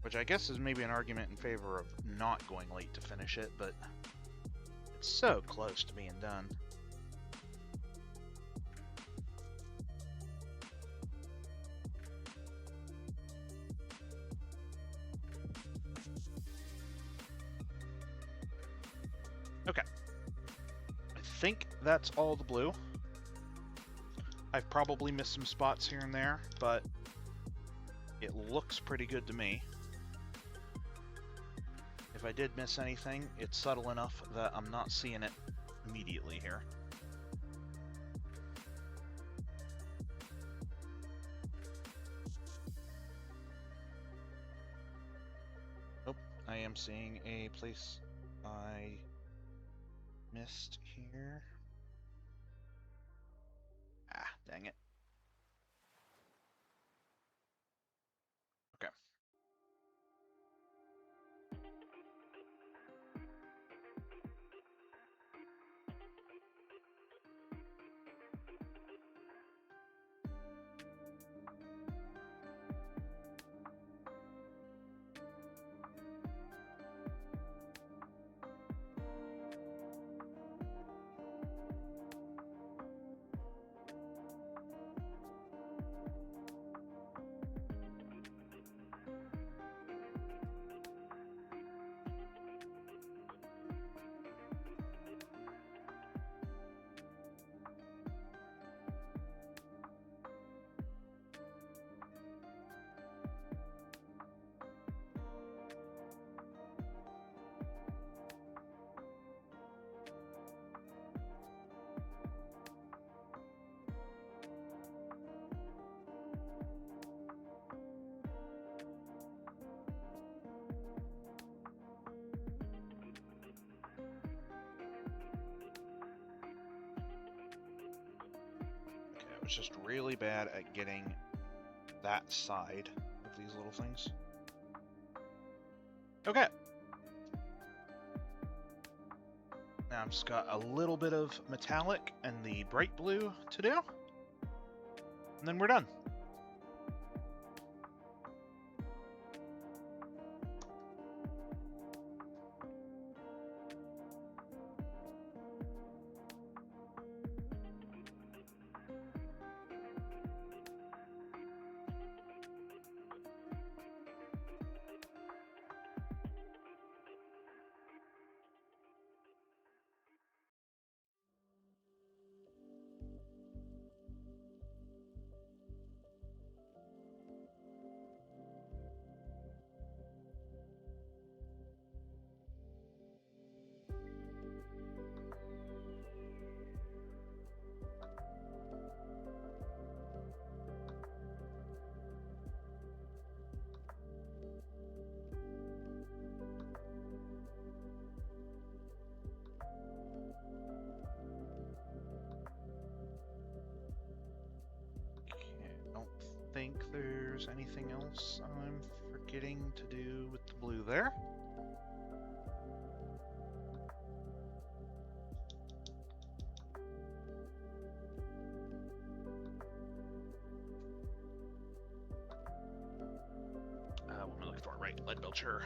Which I guess is maybe an argument in favor of not going late to finish it, but it's so close to being done. Okay. I think that's all the blue. I've probably missed some spots here and there, but it looks pretty good to me. If I did miss anything, it's subtle enough that I'm not seeing it immediately here. Oh, I am seeing a place I missed here. Ah, dang it. Okay. I was just really bad at getting that side of these little things. Okay. Now I've just got a little bit of metallic and the bright blue to do, and then we're done. there's anything else I'm forgetting to do with the blue there. What am I looking for? Right, lead belcher.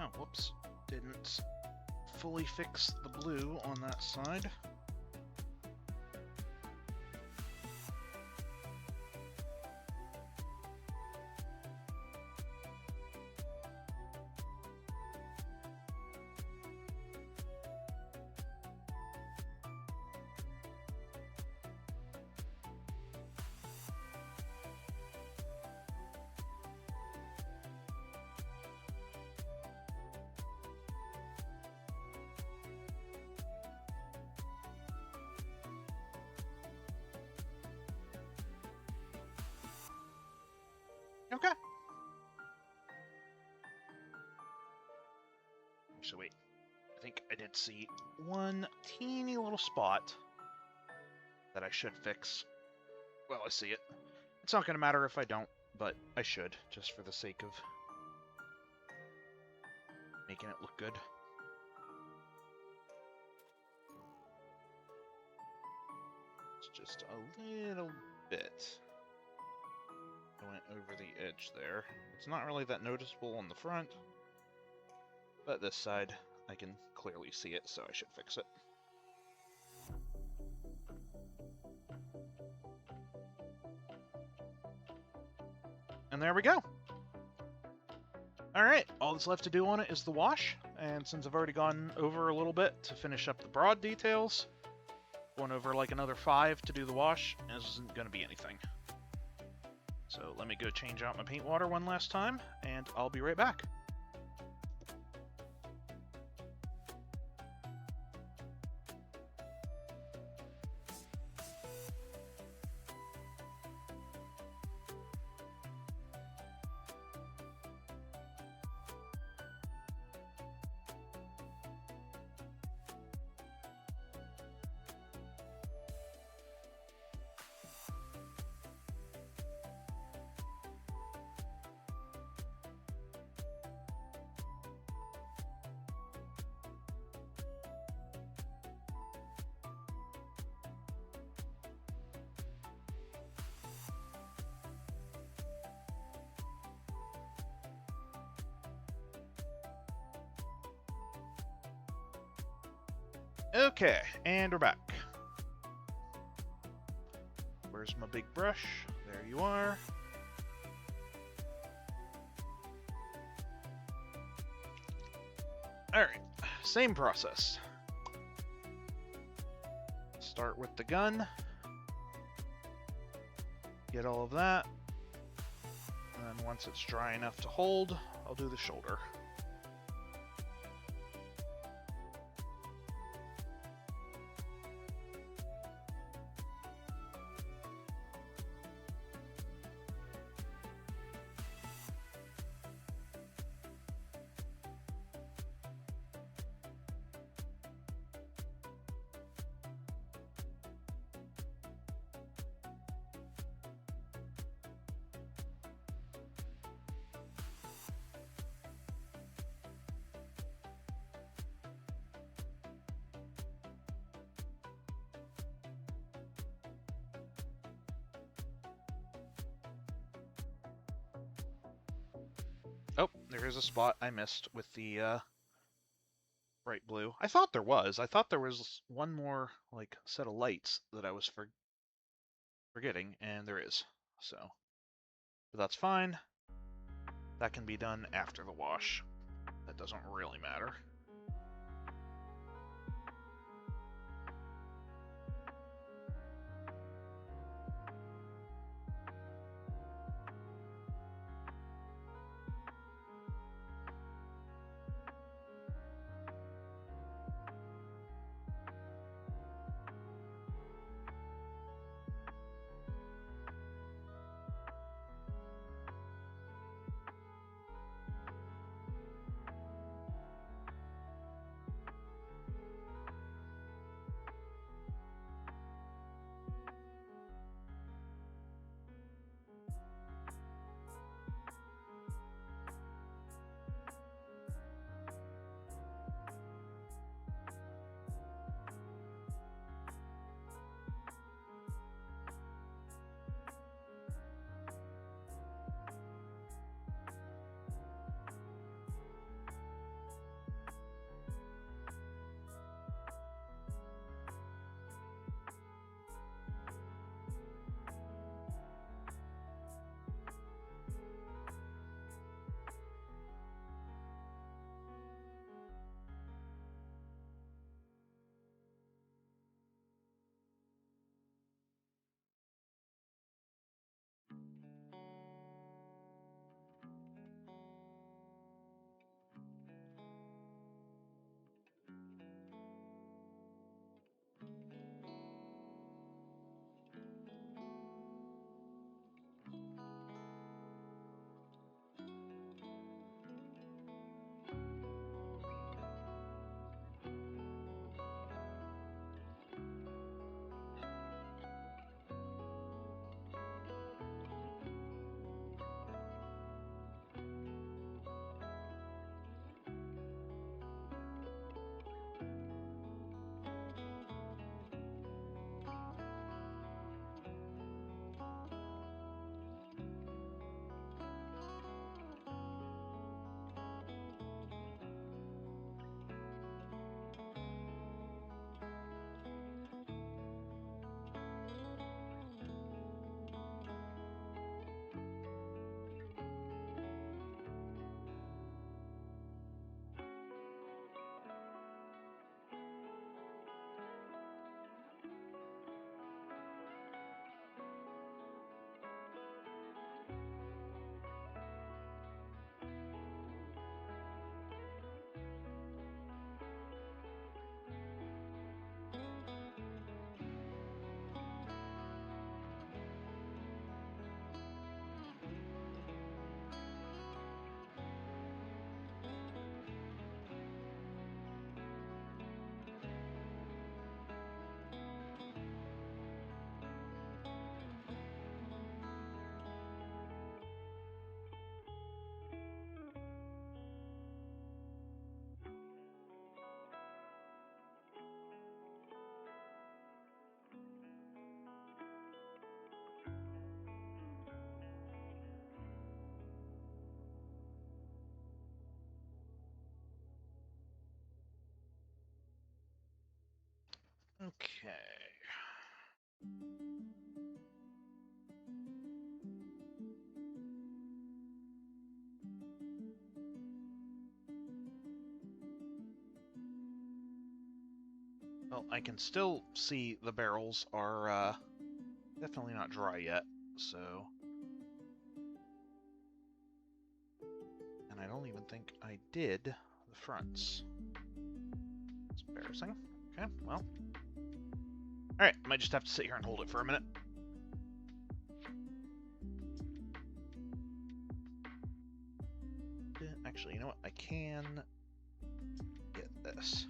Oh, whoops. Didn't fully fix the blue on that side. Okay. So wait, I think I did see one teeny little spot that I should fix. Well, I see it. It's not going to matter if I don't, but I should, just for the sake of making it look good. It's just a little bit. I went over the edge there. It's not really that noticeable on the front, but this side I can clearly see it, so I should fix it. And there we go. Alright, all that's left to do on it is the wash, and since I've already gone over a little bit to finish up the broad details, going over like another 5 to do the wash isn't going to be anything. So let me go change out my paint water one last time, and I'll be right back. Okay, and we're back. Where's my big brush? There you are. Alright, same process. Start with the gun. Get all of that. And then once it's dry enough to hold, I'll do the shoulder. Oh, there is a spot I missed with the bright blue. I thought there was. I thought there was one more like set of lights that I was forgetting, and there is. So, but that's fine. That can be done after the wash. That doesn't really matter. Okay. Well, I can still see the barrels are definitely not dry yet, so... And I don't even think I did the fronts. It's embarrassing. Okay, well. Alright, might just have to sit here and hold it for a minute. Actually, you know what? I can get this.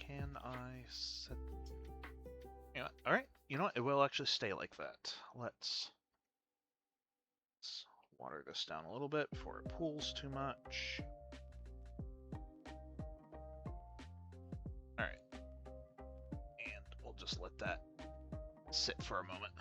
Can I set... Yeah, alright, you know what? It will actually stay like that. Let's water this down a little bit before it pools too much. Alright. And we'll just let that sit for a moment.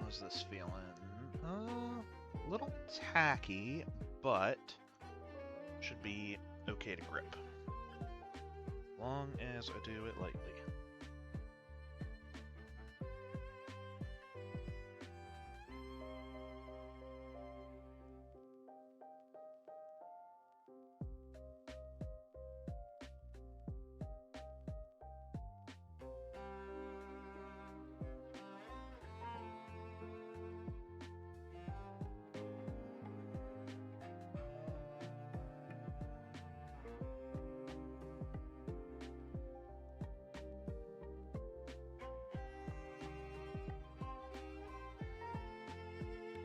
How's this feeling? A little tacky, but should be okay to grip. Long as I do it lightly.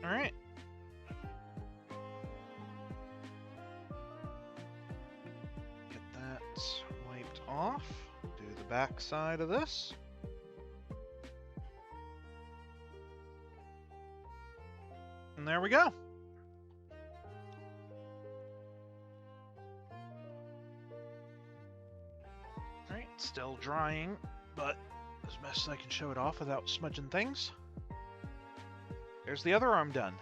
Alright. Get that wiped off. Do the back side of this. And there we go. Alright, still drying, but as best as I can show it off without smudging things. There's the other arm done.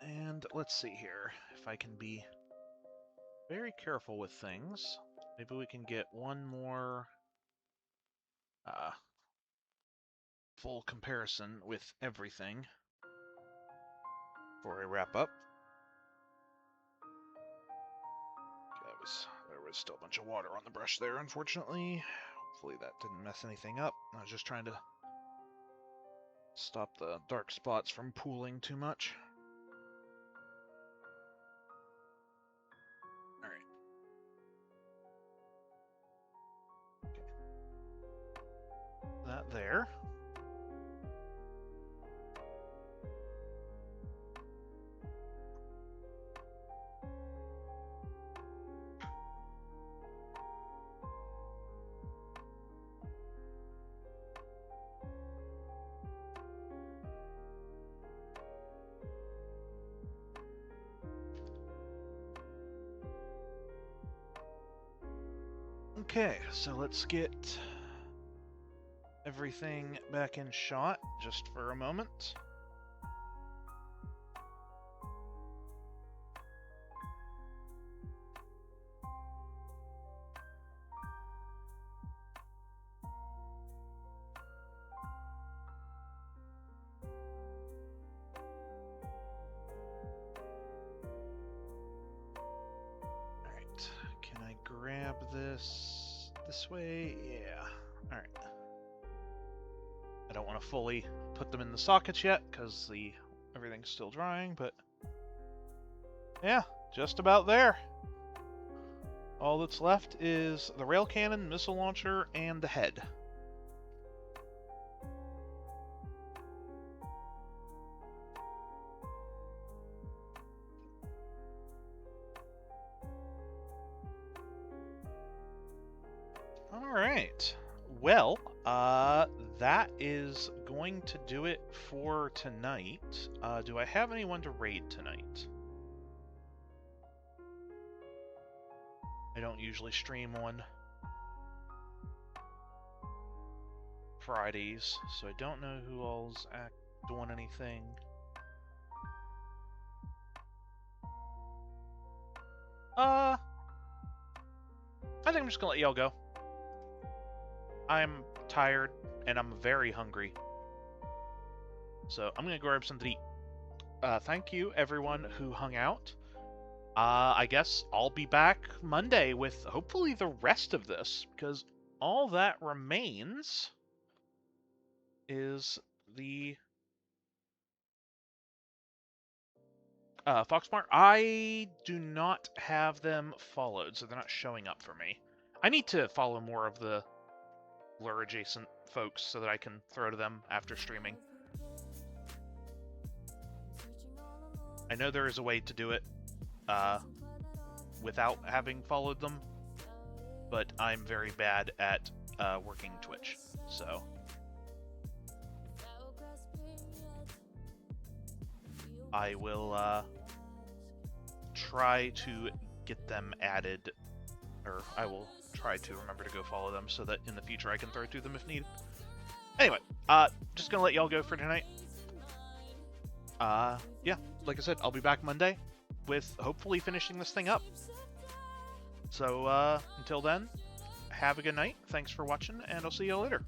And let's see here, if I can be very careful with things. Maybe we can get one more full comparison with everything before I wrap up. There was still a bunch of water on the brush there, unfortunately. Hopefully that didn't mess anything up. I was just trying to stop the dark spots from pooling too much. Alright. that there. Okay, so let's get everything back in shot just for a moment. Alright, can I grab this way? Yeah. Alright. I don't want to fully put them in the sockets yet because everything's still drying, but yeah, just about there. All that's left is the rail cannon, missile launcher, and the head. Alright. Well, that is going to do it for tonight. Do I have anyone to raid tonight? I don't usually stream on Fridays, so I don't know who all's doing anything. I think I'm just gonna let y'all go. I'm tired, and I'm very hungry. So I'm gonna go grab something to eat. Thank you, everyone who hung out. I guess I'll be back Monday with hopefully the rest of this, because all that remains is the Foxmart. I do not have them followed, so they're not showing up for me. I need to follow more of the lure adjacent folks so that I can throw to them after streaming. I know there is a way to do it without having followed them, but I'm very bad at working Twitch, so I will try to get them added, or I will try to remember to go follow them so that in the future I can throw to them if needed. Anyway, just gonna let y'all go for tonight. Yeah, like I said, I'll be back Monday with hopefully finishing this thing up. So, until then, have a good night, thanks for watching, and I'll see you later.